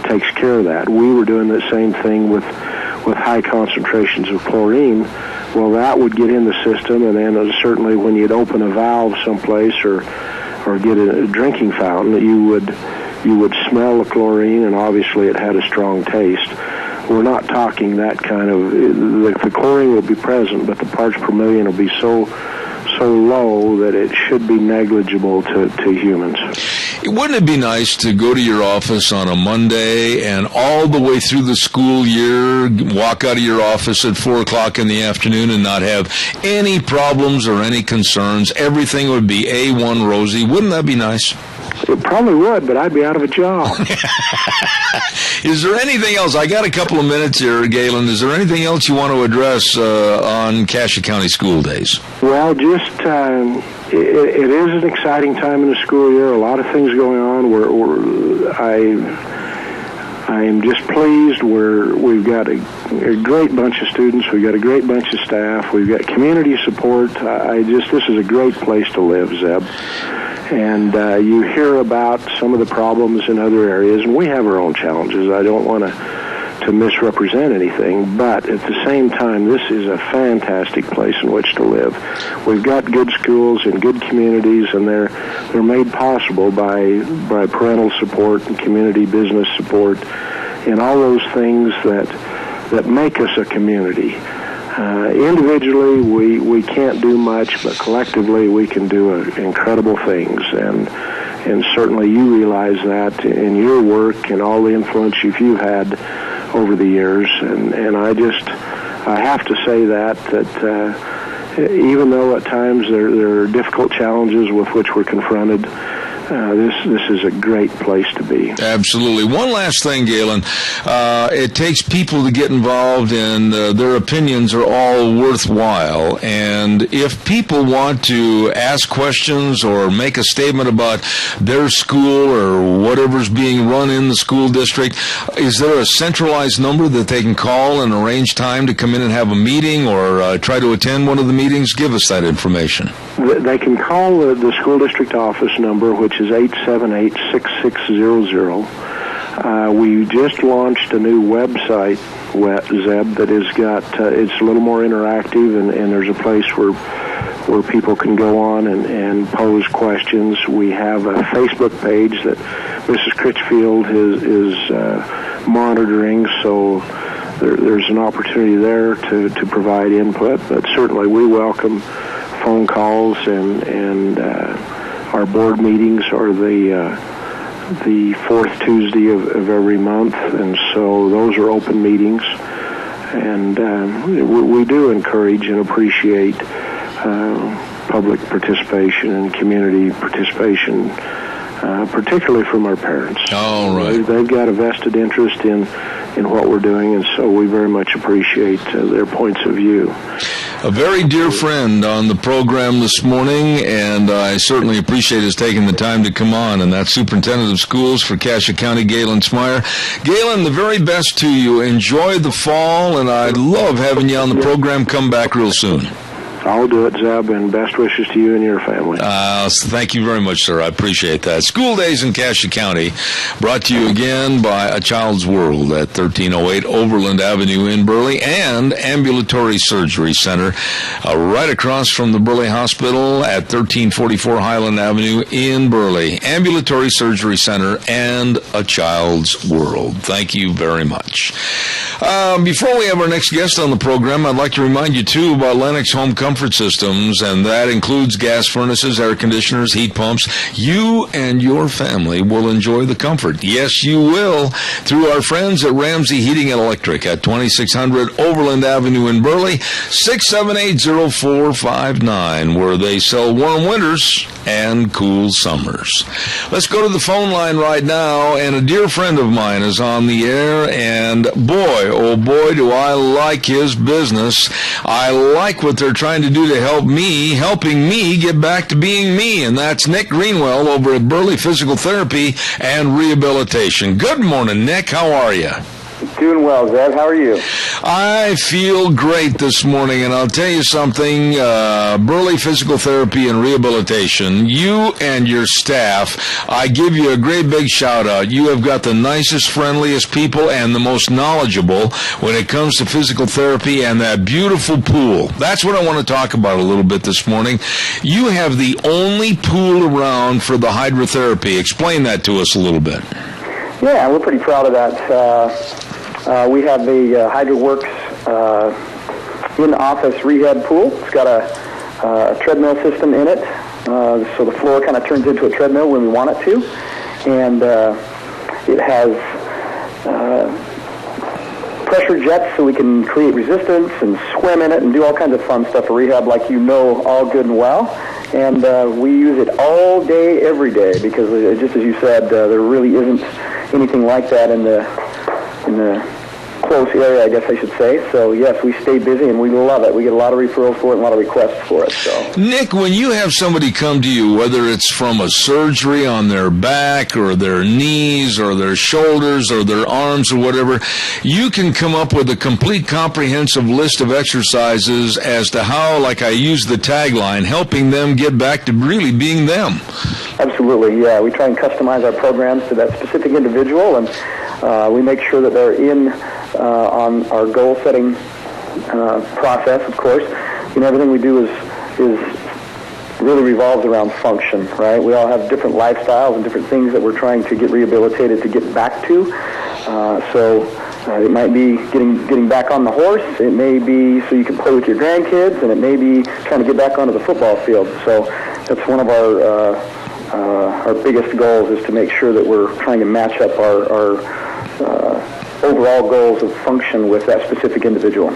takes care of that. We were doing the same thing with high concentrations of chlorine. Well, that would get in the system, and then certainly when you'd open a valve someplace or get a drinking fountain, you would smell the chlorine, and obviously it had a strong taste. We're not talking that kind of, the chlorine will be present, but the parts per million will be so low that it should be negligible to humans. Wouldn't it be nice to go to your office on a Monday and all the way through the school year walk out of your office at 4 o'clock in the afternoon and not have any problems or any concerns? Everything would be A1 rosy. Wouldn't that be nice? It probably would, but I'd be out of a job. Is there anything else? I got a couple of minutes here, Galen. Is there anything else you want to address on Cassia County school days? Well, just it is an exciting time in the school year. A lot of things going on. I am just pleased. We've got a great bunch of students. We've got a great bunch of staff. We've got community support. This is a great place to live, Zeb. And you hear about some of the problems in other areas, and we have our own challenges. I don't want to misrepresent anything, but at the same time, this is a fantastic place in which to live. We've got good schools and good communities, and they're made possible by parental support and community business support and all those things that make us a community. Individually, we can't do much, but collectively we can do incredible things, and certainly you realize that in your work and all the influence you've had over the years, and I have to say that even though at times there are difficult challenges with which we're confronted, this is a great place to be. Absolutely. One last thing, Galen. It takes people to get involved, and their opinions are all worthwhile. And if people want to ask questions or make a statement about their school or whatever's being run in the school district, is there a centralized number that they can call and arrange time to come in and have a meeting or try to attend one of the meetings? Give us that information. They can call the school district office number, which is 878-6600. We just launched a new website, Zeb, that has got, it's a little more interactive, and there's a place where people can go on and pose questions. We have a Facebook page that Mrs. Critchfield is monitoring, so there's an opportunity there to provide input, but certainly we welcome phone calls, and our board meetings are the fourth Tuesday of every month, and so those are open meetings. And we do encourage and appreciate public participation and community participation, particularly from our parents. All right. They've got a vested interest in what we're doing, and so we very much appreciate their points of view. A very dear friend on the program this morning, and I certainly appreciate his taking the time to come on, and that's Superintendent of Schools for Cassia County, Galen Smyer. Galen, the very best to you. Enjoy the fall, and I love having you on the program. Come back real soon. I'll do it, Zeb, and best wishes to you and your family. Thank you very much, sir. I appreciate that. School Days in Cassia County, brought to you again by A Child's World at 1308 Overland Avenue in Burley, and Ambulatory Surgery Center right across from the Burley Hospital at 1344 Highland Avenue in Burley. Ambulatory Surgery Center and A Child's World. Thank you very much. Before we have our next guest on the program, I'd like to remind you, too, about Lennox Home Comfort Systems, and that includes gas furnaces, air conditioners, heat pumps. You and your family will enjoy the comfort. Yes, you will, through our friends at Ramsey Heating and Electric at 2600 Overland Avenue in Burley, 678-0459, where they sell warm winters and cool summers. Let's go to the phone line right now, and a dear friend of mine is on the air, and boy, oh boy, do I like his business. I like what they're trying to do to helping me get back to being me. And that's Nick Greenwell over at Burley Physical Therapy and Rehabilitation. Good morning, Nick. How are you? Doing well, Zeb. How are you? I feel great this morning, and I'll tell you something, Burley Physical Therapy and Rehabilitation, you and your staff, I give you a great big shout-out. You have got the nicest, friendliest people and the most knowledgeable when it comes to physical therapy and that beautiful pool. That's what I want to talk about a little bit this morning. You have the only pool around for the hydrotherapy. Explain that to us a little bit. Yeah, we're pretty proud of that. We have the HydroWorks in-office rehab pool. It's got a treadmill system in it, so the floor kind of turns into a treadmill when we want it to. And it has pressure jets so we can create resistance and swim in it and do all kinds of fun stuff for rehab like you know all good and well. And we use it all day, every day, because just as you said, there really isn't anything like that in the close area, I guess I should say. So, yes, we stay busy, and we love it. We get a lot of referrals for it and a lot of requests for it. So, Nick, when you have somebody come to you, whether it's from a surgery on their back or their knees or their shoulders or their arms or whatever, you can come up with a complete comprehensive list of exercises as to how, like I use the tagline, helping them get back to really being them. Absolutely, yeah. We try and customize our programs to that specific individual, and we make sure that they're in on our goal-setting process, of course. You know, everything we do is really revolves around function, right? We all have different lifestyles and different things that we're trying to get rehabilitated to get back to. It might be getting back on the horse. It may be so you can play with your grandkids, and it may be trying to get back onto the football field. So that's one of our biggest goals, is to make sure that we're trying to match up our overall goals of function with that specific individual.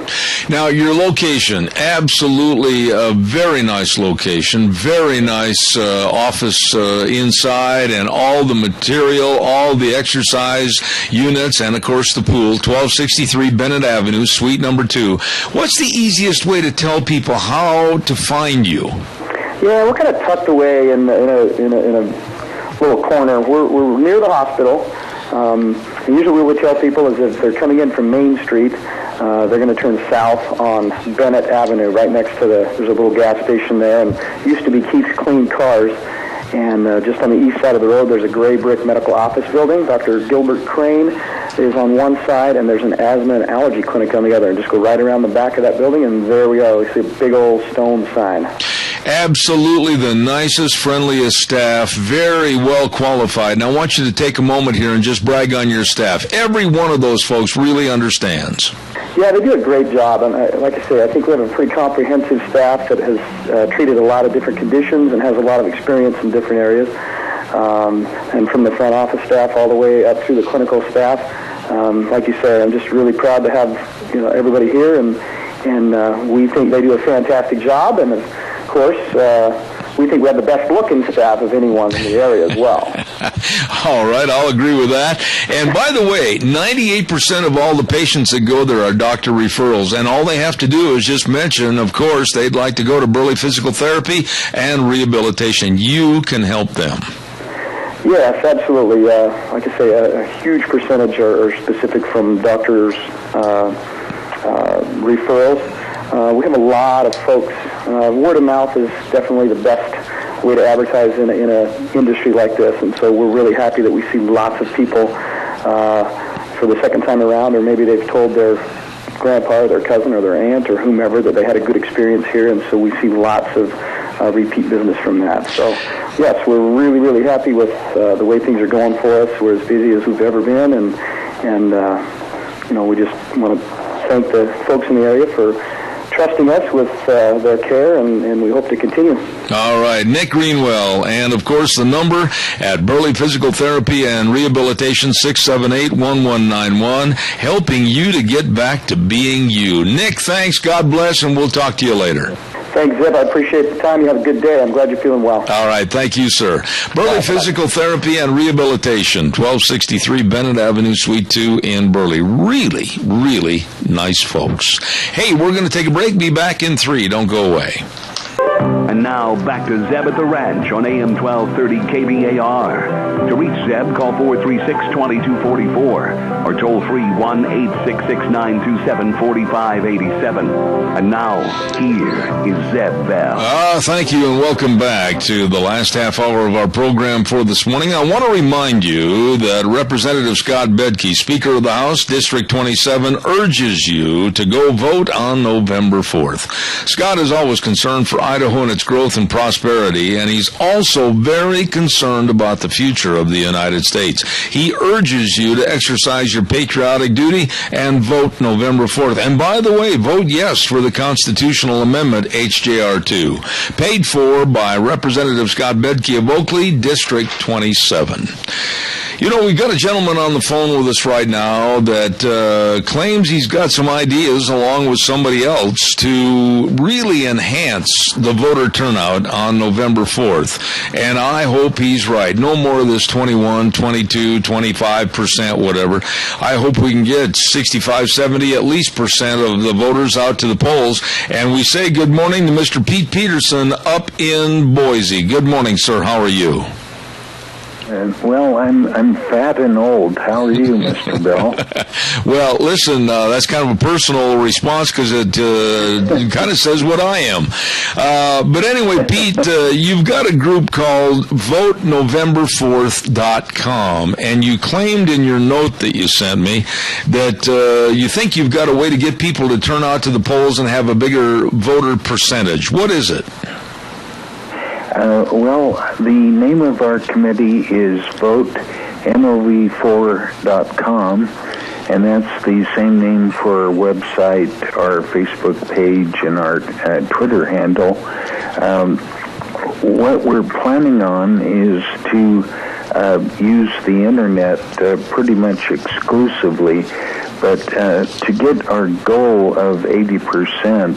Now, your location, absolutely a very nice location, very nice office inside, and all the material, all the exercise units, and, of course, the pool, 1263 Bennett Avenue, suite number 2. What's the easiest way to tell people how to find you? Yeah, we're kind of tucked away in a little corner. We're near the hospital. Usually what we tell people is if they're coming in from Main Street, they're going to turn south on Bennett Avenue, right next to there's a little gas station there, and it used to be Keith's Clean Cars. And just on the east side of the road, there's a gray brick medical office building. Dr. Gilbert Crane is on one side, and there's an asthma and allergy clinic on the other. And just go right around the back of that building, and there we are. We see a big old stone sign. Absolutely the nicest, friendliest staff, very well qualified. And I want you to take a moment here and just brag on your staff. Every one of those folks really understands. Yeah, they do a great job. And like I say, I think we have a pretty comprehensive staff that has treated a lot of different conditions and has a lot of experience in different areas. And from the front office staff all the way up through the clinical staff. Like you say, I'm just really proud to have everybody here, and we think they do a fantastic job. And of course, we think we have the best looking staff of anyone in the area as well. All right, I'll agree with that. And by the way, 98% of all the patients that go there are doctor referrals, and all they have to do is just mention, of course, they'd like to go to Burley Physical Therapy and Rehabilitation. You can help them. Yes, absolutely. Like I say, a huge percentage are specific from doctors' referrals. We have a lot of folks. Word of mouth is definitely the best way to advertise in an industry like this, and so we're really happy that we see lots of people for the second time around, or maybe they've told their grandpa or their cousin or their aunt or whomever that they had a good experience here, and so we see lots of repeat business from that. So, yes, we're really, really happy with the way things are going for us. We're as busy as we've ever been, and we just want to thank the folks in the area for trusting us with their care, and we hope to continue. All right, Nick Greenwell, and of course the number at Burley Physical Therapy and Rehabilitation, 678-1191, helping you to get back to being you. Nick, thanks, God bless, and we'll talk to you later. Thanks, Zeb. I appreciate the time. You have a good day. I'm glad you're feeling well. All right. Thank you, sir. Burley Physical Therapy and Rehabilitation, 1263 Bennett Avenue, Suite 2 in Burley. Really, really nice folks. Hey, we're going to take a break. Be back in 3. Don't go away. And now, back to Zeb at the Ranch on AM 1230 KBAR. To reach Zeb, call 436-2244 or toll free 1-866-927-4587. And now, here is Zeb Bell. Thank you and welcome back to the last half hour of our program for this morning. I want to remind you that Representative Scott Bedke, Speaker of the House, District 27, urges you to go vote on November 4th. Scott is always concerned for Idaho and its growth and prosperity, and he's also very concerned about the future of the United States. He urges you to exercise your patriotic duty and vote November 4th. And by the way, vote yes for the constitutional amendment HJR 2, paid for by Representative Scott Bedke of Oakley, District 27. You know, we've got a gentleman on the phone with us right now that claims he's got some ideas along with somebody else to really enhance the voter turnout on November 4th. And I hope he's right. No more of this 21, 22, 25%, whatever. I hope we can get 65, 70, at least percent of the voters out to the polls. And we say good morning to Mr. Pete Peterson up in Boise. Good morning, sir. How are you? Well, I'm fat and old. How are you, Mr. Bell? Well, listen, that's kind of a personal response because it kind of says what I am. But anyway, Pete, you've got a group called VoteNovember4th.com, and you claimed in your note that you sent me that you think you've got a way to get people to turn out to the polls and have a bigger voter percentage. What is it? Well, the name of our committee is VoteNov4.com, and that's the same name for our website, our Facebook page, and our Twitter handle. What we're planning on is to use the internet pretty much exclusively, but to get our goal of 80%,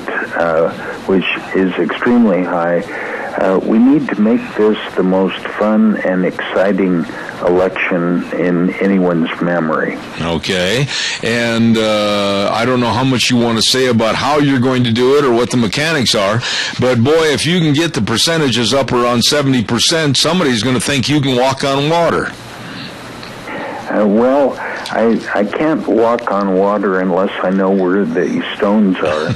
which is extremely high, we need to make this the most fun and exciting election in anyone's memory. Okay. And I don't know how much you want to say about how you're going to do it or what the mechanics are, but boy, if you can get the percentages up around 70%, somebody's going to think you can walk on water. Well, I can't walk on water unless I know where the stones are,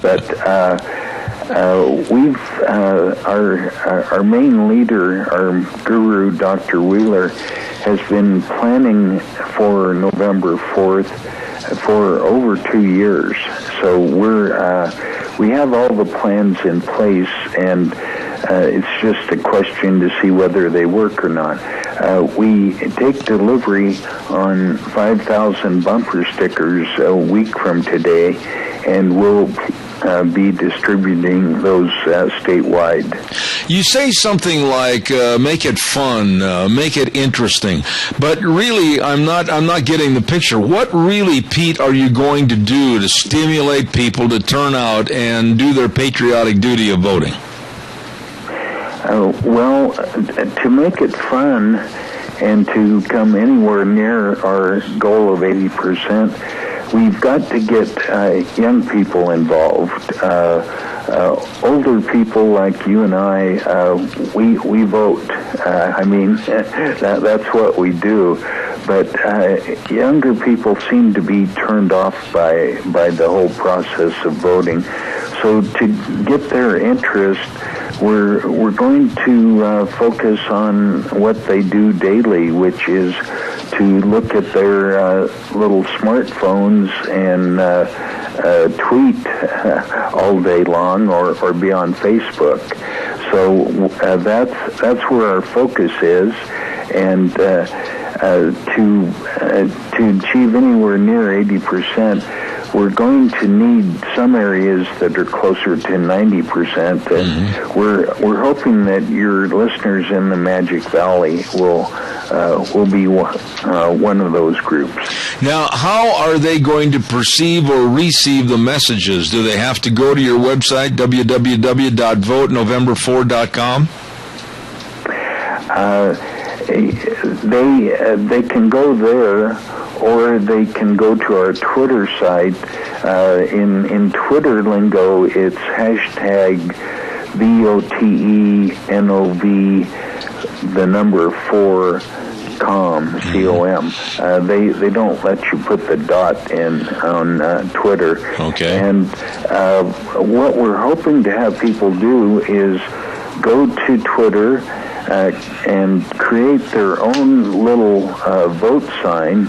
but our main leader, our guru, Dr. Wheeler, has been planning for November 4th for over 2 years. So we have all the plans in place, and it's just a question to see whether they work or not. We take delivery on 5,000 bumper stickers a week from today, and we'll be distributing those statewide. You say something like make it fun, make it interesting, but really I'm not getting the picture. What really, Pete, are you going to do to stimulate people to turn out and do their patriotic duty of voting? Well, to make it fun and to come anywhere near our goal of 80%, we've got to get young people involved. Older people like you and I, we vote. That's what we do. But younger people seem to be turned off by the whole process of voting. So to get their interest, we're going to focus on what they do daily, which is to look at their little smartphones and tweet all day long or be on Facebook. So that's where our focus is, and to achieve anywhere near 80%, we're going to need some areas that are closer to 90%, and we're hoping that your listeners in the Magic Valley will be one of those groups. Now, how are they going to perceive or receive the messages? Do they have to go to your website, www.votenovember4.com? They can go there, or they can go to our Twitter site. In Twitter lingo, it's hashtag VOTENOV, the number 4, com, C-O-M. They don't let you put the dot in on Twitter. Okay. And what we're hoping to have people do is go to Twitter and create their own little vote sign,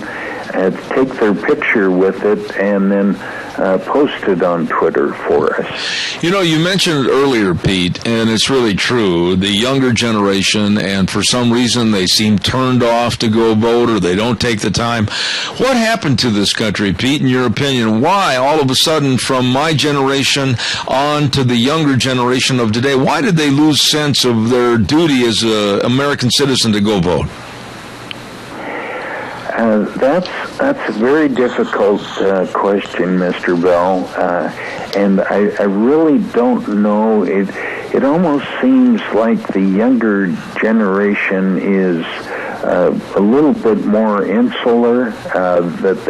take their picture with it, and then post it on Twitter for us. You know, you mentioned it earlier, Pete, and it's really true. The younger generation, and for some reason they seem turned off to go vote, or they don't take the time. What happened to this country, Pete, in your opinion? Why, all of a sudden, from my generation on to the younger generation of today, why did they lose sense of their duty as an American citizen to go vote? That's a very difficult question, Mr. Bell, and I really don't know. It almost seems like the younger generation is a little bit more insular, that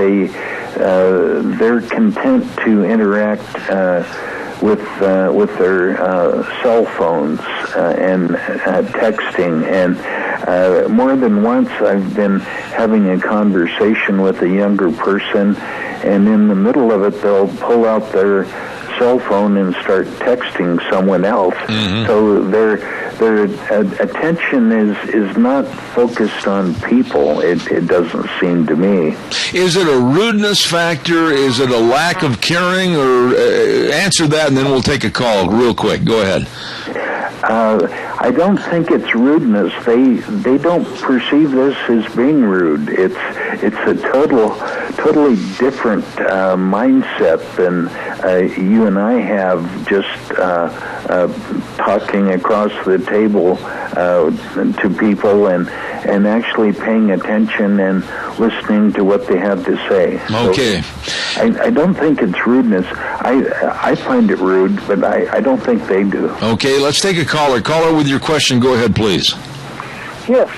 they're content to interact with their cell phones and texting. And more than once I've been having a conversation with a younger person, and in the middle of it they'll pull out their cell phone and start texting someone else. So their attention is not focused on people. It doesn't seem to me. Is it a rudeness factor? Is it a lack of caring? Or answer that, and then we'll take a call real quick. Go ahead. I don't think it's rudeness. They don't perceive this as being rude. It's a totally different mindset than you and I have, just talking across the table to people and actually paying attention and listening to what they have to say. Okay. So I don't think it's rudeness. I find it rude, but I don't think they do. Okay, let's take a caller. Caller with your question. Go ahead, please. Yes.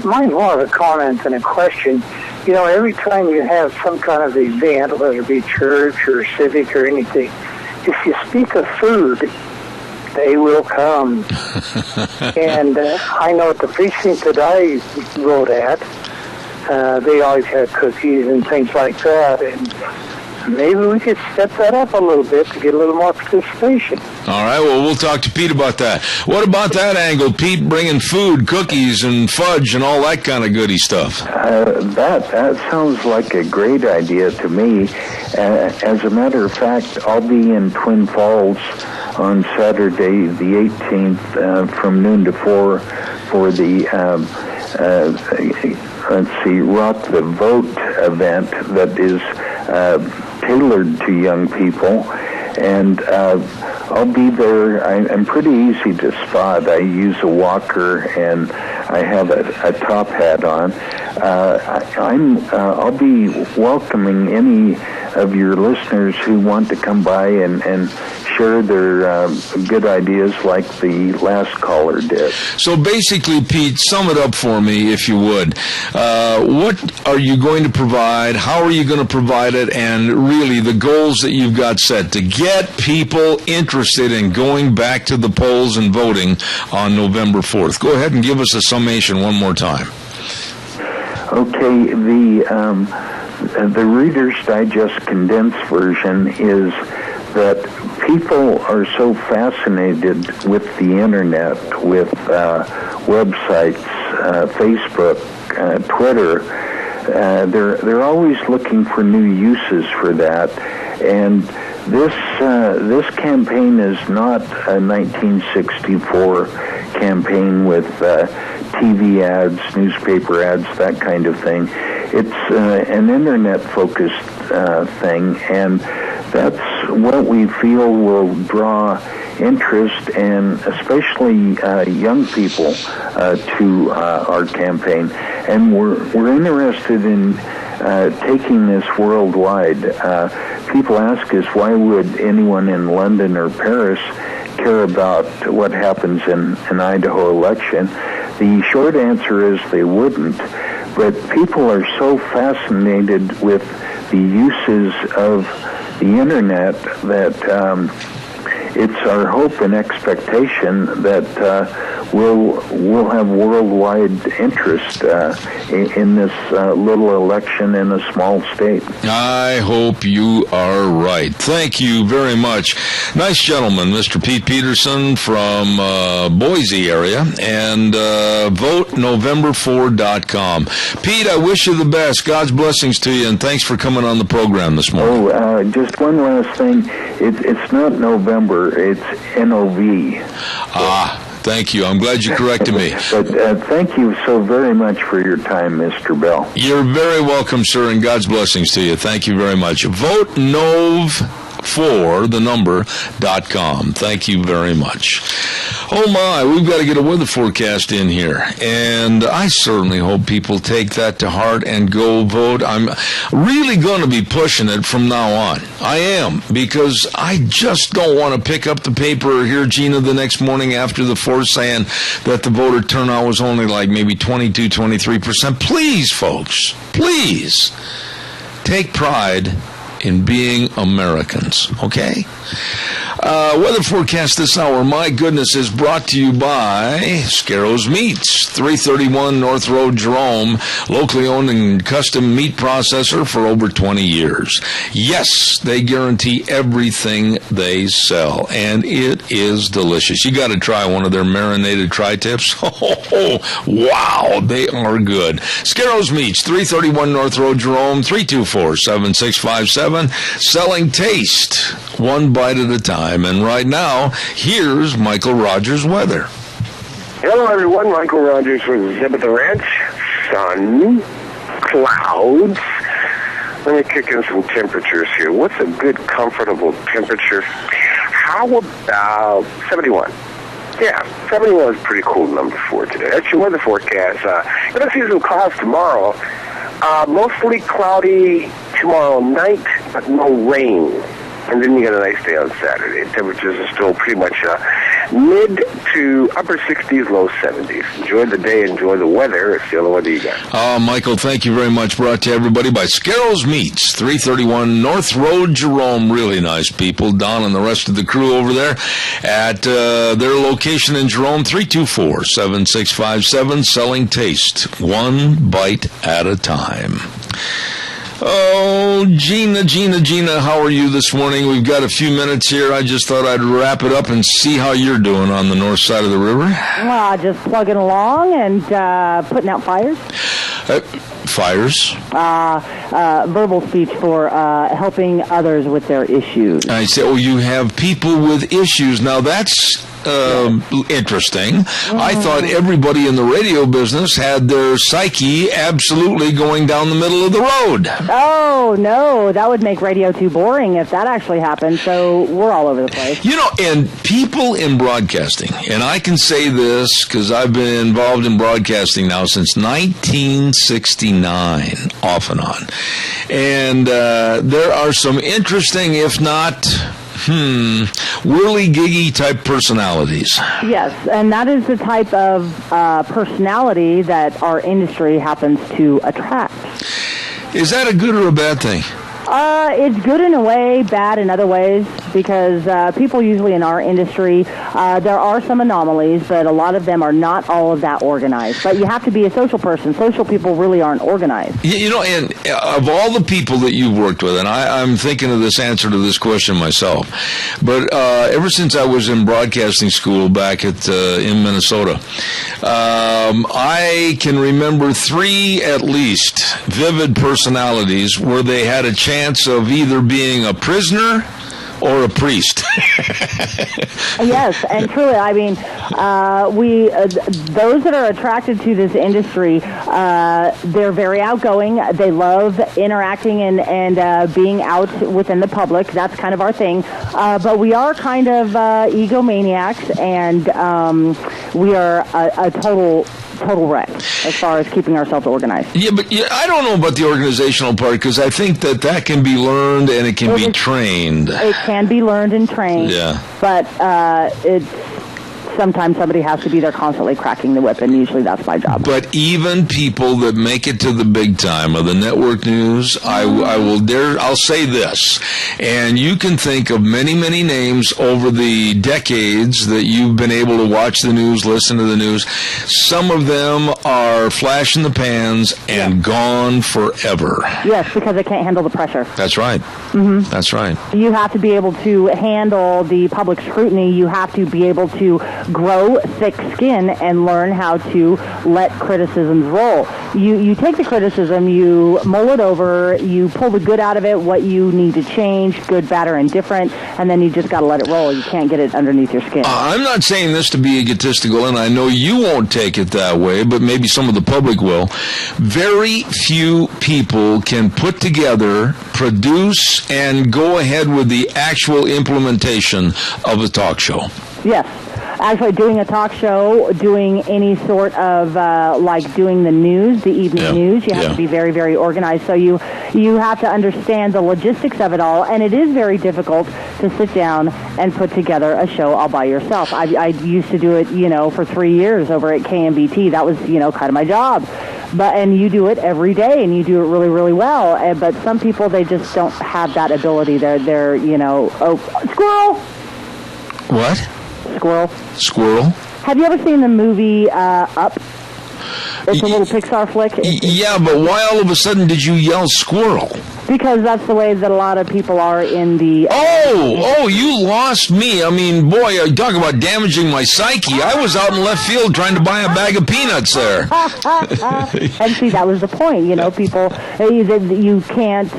Mine's more of a comment than a question. You know, every time you have some kind of event, whether it be church or civic or anything, if you speak of food, they will come. And I know at the precinct that I vote at, they always have cookies and things like that. And maybe we could step that up a little bit to get a little more participation. All right, well, we'll talk to Pete about that. What about that angle, Pete, bringing food, cookies, and fudge and all that kind of goody stuff? That sounds like a great idea to me. As a matter of fact, I'll be in Twin Falls on Saturday, the 18th, from noon to 4 for the Rock the Vote event that is tailored to young people, and I'll be there. I'm pretty easy to spot. I use a walker and I have a top hat on. I'll be welcoming any of your listeners who want to come by and share their good ideas like the last caller did. So basically, Pete, sum it up for me, if you would. What are you going to provide? How are you going to provide it? And really, the goals that you've got set to get people interested in going back to the polls and voting on November 4th. Go ahead and give us a summation one more time. Okay, the Reader's Digest condensed version is that people are so fascinated with the internet, with websites, Facebook, Twitter. They're always looking for new uses for that, and this campaign is not a 1964 campaign with TV ads, newspaper ads, that kind of thing. It's an internet-focused thing, and that's what we feel will draw interest, and especially young people to our campaign. And we're interested in taking this worldwide. People ask us, why would anyone in London or Paris care about what happens in an Idaho election? The short answer is they wouldn't, but people are so fascinated with the uses of the internet that it's our hope and expectation that we'll have worldwide interest in this little election in a small state. I hope you are right. Thank you very much. Nice gentleman, Mr. Pete Peterson from Boise area, and votenovember4.com. Pete, I wish you the best. God's blessings to you, and thanks for coming on the program this morning. Oh, just one last thing. It's not November. It's NOV. Thank you. I'm glad you corrected me. But thank you so very much for your time, Mr. Bell. You're very welcome, sir, and God's blessings to you. Thank you very much. votenov4.com. Thank you very much. Oh my, we've got to get a weather forecast in here, and I certainly hope people take that to heart and go vote. I'm really going to be pushing it from now on. I am, because I just don't want to pick up the paper or hear Gina the next morning after the 4th saying that the voter turnout was only like maybe 22, 23%. Please, folks, please take pride in being Americans, okay? Weather forecast this hour, my goodness, is brought to you by Scarro's Meats, 331 North Road, Jerome, locally owned and custom meat processor for over 20 years. Yes, they guarantee everything they sell, and it is delicious. You got to try one of their marinated tri-tips. Oh, wow, they are good. Scarro's Meats, 331 North Road, Jerome, 324-7657, selling taste, one bite at a time. And right now, here's Michael Rogers' weather. Hello, everyone. Michael Rogers with Zeb at the Ranch. Sun, clouds. Let me kick in some temperatures here. What's a good, comfortable temperature? How about 71? Yeah, 71 is pretty cool number for today. That's your weather forecast. Going to see some clouds tomorrow. Mostly cloudy tomorrow night, but no rain. And then you got a nice day on Saturday. Temperatures are still pretty much mid to upper 60s, low 70s. Enjoy the day, enjoy the weather. It's the only weather you got. Michael, thank you very much. Brought to everybody by Scarro's Meats, 331 North Road, Jerome. Really nice people. Don and the rest of the crew over there at their location in Jerome, 324-7657, selling taste, one bite at a time. Oh, Gina, how are you this morning? We've got a few minutes here. I just thought I'd wrap it up and see how you're doing on the north side of the river. Well, just plugging along and putting out fires. Fires? Verbal speech for helping others with their issues. I say, you have people with issues. Now, that's interesting. Mm-hmm. I thought everybody in the radio business had their psyche absolutely going down the middle of the road. Oh, no. That would make radio too boring if that actually happened. So we're all over the place. And people in broadcasting, and I can say this because I've been involved in broadcasting now since 1969, off and on. And there are some interesting, if not whirly-giggy type personalities. Yes, and that is the type of personality that our industry happens to attract. Is that a good or a bad thing? It's good in a way, bad in other ways, because people usually in our industry, there are some anomalies, but a lot of them are not all of that organized. But you have to be a social person. Social people really aren't organized. And of all the people that you've worked with, and I'm thinking of this answer to this question myself, but ever since I was in broadcasting school back in Minnesota, I can remember 3 at least vivid personalities where they had a chance of either being a prisoner or a priest. Yes, and truly, I mean, we those that are attracted to this industry, they're very outgoing. They love interacting and being out within the public. That's kind of our thing. But we are kind of egomaniacs, and we are a total wreck as far as keeping ourselves organized. Yeah, but I don't know about the organizational part, because I think that can be learned and it can be trained. It can be learned and trained. Yeah. But it's sometimes somebody has to be there constantly cracking the whip, and usually that's my job. But even people that make it to the big time of the network news, I'll say this, and you can think of many, many names over the decades that you've been able to watch the news, listen to the news. Some of them are flash in the pans and gone forever. Yes, because they can't handle the pressure. That's right. Mm-hmm. That's right. You have to be able to handle the public scrutiny. You have to be able to grow thick skin and learn how to let criticisms roll. You take the criticism, you mull it over, you pull the good out of it, what you need to change, good, bad, or indifferent, and then you just got to let it roll. You can't get it underneath your skin. I'm not saying this to be egotistical, and I know you won't take it that way, but maybe some of the public will. Very few people can put together, produce, and go ahead with the actual implementation of a talk show. Yes. Actually, doing a talk show, doing any sort of, like doing the news, the evening news, you have to be very, very organized. So you have to understand the logistics of it all, and it is very difficult to sit down and put together a show all by yourself. I used to do it, for 3 years over at KMBT. That was, kind of my job. And you do it every day, and you do it really, really well. But some people, they just don't have that ability. They're squirrel! What? Squirrel. Have you ever seen the movie Up? It's a little Pixar flick. Yeah, but why all of a sudden did you yell squirrel? Because that's the way that a lot of people are in the... Oh, you lost me. I mean, boy, you talk about damaging my psyche. I was out in left field trying to buy a bag of peanuts there. And see, that was the point. People, you can't...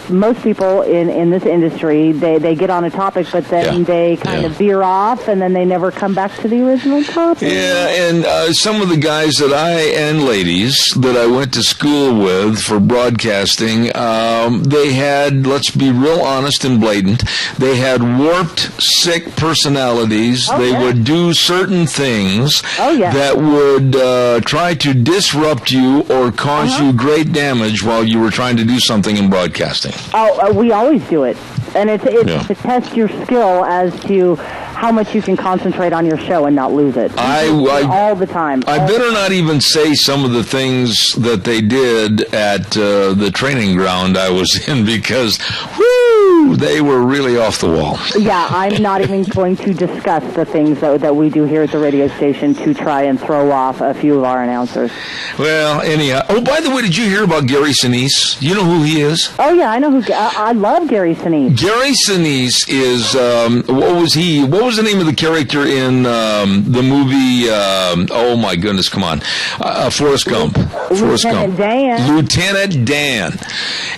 most people in this industry, they get on a topic, but then they kind of veer off, and then they never come back to the original topic. Yeah, and some of the guys that and ladies that I went to school with for broadcasting, they had, let's be real honest and blatant, they had warped, sick personalities. They would do certain things that would try to disrupt you or cause you great damage while you were trying to do something in broadcasting. We always do it. And it's to test your skill as to how much you can concentrate on your show and not lose it. All the time. I better not even say some of the things that they did at the training ground I was in, because, they were really off the wall. Yeah, I'm not even going to discuss the things, though, that we do here at the radio station to try and throw off a few of our announcers. Well, anyhow. Oh, by the way, did you hear about Gary Sinise? You know who he is? Oh, yeah, I know who. I love Gary Sinise. Gary Sinise is, what was he? What was the name of the character in the movie, oh my goodness, come on, Forrest Gump. Lieutenant Dan. Lieutenant Dan.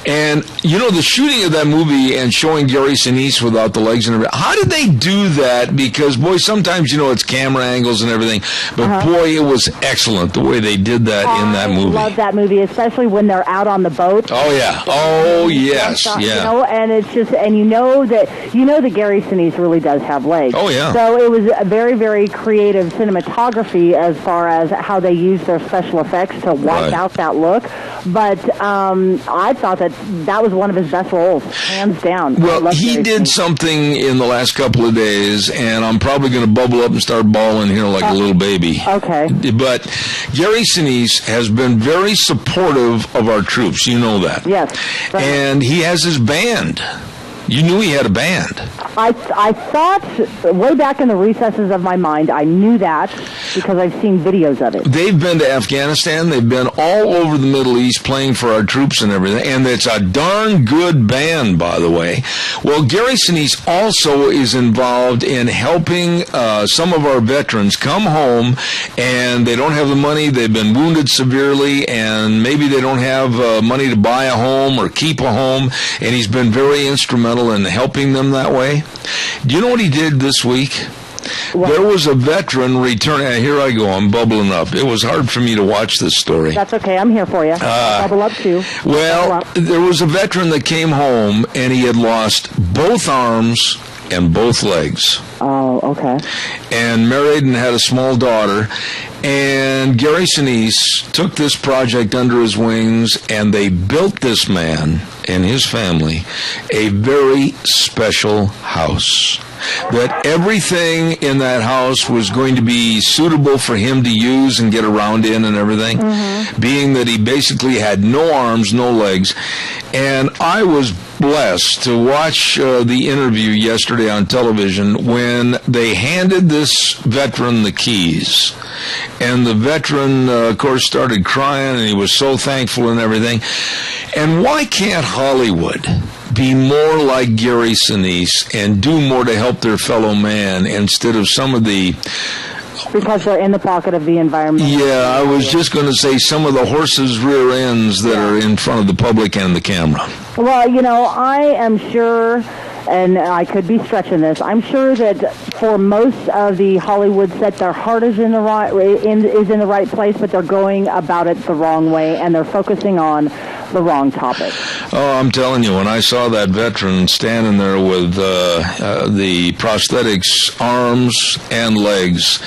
And, the shooting of that movie and showing Gary Sinise without the legs and everything, how did they do that? Because, boy, sometimes, it's camera angles and everything, but, boy, it was excellent the way they did that in that movie. I love that movie, especially when they're out on the boat. Oh, yeah. Oh, yes. Yeah. And it's just, and that Gary Sinise really does have legs. Oh, yeah. So it was a very, very creative cinematography as far as how they used their special effects to wipe out that look. But I thought that was one of his best roles, hands down. Well, he did something in the last couple of days, and I'm probably going to bubble up and start bawling here like a little baby. Okay. But Gary Sinise has been very supportive of our troops. You know that. Yes. And he has his band. You knew he had a band. I thought, way back in the recesses of my mind, I knew that because I've seen videos of it. They've been to Afghanistan. They've been all over the Middle East playing for our troops and everything. And it's a darn good band, by the way. Well, Gary Sinise also is involved in helping some of our veterans come home, and they don't have the money. They've been wounded severely, and maybe they don't have money to buy a home or keep a home. And he's been very instrumental instrumental in helping them that way. Do you know what he did this week? There was a veteran returning. Here I go. I'm bubbling up. It was hard for me to watch this story. That's okay. I'm here for you. Bubble up, too. Well, there was a veteran that came home, and he had lost both arms and both legs. Oh, okay. And married and had a small daughter. And Gary Sinise took this project under his wings, and they built this man and his family a very special house. That everything in that house was going to be suitable for him to use and get around in and everything, being that he basically had no arms, no legs. And I was blessed to watch the interview yesterday on television when they handed this veteran the keys. And the veteran, of course, started crying, and he was so thankful and everything. And why can't Hollywood be more like Gary Sinise and do more to help their fellow man instead of some of the... Because they're in the pocket of the environment. Yeah, I was just going to say some of the horses' rear ends that are in front of the public and the camera. Well, you know, I am sure, and I could be stretching this, I'm sure that for most of the Hollywood set, their heart is in the right place, but they're going about it the wrong way, and they're focusing on the wrong topic. Oh, I'm telling you, when I saw that veteran standing there with the prosthetics, arms and legs,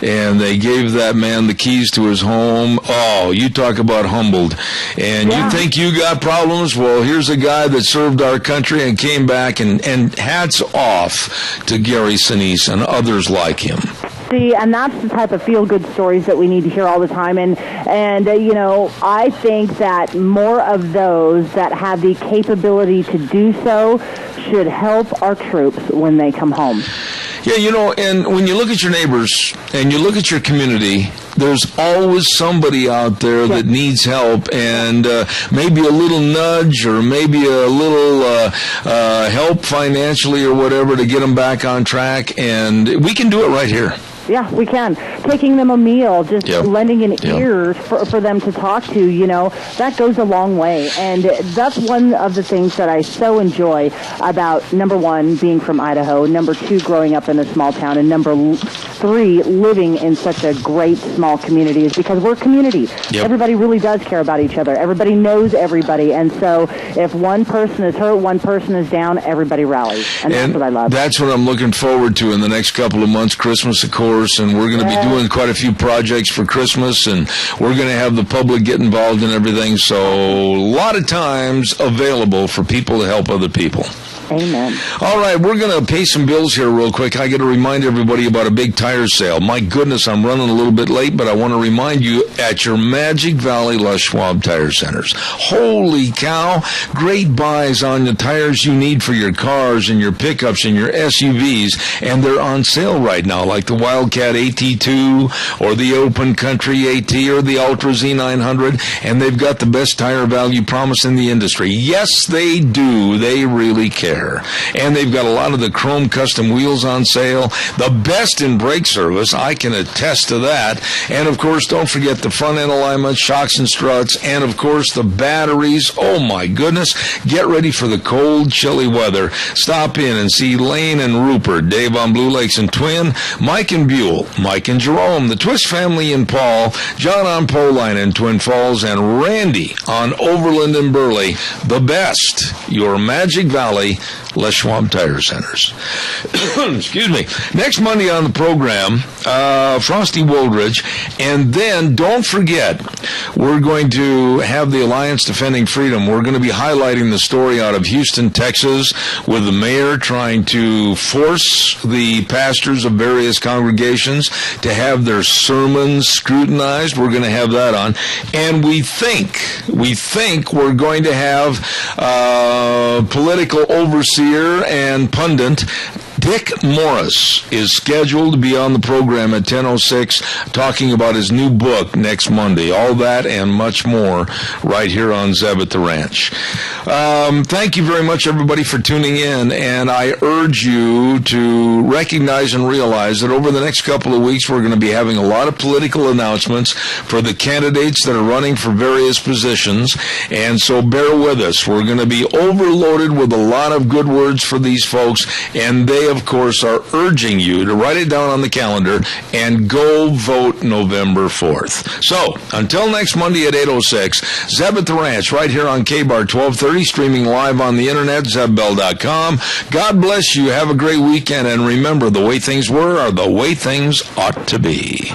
and they gave that man the keys to his home, oh, you talk about humbled. And you think you got problems? Well, here's a guy that served our country and came back, and hats off to Gary Sinise and others like him. See, and that's the type of feel-good stories that we need to hear all the time. And you know, I think that more of those that have the capability to do so should help our troops when they come home. Yeah, you know, and when you look at your neighbors and you look at your community, there's always somebody out there that needs help, and maybe a little nudge or maybe a little help financially or whatever to get them back on track, and we can do it right here. Yeah, we can. Taking them a meal, just lending an ear for them to talk to, you know, that goes a long way. And that's one of the things that I so enjoy about, number one, being from Idaho, number two, growing up in a small town, and number three, living in such a great small community, is because we're a community. Everybody really does care about each other. Everybody knows everybody. And so if one person is hurt, one person is down, everybody rallies. And that's what I love. That's what I'm looking forward to in the next couple of months, Christmas, of course. And we're going to be doing quite a few projects for Christmas, and we're going to have the public get involved in everything. So a lot of times available for people to help other people. Amen. All right, we're going to pay some bills here real quick. I got to remind everybody about a big tire sale. My goodness, I'm running a little bit late, but I want to remind you at your Magic Valley Les Schwab Tire Centers. Holy cow, great buys on the tires you need for your cars and your pickups and your SUVs, and they're on sale right now, like the Wildcat AT2 or the Open Country AT or the Ultra Z900, and they've got the best tire value promise in the industry. Yes, they do. They really care. And they've got a lot of the chrome custom wheels on sale. The best in brake service, I can attest to that. And, of course, don't forget the front end alignment, shocks and struts, and, of course, the batteries. Oh, my goodness. Get ready for the cold, chilly weather. Stop in and see Lane and Rupert, Dave on Blue Lakes and Twin, Mike and Buell, Mike and Jerome, the Twist family in Paul, John on Poline in Twin Falls, and Randy on Overland and Burley. The best, your Magic Valley Les Schwab Tire Centers. Excuse me. Next Monday on the program, Frosty Woldridge. And then, don't forget, we're going to have the Alliance Defending Freedom. We're going to be highlighting the story out of Houston, Texas, with the mayor trying to force the pastors of various congregations to have their sermons scrutinized. We're going to have that on. And we think we're going to have political overseer and pundit Dick Morris is scheduled to be on the program at 10:06 talking about his new book next Monday. All that and much more right here on Zeb at the Ranch. Thank you very much, everybody, for tuning in, and I urge you to recognize and realize that over the next couple of weeks we're going to be having a lot of political announcements for the candidates that are running for various positions, and so bear with us. We're going to be overloaded with a lot of good words for these folks, and they, of course, are urging you to write it down on the calendar and go vote November 4th. So, until next Monday at 8:06, Zeb at the Ranch, right here on KBAR 1230, streaming live on the internet, zebbell.com. God bless you. Have a great weekend, and remember, the way things were are the way things ought to be.